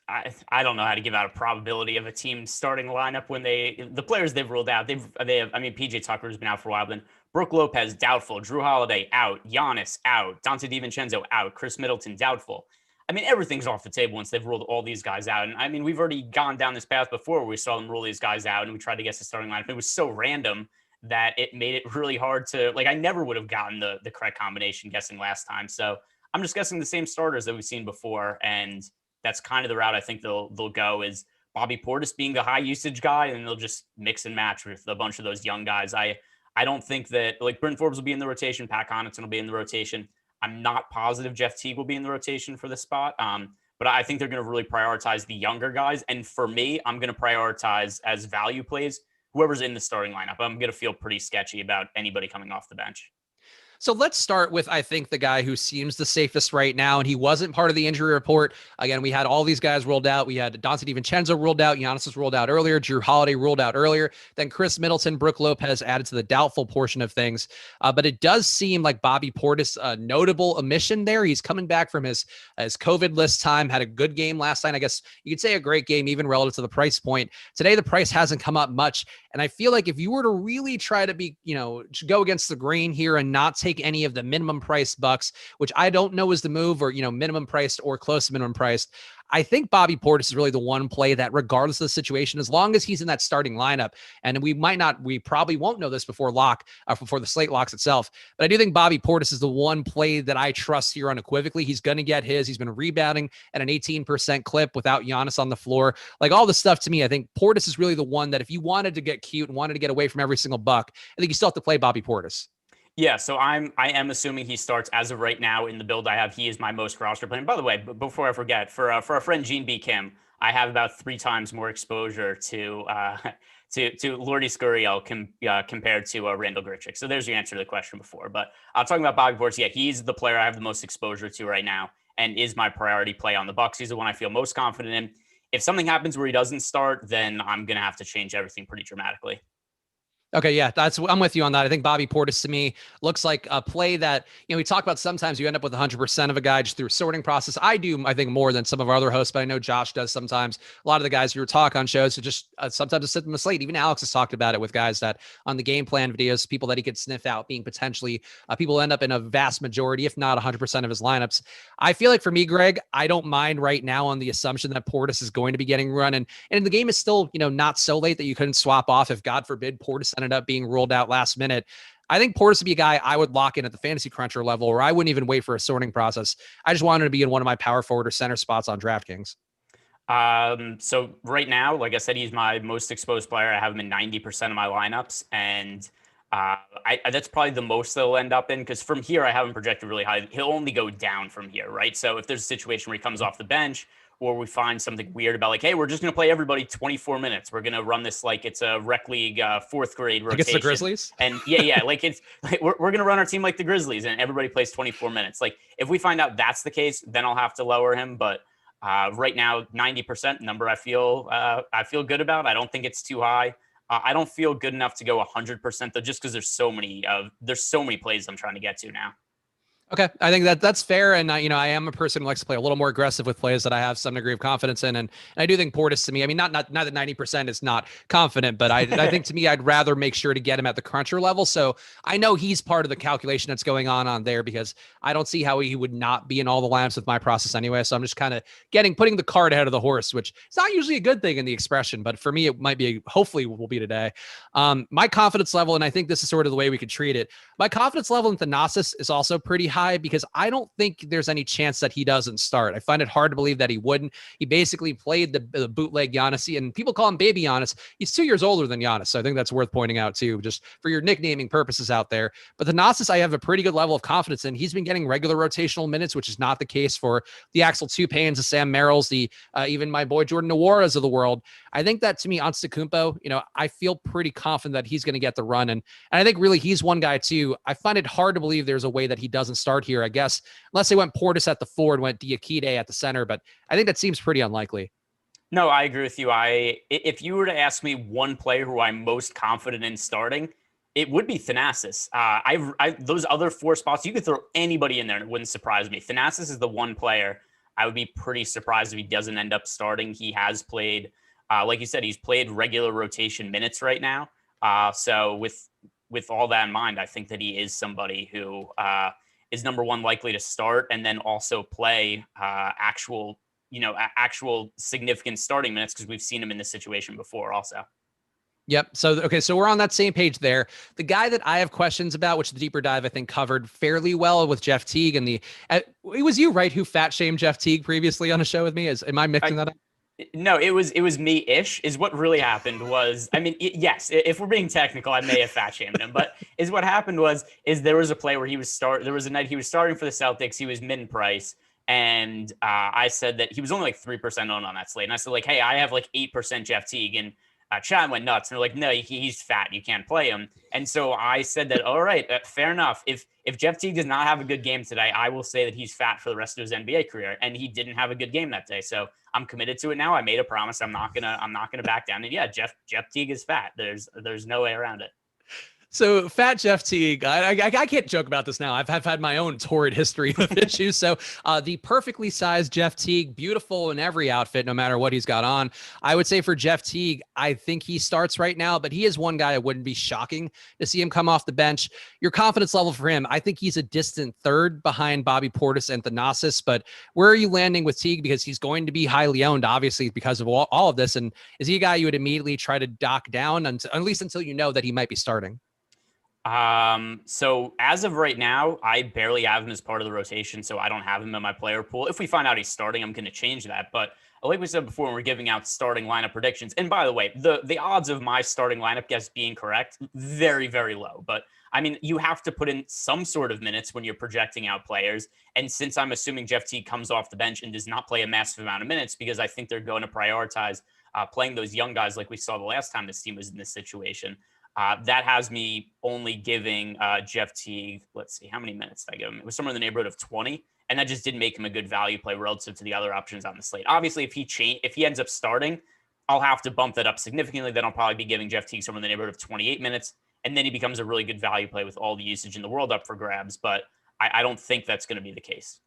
I don't know how to give out a probability of a team starting lineup when the players they've ruled out. They have. I mean, PJ Tucker's been out for a while. Then Brook Lopez doubtful, Drew Holiday out, Giannis out, Dante DiVincenzo out, Chris Middleton doubtful. I mean, everything's off the table once they've ruled all these guys out. And I mean, we've already gone down this path before where we saw them rule these guys out and we tried to guess the starting lineup. It was so random that it made it really hard to, I never would have gotten the correct combination guessing last time. So I'm just guessing the same starters that we've seen before. And that's kind of the route I think they'll go, is Bobby Portis being the high usage guy, and they'll just mix and match with a bunch of those young guys. I don't think that Bryn Forbes will be in the rotation. Pat Connaughton will be in the rotation. I'm not positive Jeff Teague will be in the rotation for this spot. But I think they're going to really prioritize the younger guys. And for me, I'm going to prioritize as value plays whoever's in the starting lineup. I'm going to feel pretty sketchy about anybody coming off the bench. So let's start with, I think, the guy who seems the safest right now, and he wasn't part of the injury report. Again, we had all these guys ruled out. We had Dante DiVincenzo ruled out. Giannis was ruled out earlier. Drew Holiday ruled out earlier. Then Chris Middleton, Brook Lopez added to the doubtful portion of things. But it does seem like Bobby Portis, a notable omission there. He's coming back from his COVID list time, had a good game last night. I guess you could say a great game, even relative to the price point. Today, the price hasn't come up much. And I feel like if you were to really try to be, go against the grain here and not take any of the minimum price Bucks, which I don't know is the move, or, minimum priced or close to minimum priced, I think Bobby Portis is really the one play that, regardless of the situation, as long as he's in that starting lineup, and we probably won't know this before before the slate locks itself, but I do think Bobby Portis is the one play that I trust here unequivocally. He's going to get his. He's been rebounding at an 18% clip without Giannis on the floor. All this stuff, to me, I think Portis is really the one that if you wanted to get cute and wanted to get away from every single buck, I think you still have to play Bobby Portis. Yeah, so I am assuming he starts as of right now in the build I have. He is my most roster play. And by the way, before I forget, for our friend Gene B. Kim, I have about 3 times more exposure to Lordy Scurriel compared to Randall Grichuk. So there's your answer to the question before. But talking about Bobby Portis, yeah, he's the player I have the most exposure to right now and is my priority play on the Bucks. He's the one I feel most confident in. If something happens where he doesn't start, then I'm going to have to change everything pretty dramatically. Okay, yeah, I'm with you on that. I think Bobby Portis, to me, looks like a play that, we talk about sometimes you end up with 100% of a guy just through a sorting process. I do, I think, more than some of our other hosts, but I know Josh does sometimes. A lot of the guys who talk on shows who just sometimes sit in the slate. Even Alex has talked about it with guys that on the game plan videos, people that he could sniff out being potentially people end up in a vast majority, if not 100% of his lineups. I feel like for me, Greg, I don't mind right now on the assumption that Portis is going to be getting run. And the game is still, not so late that you couldn't swap off if, God forbid, Portis ended up being ruled out last minute. I think Portis would be a guy I would lock in at the fantasy cruncher level, or I wouldn't even wait for a sorting process. I just wanted to be in one of my power forward or center spots on DraftKings. So right now, like I said, he's my most exposed player. I have him in 90% of my lineups, and that's probably the most they'll end up in, because from here I haven't projected really high. He'll only go down from here, right? So if there's a situation where he comes off the bench, or we find something weird about hey, we're just going to play everybody 24 minutes. We're going to run this like it's a rec league 4th grade rotation. Against the Grizzlies? And yeah, we're going to run our team like the Grizzlies and everybody plays 24 minutes. If we find out that's the case, then I'll have to lower him. But right now, 90% number I feel good about. I don't think it's too high. I don't feel good enough to go 100% though, just because there's so many plays I'm trying to get to now. Okay, I think that's fair, and I am a person who likes to play a little more aggressive with plays that I have some degree of confidence in, and I do think Portis to me, I mean, not that 90% is not confident, but I think to me, I'd rather make sure to get him at the cruncher level. So I know he's part of the calculation that's going on there, because I don't see how he would not be in all the lineups with my process anyway. So I'm just kind of putting the cart ahead of the horse, which is not usually a good thing in the expression, but for me, it might be. Hopefully, will be today. My confidence level, and I think this is sort of the way we could treat it. My confidence level in Thanasis is also pretty high, because I don't think there's any chance that he doesn't start. I find it hard to believe that he wouldn't. He basically played the bootleg Giannis, and people call him baby Giannis. He's 2 years older than Giannis, so I think that's worth pointing out too, just for your nicknaming purposes out there. But Thanasis, I have a pretty good level of confidence in. He's been getting regular rotational minutes, which is not the case for the Axel Tupains, the Sam Merrills, the even my boy Jordan Nworas of the world. I think that, to me, Antetokounmpo, I feel pretty confident that he's going to get the run, and I think really he's one guy too. I find it hard to believe there's a way that he doesn't start here, I guess, unless they went Portis at the 4 and went Diakite at the center, but I think that seems pretty unlikely. No, I agree with you. If you were to ask me one player who I'm most confident in starting, it would be Thanasis. Those other 4 spots, you could throw anybody in there and it wouldn't surprise me. Thanasis is the one player I would be pretty surprised if he doesn't end up starting. He has played, like you said, he's played regular rotation minutes right now. So with all that in mind, I think that he is somebody who is number one likely to start, and then also play actual significant starting minutes, because we've seen him in this situation before also. Yep. So we're on that same page there. The guy that I have questions about, which the deeper dive I think covered fairly well with Jeff Teague, and it was you, right, who fat shamed Jeff Teague previously on a show with me? Am I mixing that up? No, it was me-ish. Is what really happened was, I mean, yes, if we're being technical, I may have fat shamed him, but what happened was there was a play where there was a night he was starting for the Celtics. He was min price. And I said that he was only like 3% owned on that slate. And I said, like, hey, I have like 8% Jeff Teague. And chat went nuts. And they're like, no, he's fat. You can't play him. And so I said that, all right, fair enough. If Jeff Teague does not have a good game today, I will say that he's fat for the rest of his NBA career. And he didn't have a good game that day. So I'm committed to it now. I made a promise. I'm not gonna back down. And yeah, Jeff Teague is fat. There's no way around it. So fat Jeff Teague, I can't joke about this now. I've had my own torrid history of issues. So the perfectly sized Jeff Teague, beautiful in every outfit, no matter what he's got on. I would say for Jeff Teague, I think he starts right now, but he is one guy I wouldn't be shocking to see him come off the bench. Your confidence level for him, I think he's a distant third behind Bobby Portis and Thanasis, but where are you landing with Teague? Because he's going to be highly owned, obviously, because of all of this. And is he a guy you would immediately try to dock down, at least until you know that he might be starting? So as of right now, I barely have him as part of the rotation, so I don't have him in my player pool. If we find out he's starting, I'm going to change that. But like we said before, when we're giving out starting lineup predictions, and by the way, the odds of my starting lineup guess being correct, very, very low. But I mean, you have to put in some sort of minutes when you're projecting out players. And since I'm assuming Jeff Teague comes off the bench and does not play a massive amount of minutes, because I think they're going to prioritize playing those young guys like we saw the last time this team was in this situation. That has me only giving Jeff Teague, let's see, how many minutes did I give him? It was somewhere in the neighborhood of 20, and that just didn't make him a good value play relative to the other options on the slate. Obviously, if he ends up starting, I'll have to bump that up significantly. Then I'll probably be giving Jeff Teague somewhere in the neighborhood of 28 minutes, and then he becomes a really good value play with all the usage in the world up for grabs. But I don't think that's going to be the case.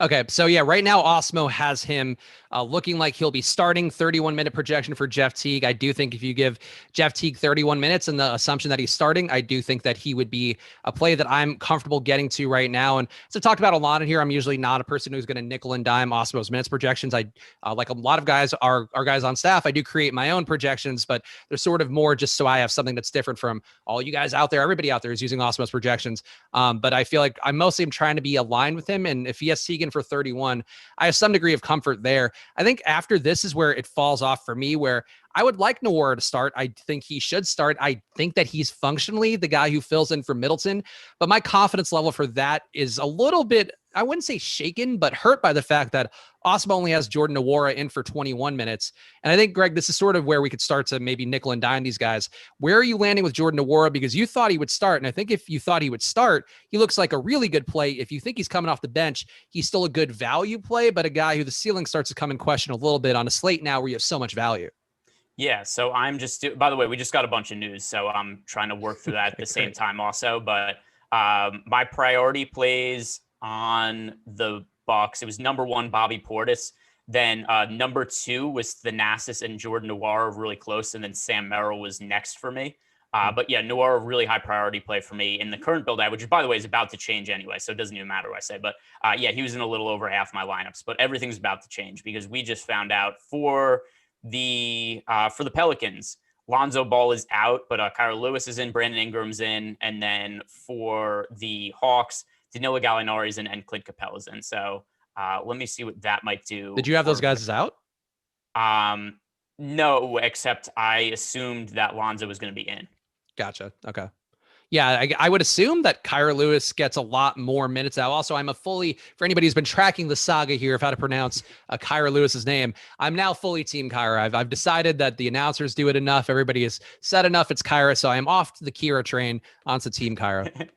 Okay, so yeah, right now Awesemo has him looking like he'll be starting. 31-minute projection for Jeff Teague. I do think if you give Jeff Teague 31 minutes and the assumption that he's starting, I do think that he would be a play that I'm comfortable getting to right now. And so talked about a lot in here. I'm usually not a person who's going to nickel and dime Awesemo's minutes projections. I like a lot of guys, our guys on staff, I do create my own projections, but they're sort of more just so I have something that's different from all you guys out there. Everybody out there is using Awesemo's projections. But I feel like I mostly am trying to be aligned with him. And if he has Teague for 31, I have some degree of comfort there. I think after this is where it falls off for me, where I would like Nwora to start. I think he should start. I think that he's functionally the guy who fills in for Middleton, but my confidence level for that is a little bit, I wouldn't say shaken, but hurt by the fact that Awesemo only has Jordan Nwora in for 21 minutes. And I think, Greg, this is sort of where we could start to maybe nickel and dime these guys. Where are you landing with Jordan Nwora? Because you thought he would start. And I think if you thought he would start, he looks like a really good play. If you think he's coming off the bench, he's still a good value play, but a guy who the ceiling starts to come in question a little bit on a slate now where you have so much value. Yeah, so I'm just by the way, we just got a bunch of news, so I'm trying to work through that at the same time also. But my priority plays on the Bucks. It was number one, Bobby Portis. Then number two was Thanasis and Jordan Nwora, really close, and then Sam Merrill was next for me. But yeah, Nwora, really high priority play for me in the current build, which by the way is about to change anyway, so it doesn't even matter what I say. But yeah, he was in a little over half my lineups, but everything's about to change because we just found out for the Pelicans, Lonzo Ball is out, but Kyra Lewis is in, Brandon Ingram's in, and then for the Hawks, Danilo Gallinari's in, and Clint Capella's in. So let me see what that might do. Did you have those guys as out? No, except I assumed that Lonzo was going to be in. Gotcha. Okay. Yeah, I would assume that Kyra Lewis gets a lot more minutes out. Also, for anybody who's been tracking the saga here of how to pronounce Kyra Lewis's name, I'm now fully team Kyra. I've decided that the announcers do it enough. Everybody has said enough. It's Kyra. So I'm off to the Kira train onto team Kyra.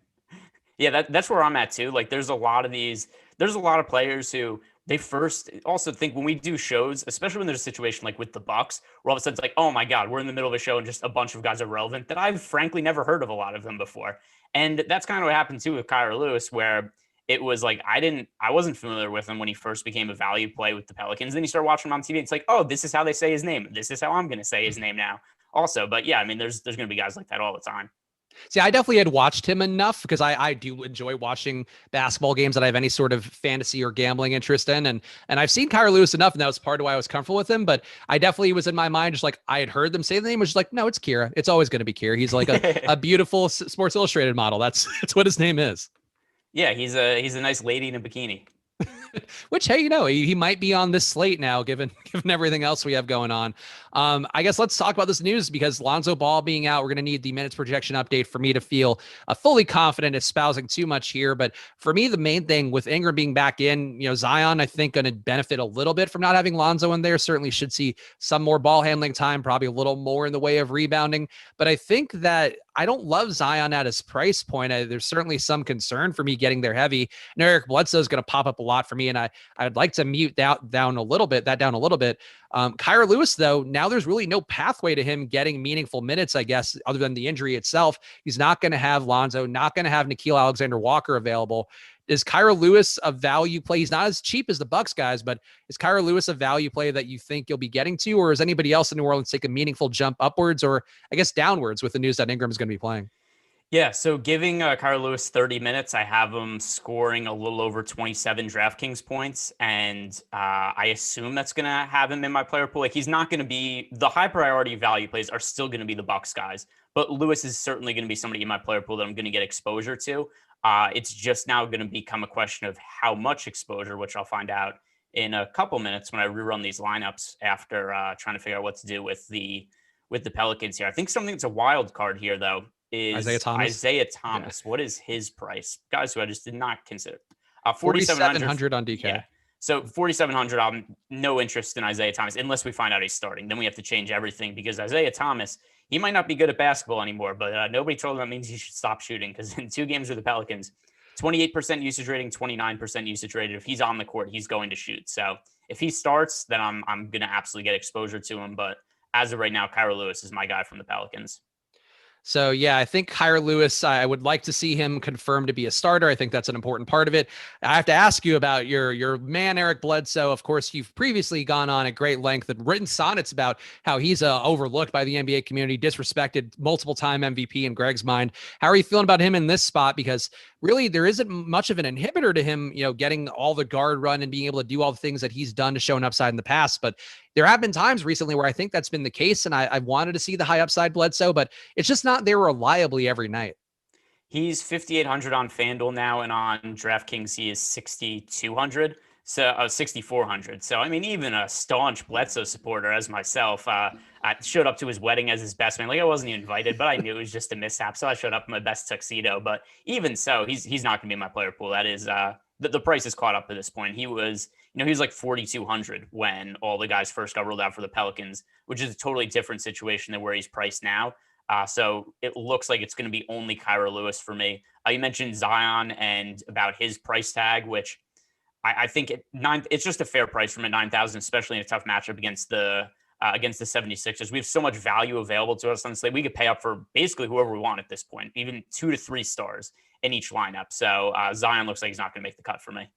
Yeah, that's where I'm at too. Like there's a lot of players who they first also think when we do shows, especially when there's a situation like with the Bucks, where all of a sudden it's like, oh my God, we're in the middle of a show and just a bunch of guys are relevant that I've frankly never heard of a lot of them before. And that's kind of what happened too with Kyra Lewis, where it was like I wasn't familiar with him when he first became a value play with the Pelicans. Then you start watching him on TV. It's like, oh, this is how they say his name. This is how I'm going to say his name now. Also, but yeah, I mean, there's going to be guys like that all the time. See, I definitely had watched him enough because I do enjoy watching basketball games that I have any sort of fantasy or gambling interest in. And I've seen Kyra Lewis enough, and that was part of why I was comfortable with him. But I definitely was in my mind, just like I had heard them say the name, was just like, no, it's Kira. It's always going to be Kira. He's like a beautiful Sports Illustrated model. That's what his name is. Yeah, he's a nice lady in a bikini. Which, hey, he might be on this slate now, given everything else we have going on. I guess let's talk about this news because Lonzo Ball being out, we're going to need the minutes projection update for me to feel fully confident espousing too much here. But for me, the main thing with Ingram being back in, Zion, I think going to benefit a little bit from not having Lonzo in there. Certainly should see some more ball handling time, probably a little more in the way of rebounding. But I think that I don't love Zion at his price point. There's certainly some concern for me getting there heavy. And Eric Bledsoe is going to pop up a lot for me, and I'd like to mute that down a little bit. Kyra Lewis, though, now there's really no pathway to him getting meaningful minutes, I guess, other than the injury itself. He's not going to have Lonzo, not going to have Nickeil Alexander-Walker available. Is Kyra Lewis a value play? He's not as cheap as the Bucks guys, but is Kyra Lewis a value play that you think you'll be getting to, or is anybody else in New Orleans take a meaningful jump upwards or I guess downwards with the news that Ingram is going to be playing? Yeah, so giving Kyra Lewis 30 minutes, I have him scoring a little over 27 DraftKings points, and I assume that's going to have him in my player pool. Like he's not going to be the high priority value plays are still going to be the Bucks guys, but Lewis is certainly going to be somebody in my player pool that I'm going to get exposure to. It's just now going to become a question of how much exposure, which I'll find out in a couple minutes when I rerun these lineups after trying to figure out what to do with the Pelicans here. I think something that's a wild card here, though, is Isaiah Thomas. Yeah. What is his price? Guys who I just did not consider. 4,700 on DK. Yeah. So 4,700, I'm no interest in Isaiah Thomas unless we find out he's starting. Then we have to change everything because Isaiah Thomas, he might not be good at basketball anymore, but nobody told him that means he should stop shooting because in 2 games with the Pelicans, 28% usage rating, 29% usage rating. If he's on the court, he's going to shoot. So if he starts, then I'm going to absolutely get exposure to him. But as of right now, Kyra Lewis is my guy from the Pelicans. So, yeah, I think Kyra Lewis, I would like to see him confirmed to be a starter. I think that's an important part of it. I have to ask you about your man, Eric Bledsoe. Of course, you've previously gone on at great length and written sonnets about how he's overlooked by the NBA community, disrespected, multiple-time MVP in Greg's mind. How are you feeling about him in this spot? Because really, there isn't much of an inhibitor to him, getting all the guard run and being able to do all the things that he's done to show an upside in the past. But there have been times recently where I think that's been the case, and I wanted to see the high upside Bledsoe, but it's just not there reliably every night. He's 5,800 on Fanduel now, and on DraftKings he is 6,200. So 6,400. So I mean, even a staunch Bledsoe supporter as myself, I showed up to his wedding as his best man. Like I wasn't even invited, but I knew it was just a mishap. So I showed up in my best tuxedo. But even so, he's not going to be in my player pool. That is the price is caught up at this point. He was like 4,200 when all the guys first got ruled out for the Pelicans, which is a totally different situation than where he's priced now. So it looks like it's going to be only Kyra Lewis for me. You mentioned Zion and about his price tag, which I think it's just a fair price from at 9,000, especially in a tough matchup against the against the 76ers. We have so much value available to us on the slate. We could pay up for basically whoever we want at this point, even 2 to 3 stars in each lineup. So Zion looks like he's not going to make the cut for me.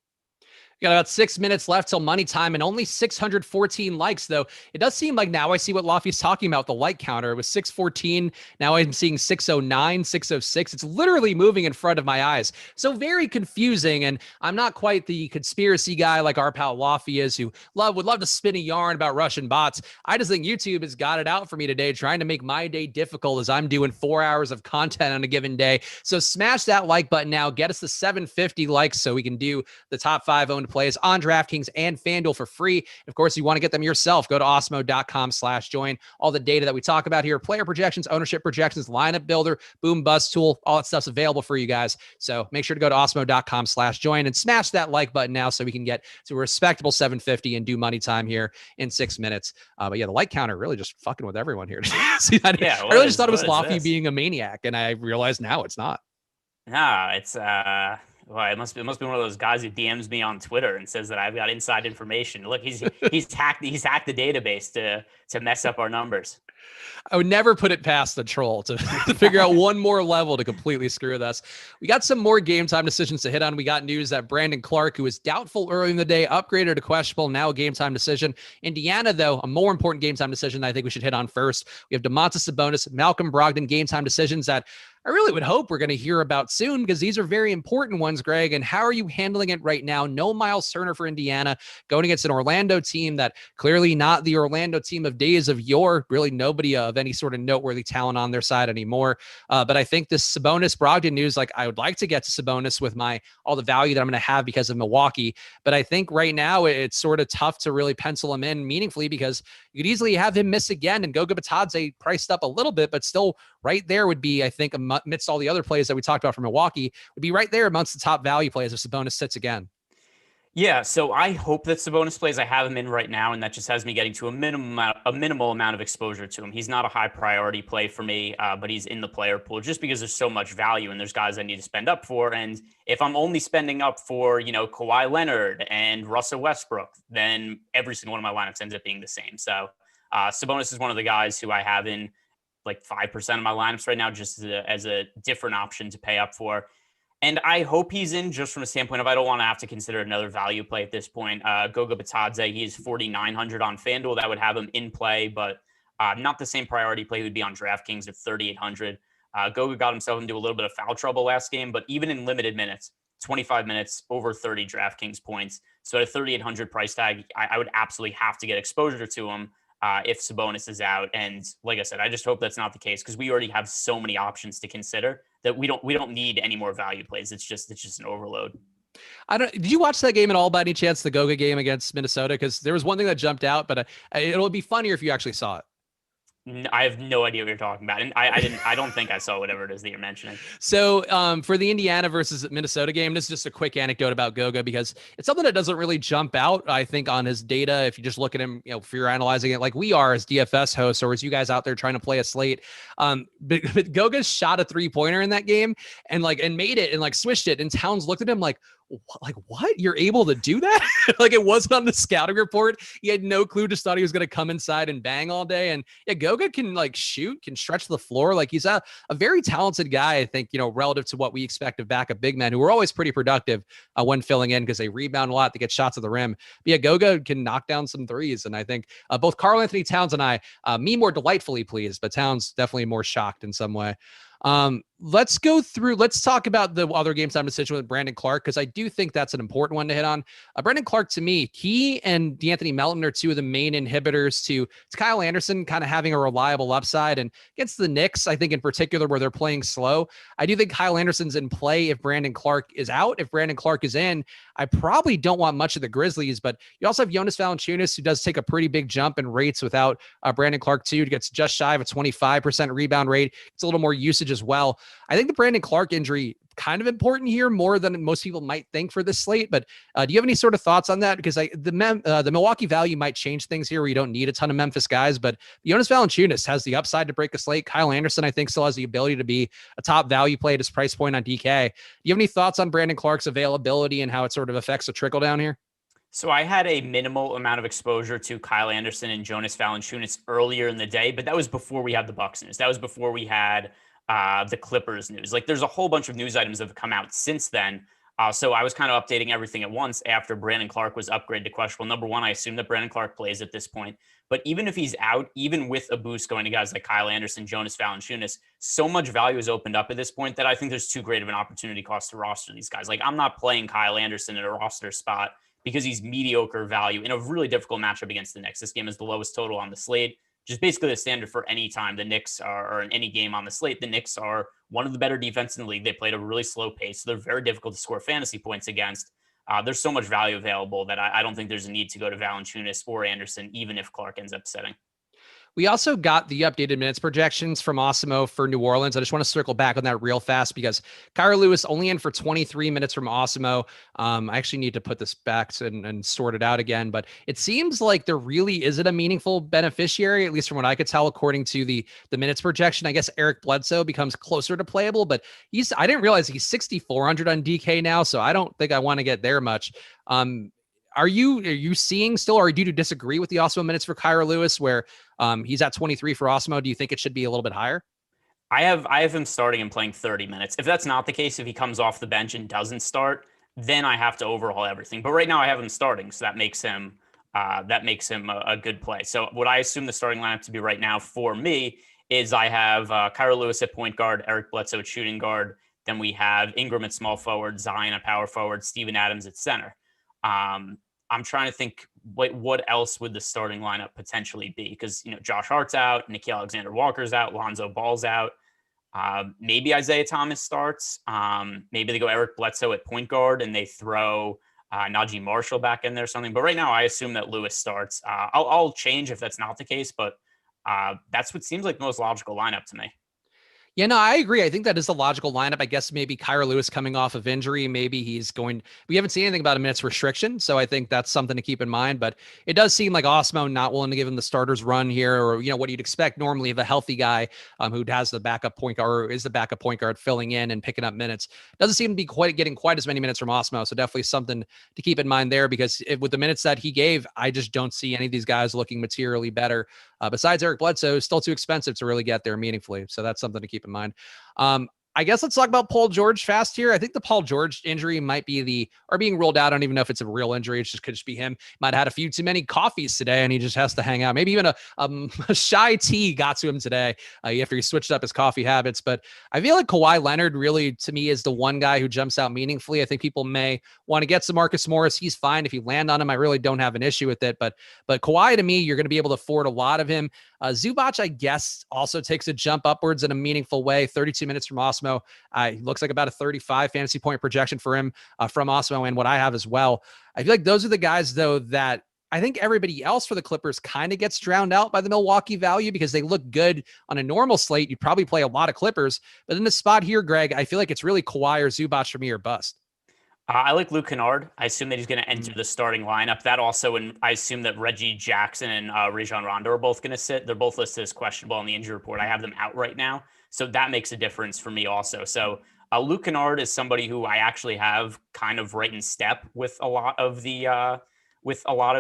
We got about 6 minutes left till money time and only 614 likes, though. It does seem like now I see what Lofty's talking about, the like counter. It was 614. Now I'm seeing 609, 606. It's literally moving in front of my eyes. So very confusing. And I'm not quite the conspiracy guy like our pal Lofty is, who would love to spin a yarn about Russian bots. I just think YouTube has got it out for me today, trying to make my day difficult as I'm doing 4 hours of content on a given day. So smash that like button now. Get us to 750 likes so we can do the top 5 owned plays on DraftKings and Fanduel for free. Of course, you want to get them yourself, go to awesemo.com/join. All the data that we talk about here, player projections, ownership projections, lineup builder, boom bust tool, all that stuff's available for you guys. So make sure to go to awesemo.com/join and smash that like button now so we can get to a respectable 750 and do money time here in 6 minutes. But yeah, the like counter really just fucking with everyone here. See, I really just thought it was Lofty being a maniac, and I realized now it's not. No, it's well, it must be one of those guys who DMs me on Twitter and says that I've got inside information. Look, he's hacked the database to mess up our numbers. I would never put it past the troll to figure out one more level to completely screw with us. We got some more game time decisions to hit on. We got news that Brandon Clark, who was doubtful early in the day, upgraded to questionable, now a game time decision. Indiana, though, a more important game time decision that I think we should hit on first. We have Domantas Sabonis, Malcolm Brogdon game time decisions that I really would hope we're going to hear about soon, because these are very important ones, Greg. And how are you handling it right now? No Miles Turner for Indiana, going against an Orlando team that clearly not the Orlando team of days of yore. Really nobody of any sort of noteworthy talent on their side anymore. But I think this Sabonis Brogdon news, like, I would like to get to Sabonis with all the value that I'm going to have because of Milwaukee. But I think right now it's sort of tough to really pencil him in meaningfully, because you could easily have him miss again, and Goga Bitadze priced up a little bit, but still right there would be, I think, amidst all the other plays that we talked about for Milwaukee, would be right there amongst the top value plays if Sabonis sits again. Yeah, so I hope that Sabonis plays. I have him in right now, and that just has me getting to a minimal amount of exposure to him. He's not a high priority play for me, but he's in the player pool just because there's so much value, and there's guys I need to spend up for. And if I'm only spending up for, Kawhi Leonard and Russell Westbrook, then every single one of my lineups ends up being the same. So Sabonis is one of the guys who I have in like 5% of my lineups right now, just as a different option to pay up for. And I hope he's in just from a standpoint of I don't want to have to consider another value play at this point. Goga Bitadze, he's 4,900 on FanDuel. That would have him in play, but not the same priority play. He would be on DraftKings at 3,800. Goga got himself into a little bit of foul trouble last game, but even in limited minutes, 25 minutes, over 30 DraftKings points. So at a 3,800 price tag, I would absolutely have to get exposure to him if Sabonis is out. And like I said, I just hope that's not the case, because we already have so many options to consider that we don't need any more value plays. It's just an overload. Did you watch that game at all by any chance, the Goga game against Minnesota? Because there was one thing that jumped out, but it'll be funnier if you actually saw it. I have no idea what you're talking about. And I don't think I saw whatever it is that you're mentioning. So for the Indiana versus Minnesota game, this is just a quick anecdote about Goga, because it's something that doesn't really jump out, I think, on his data. If you just look at him, if you're analyzing it like we are as DFS hosts, or as you guys out there trying to play a slate, but Goga shot a 3-pointer in that game and made it and swished it. And Towns looked at him like, what? You're able to do that? It wasn't on the scouting report. He had no clue, just thought he was going to come inside and bang all day. And yeah, Goga can shoot, can stretch the floor. He's a very talented guy, I think, relative to what we expect of backup big men who are always pretty productive when filling in, because they rebound a lot, they get shots at the rim. But yeah, Goga can knock down some threes. And I think both Karl Anthony Towns and I, me more delightfully pleased, but Towns definitely more shocked in some way. Let's talk about the other game time decision with Brandon Clark, because I do think that's an important one to hit on. Brandon Clark, to me, he and D'Anthony Melton are two of the main inhibitors to Kyle Anderson kind of having a reliable upside. And against the Knicks, I think in particular, where they're playing slow, I do think Kyle Anderson's in play if Brandon Clark is out. If Brandon Clark is in, I probably don't want much of the Grizzlies, but you also have Jonas Valanciunas, who does take a pretty big jump in rates without Brandon Clark too. He gets just shy of a 25% rebound rate. It's a little more usage as well. I think the Brandon Clark injury kind of important here, more than most people might think for this slate. But do you have any sort of thoughts on that? Because the Milwaukee value might change things here, where you don't need a ton of Memphis guys, but Jonas Valanciunas has the upside to break a slate. Kyle Anderson, I think, still has the ability to be a top value play at his price point on DK. Do you have any thoughts on Brandon Clark's availability and how it sort of affects a trickle down here? So I had a minimal amount of exposure to Kyle Anderson and Jonas Valanciunas earlier in the day, but that was before we had the Bucks news. That was before we had the Clippers news. Like there's a whole bunch of news items that have come out since then. So I was kind of updating everything at once after Brandon Clark was upgraded to questionable. Number one, I assume that Brandon Clark plays at this point. But even if he's out, even with a boost going to guys like Kyle Anderson, Jonas Valanciunas, so much value is opened up at this point that I think there's too great of an opportunity cost to roster these guys. Like I'm not playing Kyle Anderson in a roster spot because he's mediocre value in a really difficult matchup against the Knicks. This game is the lowest total on the slate, just basically the standard for any time the Knicks are, or in any game on the slate. The Knicks are one of the better defenses in the league. They played a really slow pace, so they're very difficult to score fantasy points against. There's so much value available that I don't think there's a need to go to Valanciunas or Anderson, even if Clark ends up setting. We also got the updated minutes projections from Awesemo for New Orleans. I just want to circle back on that real fast because Kira Lewis only in for 23 minutes from Awesemo. I actually need to put this back and sort it out again, but it seems like there really isn't a meaningful beneficiary, at least from what I could tell, according to the minutes projection. I guess Eric Bledsoe becomes closer to playable, but I didn't realize he's 6,400 on DK now, so I don't think I want to get there much. Are you seeing still, or do you disagree with the Awesemo minutes for Kira Lewis where he's at 23 for Awesemo? Do you think it should be a little bit higher? I have him starting and playing 30 minutes. If that's not the case, if he comes off the bench and doesn't start, then I have to overhaul everything. But right now I have him starting, so that makes him a good play. So what I assume the starting lineup to be right now for me is I have Kira Lewis at point guard, Eric Bledsoe at shooting guard. Then we have Ingram at small forward, Zion at power forward, Steven Adams at center. I'm trying to think what else would the starting lineup potentially be? Because, Josh Hart's out, Nickeil Alexander-Walker's out, Lonzo Ball's out. Maybe Isaiah Thomas starts. Maybe they go Eric Bledsoe at point guard and they throw Najee Marshall back in there or something. But right now I assume that Lewis starts. I'll change if that's not the case, but that's what seems like the most logical lineup to me. Yeah, no, I agree. I think that is the logical lineup. I guess maybe Kira Lewis coming off of injury, maybe we haven't seen anything about a minutes restriction. So I think that's something to keep in mind, but it does seem like Awesemo not willing to give him the starters run here, or, what you'd expect normally of a healthy guy who has the backup point guard or is the backup point guard filling in and picking up minutes. Doesn't seem to be getting quite as many minutes from Awesemo. So definitely something to keep in mind there, because with the minutes that he gave, I just don't see any of these guys looking materially better. Besides Eric Bledsoe, still too expensive to really get there meaningfully. So that's something to keep in mind. I guess let's talk about Paul George fast here. I think the Paul George injury might be being ruled out. I don't even know if it's a real injury. It could just be him. Might have had a few too many coffees today and he just has to hang out. Maybe even a shy tea got to him today after he switched up his coffee habits. But I feel like Kawhi Leonard really, to me, is the one guy who jumps out meaningfully. I think people may want to get some Marcus Morris. He's fine. If you land on him, I really don't have an issue with it. But Kawhi, to me, you're going to be able to afford a lot of him. Zubac, I guess, also takes a jump upwards in a meaningful way. 32 minutes from Awesemo. Looks like about a 35 fantasy point projection for him from Awesemo and what I have as well. I feel like those are the guys, though, that I think everybody else for the Clippers kind of gets drowned out by the Milwaukee value because they look good on a normal slate. You'd probably play a lot of Clippers. But in this spot here, Greg, I feel like it's really Kawhi or Zubac for me or bust. I like Luke Kennard. I assume that he's going to enter the starting lineup. That also, and I assume that Reggie Jackson and Rajon Rondo are both going to sit. They're both listed as questionable on the injury report. I have them out right now, so that makes a difference for me also. So Luke Kennard is somebody who I actually have kind of right in step with a lot of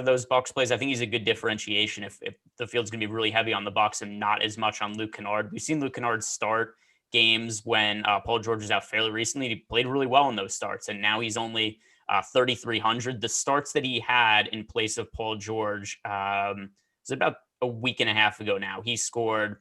those Bucks plays. I think he's a good differentiation if the field's going to be really heavy on the Bucks and not as much on Luke Kennard. We've seen Luke Kennard start games when Paul George was out fairly recently. He played really well in those starts, and now he's only 3,300. The starts that he had in place of Paul George was about a week and a half ago now. He scored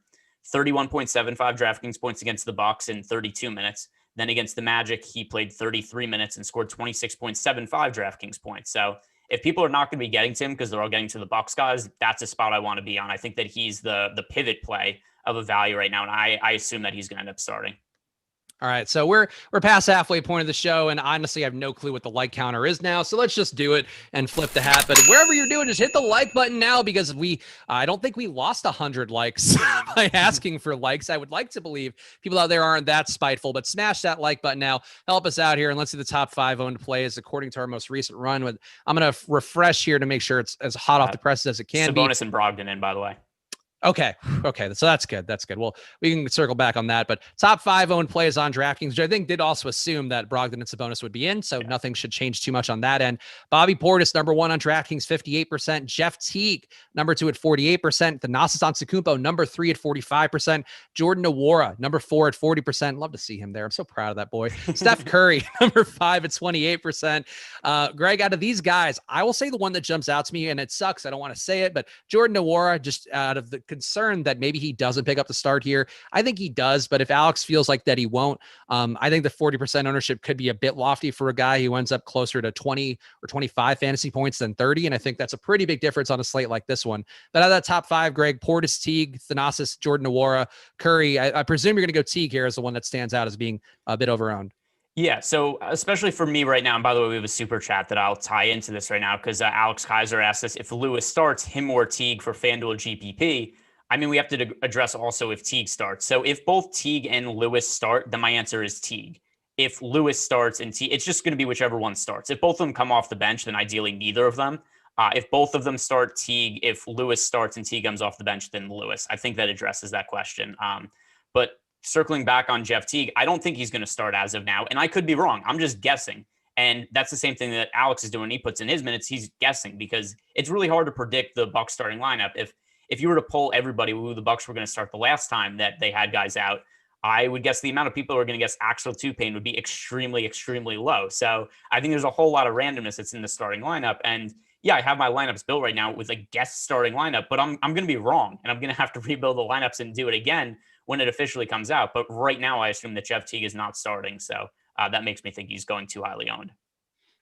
31.75 DraftKings points against the Bucks in 32 minutes. Then against the Magic, he played 33 minutes and scored 26.75 DraftKings points. So if people are not going to be getting to him because they're all getting to the Bucks guys, that's a spot I want to be on. I think that he's the pivot play of a value right now, and I assume that he's going to end up starting. All right, so we're past halfway point of the show, and honestly, I have no clue what the like counter is now. So let's just do it and flip the hat. But wherever you're doing, just hit the like button now, because I don't think we lost 100 likes by asking for likes. I would like to believe people out there aren't that spiteful, but smash that like button now. Help us out here, and let's see the top 5 owned plays according to our most recent run. I'm going to refresh here to make sure it's as hot off the presses as it can be. Sabonis and Brogdon in, by the way. Okay. Okay. So that's good. That's good. Well, we can circle back on that. But top 5 owned plays on DraftKings, which I think did also assume that Brogdon and Sabonis would be in. So nothing should change too much on that end. Bobby Portis, number 1 on DraftKings, 58%. Jeff Teague, number 2 at 48%. Thanasis Antetokounmpo, number 3 at 45%. Jordan Nwora, number 4 at 40%. Love to see him there. I'm so proud of that boy. Steph Curry, number 5 at 28%. Greg, out of these guys, I will say the one that jumps out to me, and it sucks, I don't want to say it, but Jordan Nwora, just out of the concern that maybe he doesn't pick up the start here. I think he does, but if Alex feels like that he won't, I think the 40% ownership could be a bit lofty for a guy who ends up closer to 20 or 25 fantasy points than 30. And I think that's a pretty big difference on a slate like this one. But out of that top 5, Greg, Portis, Teague, Thanasis, Jordan Nwora, Curry, I presume you're going to go Teague here as the one that stands out as being a bit overowned. Yeah, so especially for me right now, and by the way, we have a super chat that I'll tie into this right now because Alex Kaiser asked us if Lewis starts, him or Teague for Fanduel GPP. I mean, we have to address also if Teague starts. So if both Teague and Lewis start, then my answer is Teague. If Lewis starts and Teague, it's just going to be whichever one starts. If both of them come off the bench, then ideally neither of them. If both of them start, Teague. If Lewis starts and Teague comes off the bench, then Lewis. I think that addresses that question. But circling back on Jeff Teague, I don't think he's going to start as of now. And I could be wrong. I'm just guessing. And that's the same thing that Alex is doing. He puts in his minutes. He's guessing because it's really hard to predict the Bucks starting lineup. If you were to poll everybody who the Bucks were going to start the last time that they had guys out, I would guess the amount of people who are going to guess Axel Tupain would be extremely, extremely low. So I think there's a whole lot of randomness that's in the starting lineup. And yeah, I have my lineups built right now with a guest starting lineup, but I'm going to be wrong. And I'm going to have to rebuild the lineups and do it again when it officially comes out. But right now, I assume that Jeff Teague is not starting. So that makes me think he's going too highly owned.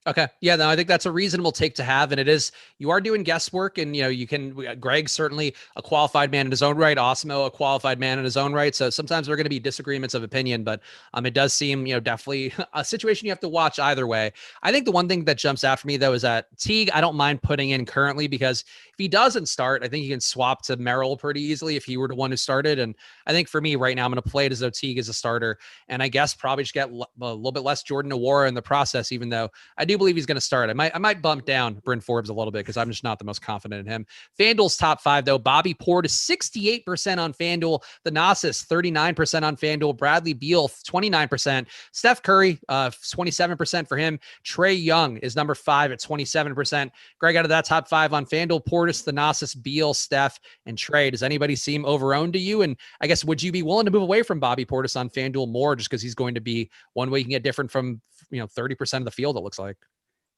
Okay. Yeah, no, I think that's a reasonable take to have. And it is, you are doing guesswork and, you can, Greg, certainly a qualified man in his own right, Awesemo, a qualified man in his own right. So sometimes there are going to be disagreements of opinion, but it does seem, definitely a situation you have to watch either way. I think the one thing that jumps out for me though, is that Teague, I don't mind putting in currently because if he doesn't start, I think he can swap to Merrill pretty easily if he were the one who started. And I think for me right now, I'm going to play it as though Teague is a starter. And I guess probably just get a little bit less Jordan Nwora in the process, even though I do believe he's going to start. I might bump down Bryn Forbes a little bit because I'm just not the most confident in him. FanDuel's top 5 though. Bobby Portis 68% on FanDuel. Thanasis 39% on FanDuel. Bradley Beal 29%. Steph Curry 27% for him. Trae Young is number 5 at 27%. Greg, out of that top 5 on FanDuel, Portis, Thanasis, Beal, Steph, and Trae. Does anybody seem overowned to you? And I guess would you be willing to move away from Bobby Portis on FanDuel more just because he's going to be one way you can get different from 30% of the field, it looks like?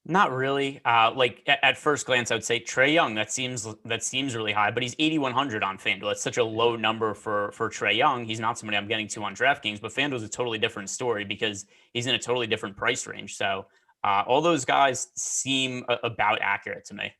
Not really. Like at first glance, I would say Trae Young. That seems really high, but he's 8,100 on FanDuel. It's such a low number for Trae Young. He's not somebody I'm getting to on DraftKings, but FanDuel's a totally different story because he's in a totally different price range. So all those guys seem about accurate to me.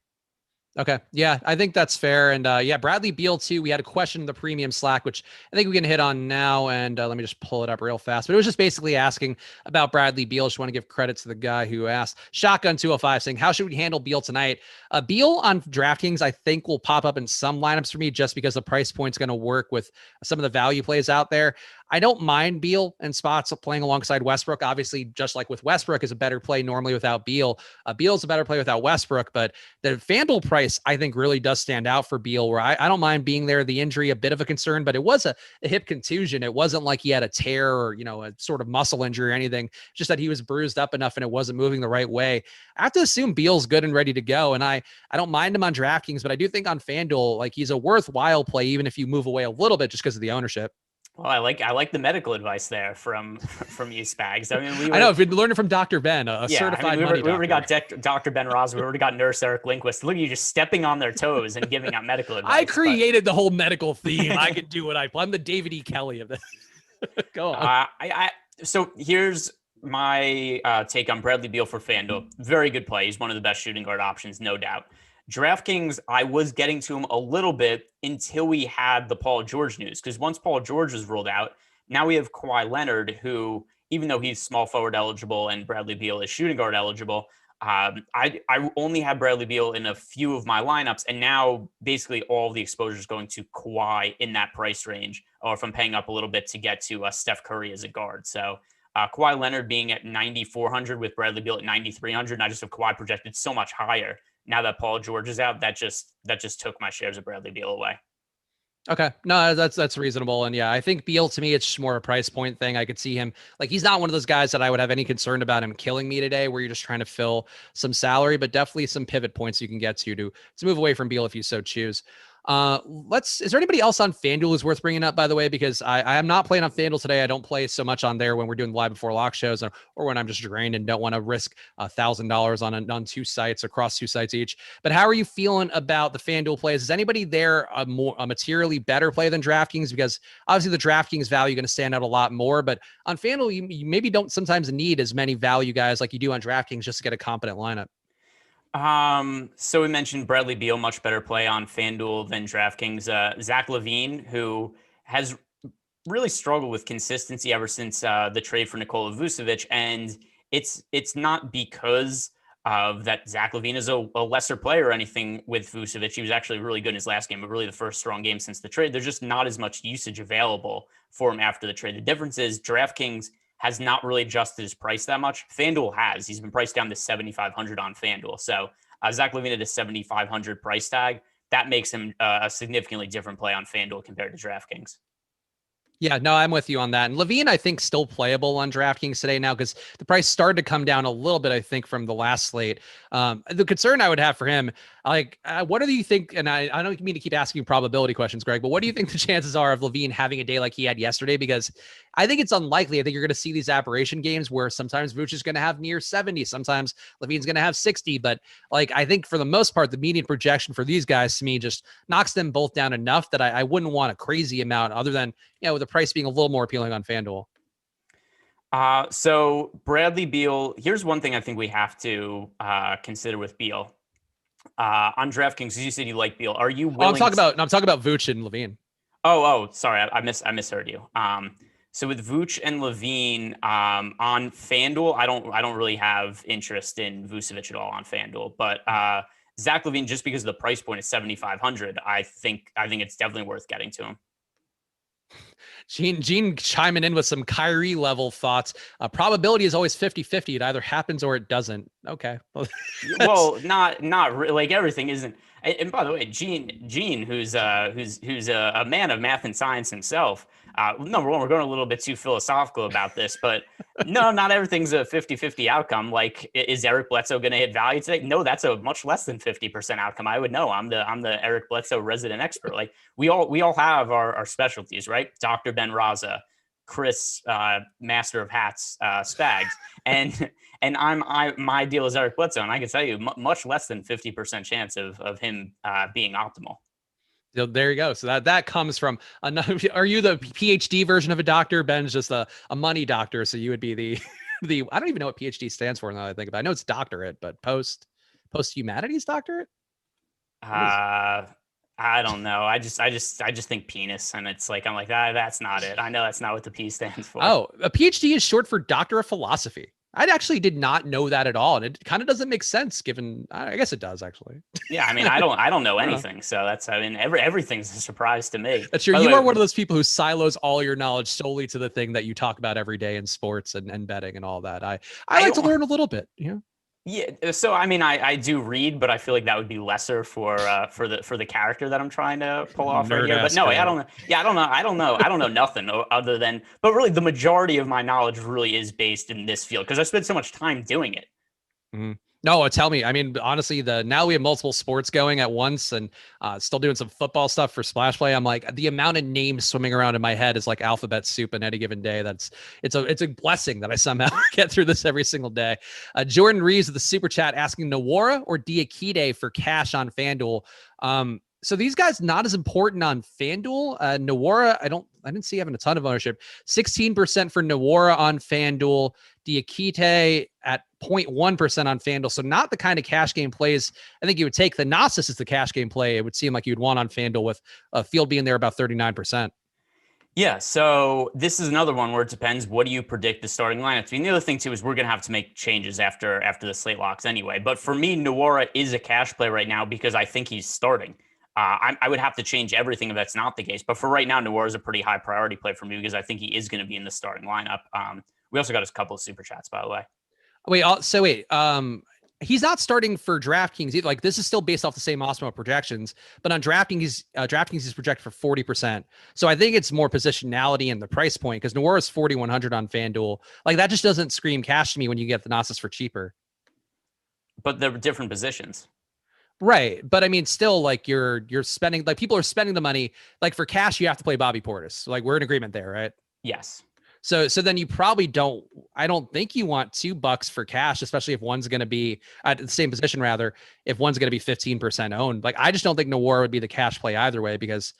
Okay. Yeah, I think that's fair. And Bradley Beal too. We had a question in the premium Slack, which I think we can hit on now. And let me just pull it up real fast. But it was just basically asking about Bradley Beal. Just want to give credit to the guy who asked. Shotgun 205 saying, how should we handle Beal tonight? Beal on DraftKings, I think will pop up in some lineups for me just because the price point's going to work with some of the value plays out there. I don't mind Beal and spots playing alongside Westbrook. Obviously, just like with Westbrook is a better play normally without Beal. Beal's a better play without Westbrook, but the FanDuel price, I think, really does stand out for Beal, where I don't mind being there. The injury, a bit of a concern, but it was a hip contusion. It wasn't like he had a tear or, a sort of muscle injury or anything, just that he was bruised up enough and it wasn't moving the right way. I have to assume Beal's good and ready to go. And I don't mind him on DraftKings, but I do think on FanDuel, like he's a worthwhile play, even if you move away a little bit just because of the ownership. Well, I like the medical advice there from you, Spags. I mean, I know if you'd learned it from Dr. Ben, certified money doctor. We already got Dr. Ben Ross. We already got Nurse Eric Lindquist. Look at you just stepping on their toes and giving out medical advice. I created the whole medical theme. I can do what I'm the David E. Kelly of this. Go on. So here's my take on Bradley Beal for FanDuel. Very good play. He's one of the best shooting guard options, no doubt. DraftKings, I was getting to him a little bit until we had the Paul George news, because once Paul George was ruled out, now we have Kawhi Leonard, who, even though he's small forward eligible and Bradley Beal is shooting guard eligible, I only have Bradley Beal in a few of my lineups, and now basically all the exposure is going to Kawhi in that price range, or if I'm paying up a little bit to get to Steph Curry as a guard. So Kawhi Leonard being at 9,400 with Bradley Beal at 9,300, and I just have Kawhi projected so much higher. Now that Paul George is out, that just took my shares of Bradley Beal away. Okay. No, that's reasonable. And yeah, I think Beal, to me, it's just more a price point thing. I could see him, like, he's not one of those guys that I would have any concern about him killing me today, where you're just trying to fill some salary, but definitely some pivot points you can get to move away from Beal if you so choose. Is there anybody else on FanDuel who's worth bringing up, by the way? Because I am not playing on FanDuel today. I don't play so much on there when we're doing live before lock shows, or when I'm just drained and don't want to risk $1,000 on two sites, across two sites each. But how are you feeling about the FanDuel plays? Is anybody there a materially better play than DraftKings? Because obviously the DraftKings value going to stand out a lot more, but on FanDuel, you maybe don't sometimes need as many value guys like you do on DraftKings just to get a competent lineup. So we mentioned Bradley Beal, much better play on FanDuel than DraftKings. Zach LaVine, who has really struggled with consistency ever since the trade for Nikola Vucevic, and it's not because of that Zach LaVine is a lesser player or anything with Vucevic. He was actually really good in his last game, but really the first strong game since the trade. There's just not as much usage available for him after the trade. The difference is DraftKings has not really adjusted his price that much. FanDuel has. He's been priced down to $7,500 on FanDuel. So Zach LaVine at a $7,500 price tag, that makes him a significantly different play on FanDuel compared to DraftKings. Yeah, no, I'm with you on that. And LaVine, I think, still playable on DraftKings today now because the price started to come down a little bit, I think, from the last slate. The concern I would have for him, what do you think? And I don't mean to keep asking probability questions, Greg, but what do you think the chances are of LaVine having a day like he had yesterday? Because I think it's unlikely. I think you're going to see these aberration games where sometimes Vooch is going to have near 70, sometimes LaVine's going to have 60. But I think for the most part, the median projection for these guys to me just knocks them both down enough that I wouldn't want a crazy amount other than, with the price being a little more appealing on FanDuel. So Bradley Beal, here's one thing I think we have to consider with Beal. On DraftKings, as you said you like Beal. Are you willing? I'm talking about Vooch and LaVine. Oh, sorry, I misheard you. So with Vooch and LaVine on FanDuel, I don't really have interest in Vucevic at all on FanDuel, but Zach LaVine, just because the price point is $7,500, I think it's definitely worth getting to him. Gene chiming in with some Kyrie level thoughts. Probability is always 50-50. It either happens or it doesn't. Okay. Well, not really. Like everything isn't. And by the way, Gene, who's a man of math and science himself. Number one, we're going a little bit too philosophical about this, but no, not everything's a 50-50 outcome. Like, is Eric Bledsoe going to hit value today? No, that's a much less than 50% outcome. I would know. I'm the Eric Bledsoe resident expert. Like we all have our specialties, right? Dr. Ben Raza, Chris, Master of Hats, Spags, and my deal is Eric Bledsoe, and I can tell you much less than 50% chance of him being optimal. So there you go. So that comes from another. Are you the PhD version of a doctor? Ben's just a money doctor. So you would be the I don't even know what PhD stands for now that I think about it. I know it's doctorate, but post humanities doctorate? I don't know. I just think penis, and it's like, I'm like, that's not it. I know that's not what the P stands for. Oh, a PhD is short for Doctor of Philosophy. I actually did not know that at all, and it kind of doesn't make sense given. I guess it does actually. Yeah, I mean, I don't know anything, so that's. I mean, everything's a surprise to me. That's true. You are one of those people who silos all your knowledge solely to the thing that you talk about every day in sports and betting and all that. I like to learn a little bit. Yeah. Yeah, so I mean, I do read, but I feel like that would be lesser for the character that I'm trying to pull off right here. But no, I don't know. Yeah, I don't know nothing other than. But really, the majority of my knowledge really is based in this field because I spent so much time doing it. Mm-hmm. No, tell me. I mean, honestly, now we have multiple sports going at once and still doing some football stuff for Splash Play. I'm like, the amount of names swimming around in my head is like alphabet soup in any given day. It's a blessing that I somehow get through this every single day. Jordan Reeves with the super chat asking Nwora or Diakite for cash on FanDuel. So these guys not as important on FanDuel. Nwora, I didn't see having a ton of ownership. 16% for Nwora on FanDuel. Diakite at 0.1% on FanDuel. So not the kind of cash game plays I think you would take. The Gnosis is the cash game play. It would seem like you'd want on FanDuel with a field being there about 39%. Yeah, so this is another one where it depends. What do you predict the starting lineup to be? And the other thing too is we're going to have to make changes after the slate locks anyway. But for me, Nwora is a cash play right now because I think he's starting. I would have to change everything if that's not the case. But for right now, Nwora is a pretty high priority play for me because I think he is going to be in the starting lineup. We also got a couple of super chats, by the way. Wait. he's not starting for DraftKings either. Like this is still based off the same Awesemo projections, but on DraftKings is projected for 40%. So I think it's more positionality and the price point because Noir is 4,100 on FanDuel. Like that just doesn't scream cash to me when you get Thanasis for cheaper. But they're different positions. Right. But I mean, still like you're spending, like people are spending the money, like for cash, you have to play Bobby Portis. Like we're in agreement there, right? Yes. So then you probably don't, I don't think you want $2 for cash, especially if one's going to be at the same position, rather, if one's going to be 15% owned. Like, I just don't think Noir would be the cash play either way, because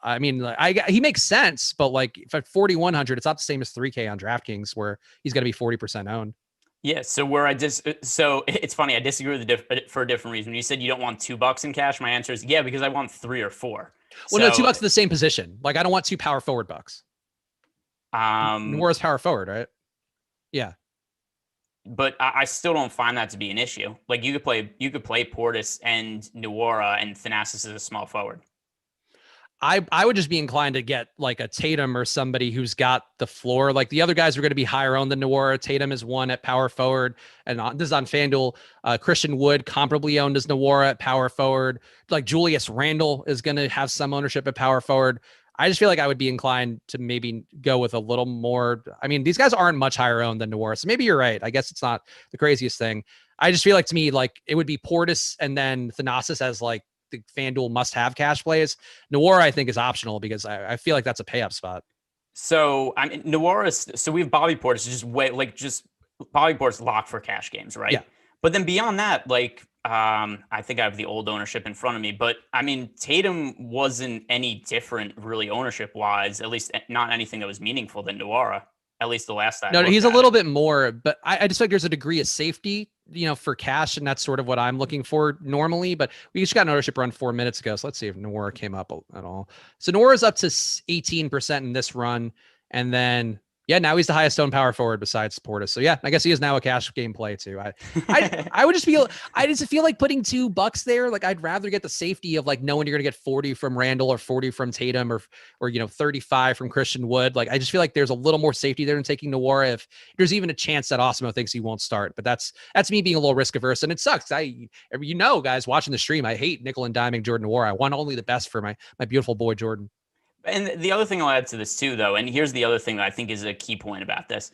I mean, he makes sense, but like if at 4,100, it's not the same as 3K on DraftKings where he's going to be 40% owned. Yeah. So so it's funny. I disagree with for a different reason. When you said you don't want $2 in cash, my answer is yeah, because I want 3 or 4. Well, no, $2 in the same position. Like I don't want 2 power forward bucks. Noir's power forward, right? Yeah. But I still don't find that to be an issue. Like you could play Portis and Noir and Thanasis as a small forward. I would just be inclined to get like a Tatum or somebody who's got the floor. Like the other guys are going to be higher owned than Noir. Tatum is 1 at power forward, and this is on FanDuel. Christian Wood comparably owned as Noir at power forward. Like Julius Randle is going to have some ownership at power forward. I just feel like I would be inclined to maybe go with a little more. I mean, these guys aren't much higher owned than Noir, so maybe you're right. I guess it's not the craziest thing. I just feel like to me, like it would be Portis and then Thanasis as like the FanDuel must-have cash plays. Noir, I think, is optional because I feel like that's a pay-up spot. So I mean, Noir is so we have Bobby Portis just Bobby Portis locked for cash games, right? Yeah. But then beyond that, like I think I have the old ownership in front of me, but I mean, Tatum wasn't any different really ownership wise, at least not anything that was meaningful than Noir, at least the last time. No, he's a little bit more, but I just feel like there's a degree of safety, for cash. And that's sort of what I'm looking for normally, but we just got an ownership run 4 minutes ago. So let's see if Noir came up at all. So Noir is up to 18% in this run. And then, yeah, now he's the highest owned power forward besides Portis. So yeah, I guess he is now a cash game play too. I would just feel like putting $2 there. Like I'd rather get the safety of like knowing you're going to get 40 from Randall or 40 from Tatum or 35 from Christian Wood. Like I just feel like there's a little more safety there than taking Noir if there's even a chance that Awesemo thinks he won't start. But that's me being a little risk averse, and it sucks. Guys watching the stream, I hate nickel and diming Jordan Noir. I want only the best for my beautiful boy Jordan. And the other thing I'll add to this too, though, and here's the other thing that I think is a key point about this.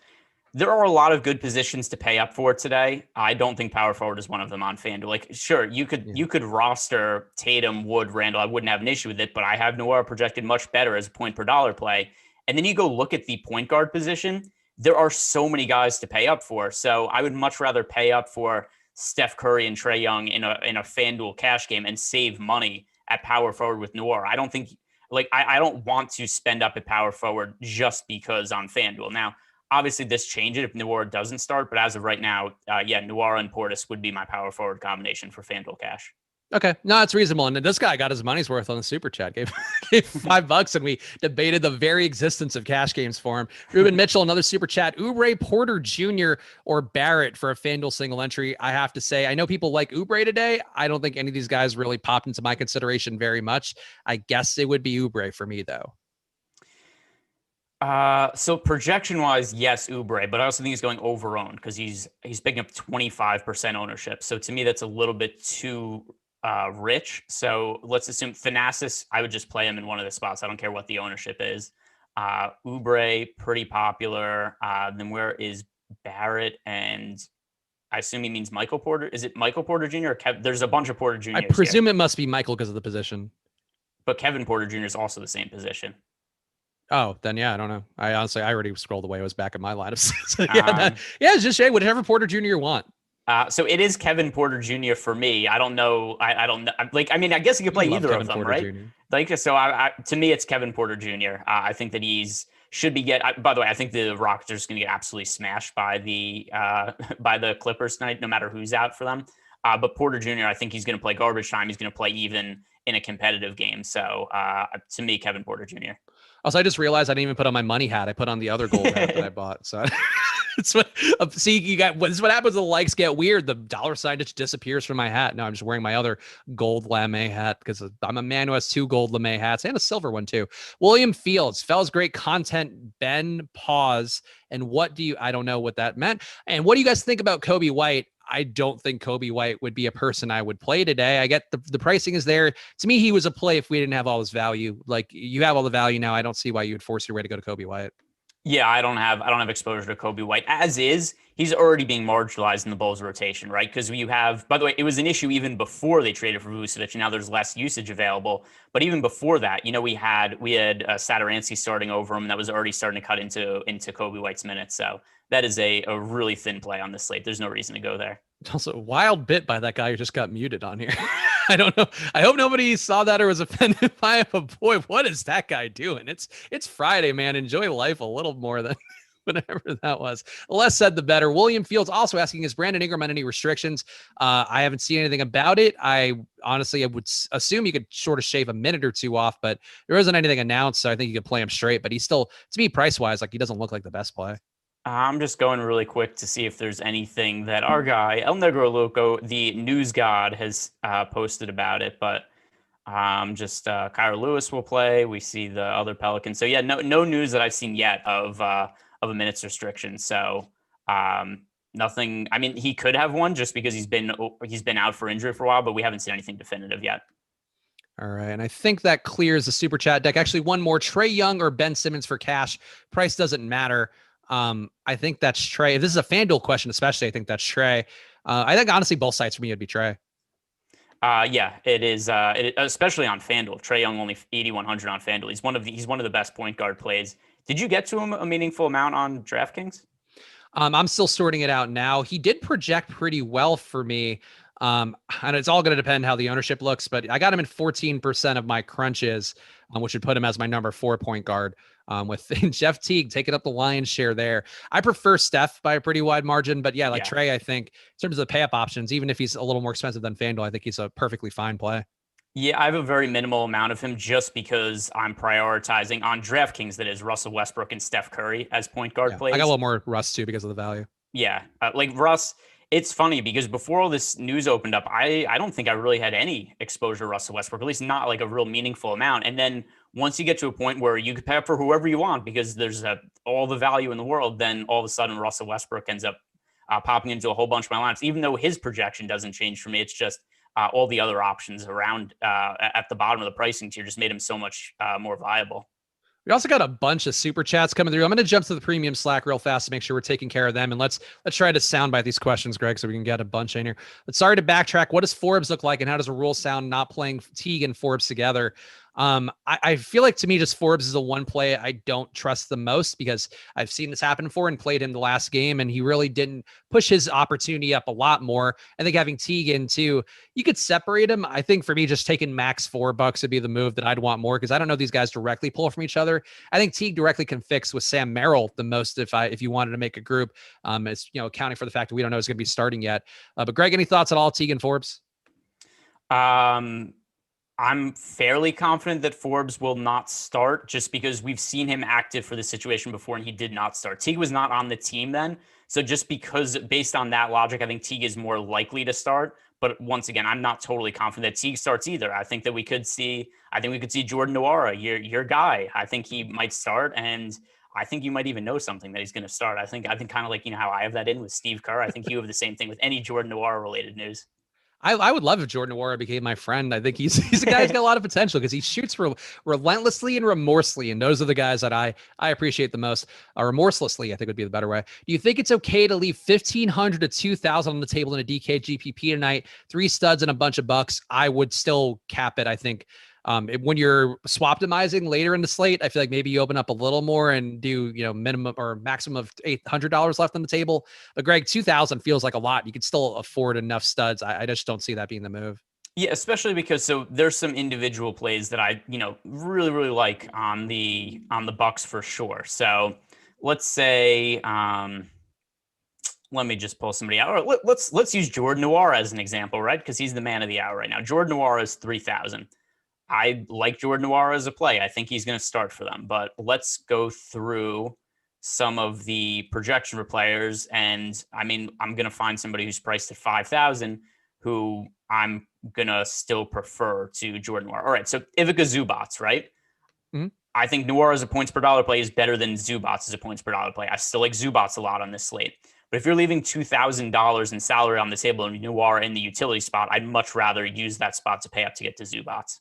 There are a lot of good positions to pay up for today. I don't think power forward is one of them on FanDuel. Like, sure, you could roster Tatum, Wood, Randall. I wouldn't have an issue with it, but I have Noir projected much better as a point per dollar play. And then you go look at the point guard position. There are so many guys to pay up for. So I would much rather pay up for Steph Curry and Trae Young in a FanDuel cash game and save money at power forward with Noir. I don't think... Like, I don't want to spend up at power forward just because on FanDuel. Now, obviously, this changes if Noir doesn't start, but as of right now, Noir and Portis would be my power forward combination for FanDuel cash. Okay. No, it's reasonable. And this guy got his money's worth on the super chat. Gave $5 and we debated the very existence of cash games for him. Ruben Mitchell, another super chat. Oubre, Porter Jr. or Barrett for a FanDuel single entry. I have to say, I know people like Oubre today. I don't think any of these guys really popped into my consideration very much. I guess it would be Oubre for me though. So projection wise, yes, Oubre, but I also think he's going over owned because he's picking up 25% ownership. So to me, that's a little bit too rich. So let's assume Thanasis, I would just play him in one of the spots. I don't care what the ownership is. Oubre, pretty popular. Then where is Barrett? And I assume he means Michael Porter. Is it Michael Porter Jr. or there's a bunch of Porter Jr.? I presume it must be Michael because of the position. But Kevin Porter Jr. is also the same position. Oh, then yeah, I don't know. I already scrolled away. I was back in my lineup. So, it's just whatever Porter Jr. you want. So it is Kevin Porter Jr. for me. I don't know. I don't know. Like, I mean, I guess you could play either Kevin of them, Porter right? Jr. Like, so to me, it's Kevin Porter Jr. I think that should be by the way, I think the Rockets are just going to get absolutely smashed by the Clippers tonight, no matter who's out for them. But Porter Jr., I think he's going to play garbage time. He's going to play even in a competitive game. So to me, Kevin Porter Jr. Also, I just realized I didn't even put on my money hat. I put on the other gold hat that I bought. So it's what see, this is what happens when the likes get weird. The dollar sign just disappears from my hat. Now I'm just wearing my other gold lame hat because I'm a man who has 2 gold lame hats and a silver one too. William Fields, fellas, great content. Ben, pause. And I don't know what that meant. And what do you guys think about Kobe White? I don't think Kobe White would be a person I would play today. I get the pricing is there. To me, he was a play if we didn't have all this value. Like, you have all the value now. I don't see why you would force your way to go to Kobe White. Yeah, I don't have exposure to Kobe White. As is, he's already being marginalized in the Bulls rotation, right? Because you have, by the way, it was an issue even before they traded for Vucevic, and now there's less usage available. But even before that, you know, we had Satoransky starting over him, and that was already starting to cut into Kobe White's minutes. So that is a really thin play on this slate. There's no reason to go there. Also, a wild bit by that guy who just got muted on here. I don't know. I hope nobody saw that or was offended by it. But boy, what is that guy doing? It's Friday, man. Enjoy life a little more than whatever that was. The less said, the better. William Fields also asking, is Brandon Ingram on any restrictions? I haven't seen anything about it. I would assume you could sort of shave a minute or two off, but there isn't anything announced. So I think you could play him straight. But he's still, to me, price wise, like, he doesn't look like the best play. I'm just going really quick to see if there's anything that our guy, El Negro Loco, the news god, has posted about it. But Kyra Lewis will play. We see the other Pelicans. So, yeah, no news that I've seen yet of a minutes restriction. So nothing. I mean, he could have one just because he's been out for injury for a while, but we haven't seen anything definitive yet. All right. And I think that clears the super chat deck. Actually, one more. Trae Young or Ben Simmons for cash. Price doesn't matter. I think that's Trae. If this is a FanDuel question, especially, I think that's Trae. I think honestly, both sides for me would be Trae. Yeah, it is. Especially on FanDuel. Trae Young only 8,100 on FanDuel. He's one of the best point guard plays. Did you get to him a meaningful amount on DraftKings? I'm still sorting it out now. He did project pretty well for me. And it's all going to depend how the ownership looks, but I got him in 14% of my crunches, which would put him as my number 4 point guard. With Jeff Teague taking up the lion's share there. I prefer Steph by a pretty wide margin, but yeah, Trae, I think in terms of the pay up options, even if he's a little more expensive than FanDuel, I think he's a perfectly fine play. Yeah, I have a very minimal amount of him just because I'm prioritizing on DraftKings, that is Russell Westbrook and Steph Curry as point guard plays. I got a little more Russ too because of the value. Yeah, like Russ. It's funny because before all this news opened up, I don't think I really had any exposure to Russell Westbrook, at least not like a real meaningful amount. And then once you get to a point where you can pay up for whoever you want because there's all the value in the world, then all of a sudden Russell Westbrook ends up popping into a whole bunch of my lineups, even though his projection doesn't change for me. It's just all the other options around at the bottom of the pricing tier just made him so much more viable. We also got a bunch of super chats coming through. I'm going to jump to the premium Slack real fast to make sure we're taking care of them. And let's try to soundbite these questions, Greg, so we can get a bunch in here. But sorry to backtrack. What does Forbes look like, and how does a rule sound not playing Teague and Forbes together? I feel like, to me, just Forbes is the one play I don't trust the most because I've seen this happen before and played him the last game, and he really didn't push his opportunity up a lot more. I think having Teague in too, you could separate him. I think for me, just taking max $4 would be the move that I'd want more because I don't know these guys directly pull from each other. I think Teague directly can fix with Sam Merrill the most if you wanted to make a group. It's accounting for the fact that we don't know who's going to be starting yet. But Greg, any thoughts at all, Teague and Forbes? I'm fairly confident that Forbes will not start just because we've seen him active for the situation before and he did not start. Teague was not on the team then. So just because based on that logic, I think Teague is more likely to start. But once again, I'm not totally confident that Teague starts either. I think we could see Jordan Nwora, your guy. I think he might start, and I think you might even know something that he's going to start. I think kind of like, how I have that in with Steve Kerr. I think you have the same thing with any Jordan Nwora related news. I would love if Jordan Nwora became my friend. I think he's a guy who's got a lot of potential because he shoots relentlessly and remorselessly. And those are the guys that I appreciate the most. Remorselessly, I think would be the better way. Do you think it's okay to leave 1,500 to 2,000 on the table in a DK GPP tonight? 3 studs and a bunch of bucks. I would still cap it, I think. When you're swap-optimizing later in the slate, I feel like maybe you open up a little more and do, minimum or maximum of $800 left on the table. But Greg, 2,000 feels like a lot. You could still afford enough studs. I just don't see that being the move. Yeah, especially because there's some individual plays that I, really, really like on the Bucks for sure. So let's say, let me just pull somebody out. Or let's use Jordan Nwora as an example, right? Because he's the man of the hour right now. Jordan Nwora is 3,000. I like Jordan Nwora as a play. I think he's going to start for them. But let's go through some of the projection for players. And I'm going to find somebody who's priced at 5,000 who I'm going to still prefer to Jordan Nwora. All right. So Ivica Zubats, right? Mm-hmm. I think Nwora as a points per dollar play is better than Zubats as a points per dollar play. I still like Zubats a lot on this slate. But if you're leaving $2,000 in salary on the table and you are in the utility spot, I'd much rather use that spot to pay up to get to Zubats.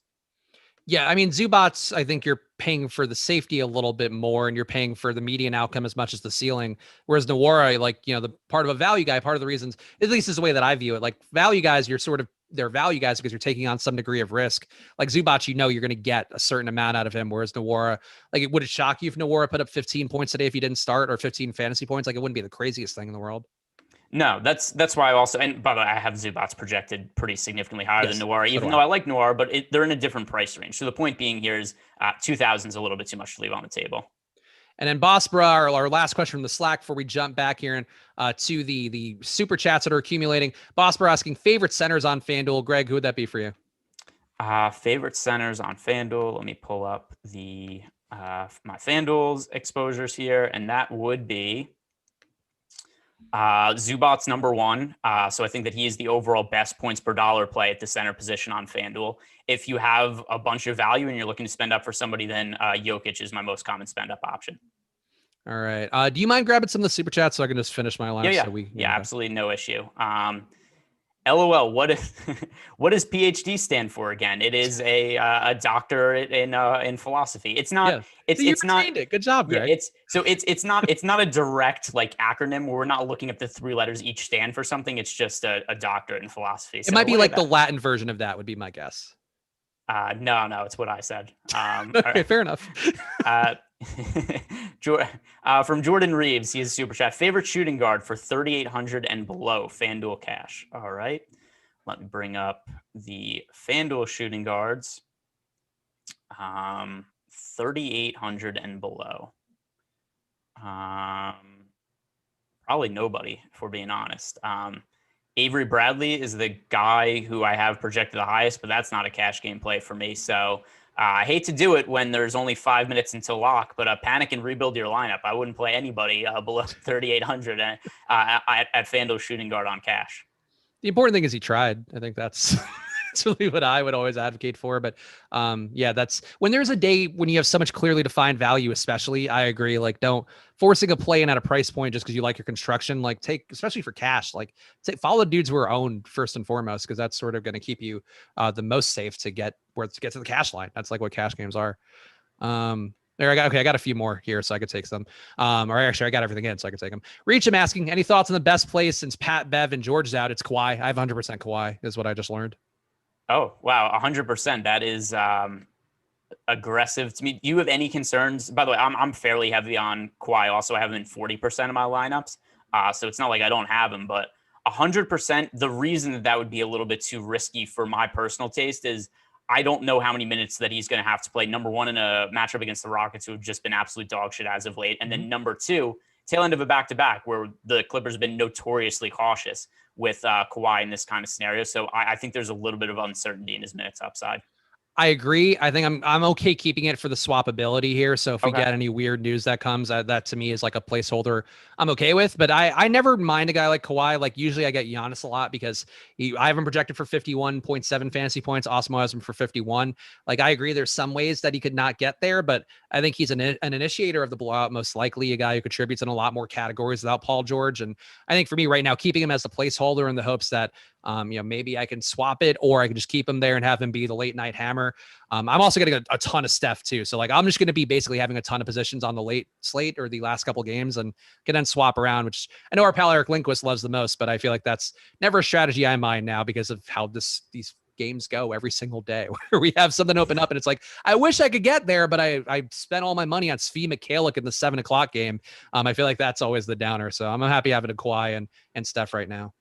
Yeah, I mean, Zubats, I think you're paying for the safety a little bit more, and you're paying for the median outcome as much as the ceiling. Whereas Nwora, like, the part of a value guy, part of the reasons, at least is the way that I view it. Like value guys, they're value guys because you're taking on some degree of risk. Like Zubats, you're going to get a certain amount out of him. Whereas Nwora, like, would it shock you if Nwora put up 15 points today if he didn't start, or 15 fantasy points? Like, it wouldn't be the craziest thing in the world. No, that's why I also, and by the way, I have Zubats projected pretty significantly higher than Nwora, even though I like Nwora, but they're in a different price range. So the point being here is 2,000 is a little bit too much to leave on the table. And then Bosbra, our last question from the Slack before we jump back here and to the super chats that are accumulating. Bosbra asking favorite centers on FanDuel. Greg, who would that be for you? Favorite centers on FanDuel. Let me pull up the my FanDuel's exposures here, and that would be Zubats number one. So I think that he is the overall best points per dollar play at the center position on FanDuel. If you have a bunch of value and you're looking to spend up for somebody, then Jokic is my most common spend up option. All right. Do you mind grabbing some of the super chats so I can just finish my line? Yeah, absolutely no issue. LOL. What does PhD stand for again? It is a doctorate in philosophy. It's not. Yeah. It's not. It. Good job, Greg. Yeah, it's not a direct like acronym where we're not looking up the three letters each stand for something. It's just a doctorate in philosophy. It might be like the Latin version of that would be my guess. No, it's what I said. Okay, fair enough. From Jordan Reeves, he is super chat. Favorite shooting guard for 3,800 and below FanDuel cash. All right. Let me bring up the FanDuel shooting guards. 3,800 and below. Probably nobody, if we're being honest. Avery Bradley is the guy who I have projected the highest, but that's not a cash game play for me. So I hate to do it when there's only 5 minutes until lock, but panic and rebuild your lineup. I wouldn't play anybody below 3,800 at FanDuel shooting guard on cash. The important thing is he tried. I think that's really what I would always advocate for. But that's when there's a day when you have so much clearly defined value, especially, I agree. Like, don't forcing a play in at a price point just because you like your construction, like especially for cash, like follow the dudes who are owned first and foremost, because that's sort of going to keep you the most safe to get to the cash line. That's like what cash games are. I got a few more here, so I could take some. Or actually, I got everything in, so I could take them. Reach him asking, any thoughts on the best play since Pat, Bev, and George is out? It's Kawhi. I have 100% Kawhi, is what I just learned. Oh, wow. 100%. That is aggressive to me. Do you have any concerns? By the way, I'm fairly heavy on Kawhi. Also, I have him in 40% of my lineups. So it's not like I don't have him, but 100%. The reason that would be a little bit too risky for my personal taste is I don't know how many minutes that he's going to have to play. Number one, in a matchup against the Rockets, who have just been absolute dog shit as of late. And then number two, tail end of a back-to-back where the Clippers have been notoriously cautious with Kawhi in this kind of scenario. So I think there's a little bit of uncertainty in his minutes upside. I agree. I think I'm okay keeping it for the swappability here. So if we get any weird news that comes, that to me is like a placeholder I'm okay with. But I never mind a guy like Kawhi. Like usually I get Giannis a lot because I have him projected for 51.7 fantasy points. Awesemo has him for 51. Like I agree, there's some ways that he could not get there, but I think he's an initiator of the blowout, most likely a guy who contributes in a lot more categories without Paul George. And I think for me right now, keeping him as a placeholder in the hopes that maybe I can swap it or I can just keep him there and have him be the late night hammer. I'm also getting a ton of Steph too. So like, I'm just going to be basically having a ton of positions on the late slate or the last couple games and can then swap around, which I know our pal Eric Lindquist loves the most, but I feel like that's never a strategy I mind now because of how these games go every single day where we have something open up and it's like, I wish I could get there, but I spent all my money on Svi Mikhailiuk in the 7:00 game. I feel like that's always the downer. So I'm happy having a Kawhi and Steph right now.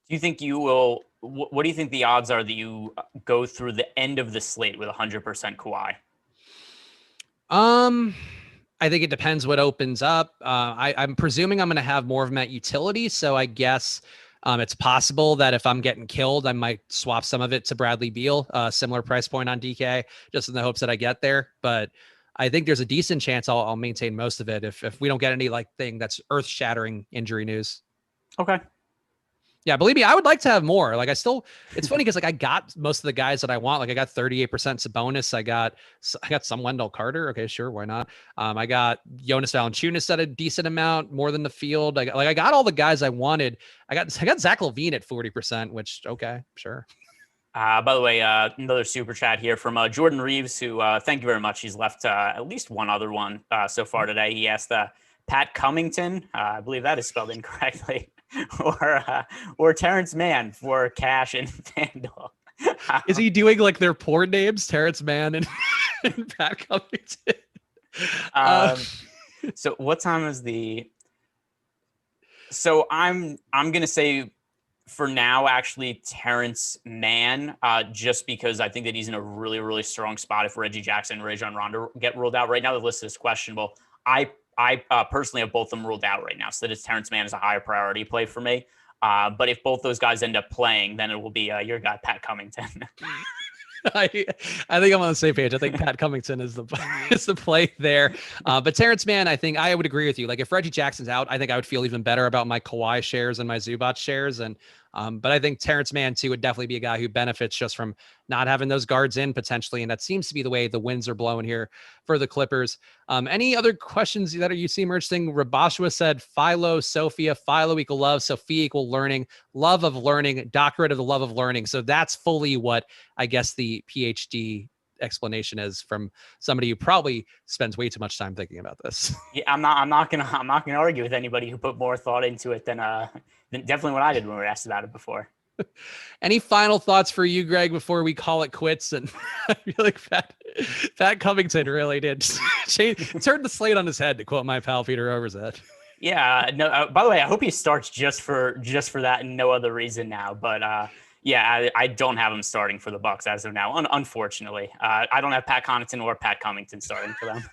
Do you think you will? What do you think the odds are that you go through the end of the slate with 100% Kawhi? I think it depends what opens up. I'm presuming I'm going to have more of them at utility. So I guess it's possible that if I'm getting killed, I might swap some of it to Bradley Beal, similar price point on DK, just in the hopes that I get there. But I think there's a decent chance I'll maintain most of it if we don't get any like thing that's earth shattering injury news. Okay. Yeah, believe me, I would like to have more. Like it's funny because like I got most of the guys that I want. Like I got 38% Sabonis. I got some Wendell Carter. Okay, sure, why not? I got Jonas Valanciunas at a decent amount, more than the field. I got all the guys I wanted. I got Zach LaVine at 40%, which okay, sure. By the way, another super chat here from Jordan Reeves, who thank you very much. He's left at least one other one so far today. He asked Pat Covington, I believe that is spelled incorrectly, or Terrence Mann for cash and Fanduel. Is he doing like their porn names, Terrence Mann and Pat Covington? So what time is the? So I'm gonna say for now, actually, Terrence Mann, just because I think that he's in a really, really strong spot if Reggie Jackson and Rajon Rondo get ruled out. Right now, the list is questionable. I personally have both of them ruled out right now, so that is Terrence Mann is a higher priority play for me. But if both those guys end up playing, then it will be your guy, Pat Covington. I think I'm on the same page. I think Pat Covington is the play there. But Terrence Mann, I think I would agree with you. Like if Reggie Jackson's out, I think I would feel even better about my Kawhi shares and my Zubac shares. And but I think Terrence Mann too would definitely be a guy who benefits just from not having those guards in potentially. And that seems to be the way the winds are blowing here for the Clippers. Any other questions that you see emerging? Rabashua said Philo, Sophia, Philo equal love, Sophia equal learning, love of learning, doctorate of the love of learning. So that's fully what I guess the PhD explanation is from somebody who probably spends way too much time thinking about this. Yeah, I'm not gonna argue with anybody who put more thought into it than definitely what I did when we were asked about it before. Any final thoughts for you, Greg, before we call it quits? And I feel like Pat Covington really did turn the slate on his head, to quote my pal Peter Overzet. Yeah, no. By the way, I hope he starts just for that and no other reason now. But yeah, I don't have him starting for the Bucks as of now. Unfortunately, I don't have Pat Connaughton or Pat Covington starting for them.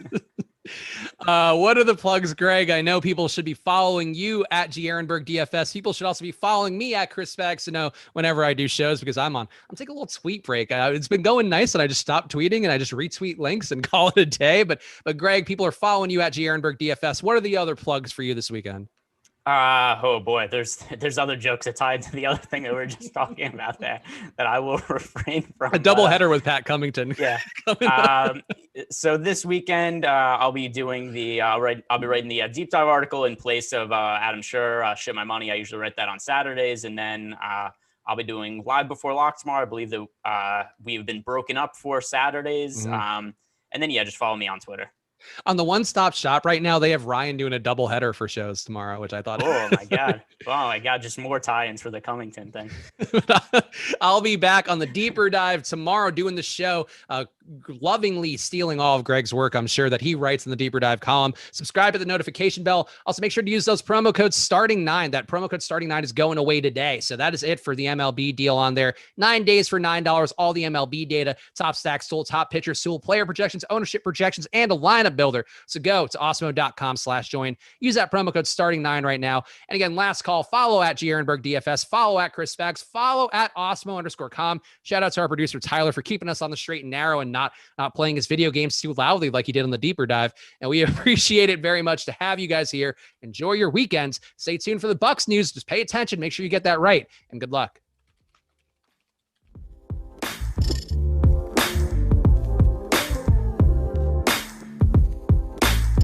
What are the plugs, Greg? I know people should be following you at Ehrenberg DFS. People should also be following me at Chris Spags to know whenever I do shows, because I'm taking a little tweet break. It's been going nice, and I just stopped tweeting and I just retweet links and call it a day. But Greg, people are following you at Ehrenberg DFS. What are the other plugs for you this weekend? Oh boy, there's other jokes that tied to the other thing that we were just talking about there that I will refrain from. A double header with Pat Covington. Yeah. So this weekend, I'll be doing I'll be writing the deep dive article in place of Adam Scherer, ShipMyMoney. I usually write that on Saturdays, and then I'll be doing live before lock tomorrow. I believe that we've been broken up for Saturdays, and then just follow me on Twitter. On the one-stop shop right now, they have Ryan doing a double header for shows tomorrow, which I thought. Oh my god! Just more tie-ins for the Covington thing. I'll be back on the deeper dive tomorrow doing the show, lovingly stealing all of Greg's work. I'm sure that he writes in the deeper dive column. Subscribe to the notification bell. Also, make sure to use those promo codes starting 9. That promo code starting 9 is going away today. So that is it for the MLB deal on there. 9 days for $9. All the MLB data, top stacks tool, top pitcher tool, player projections, ownership projections, and a lineup builder. So go to awesemo.com/join. Use that promo code starting 9 right now. And again, last call, follow at Ehrenberg DFS, follow at Chris Spags, follow at Awesemo_com. Shout out to our producer Tyler for keeping us on the straight and narrow and not playing his video games too loudly like he did on the deeper dive. And we appreciate it very much to have you guys here. Enjoy your weekends. Stay tuned for the Bucks news. Just pay attention. Make sure you get that right. And good luck.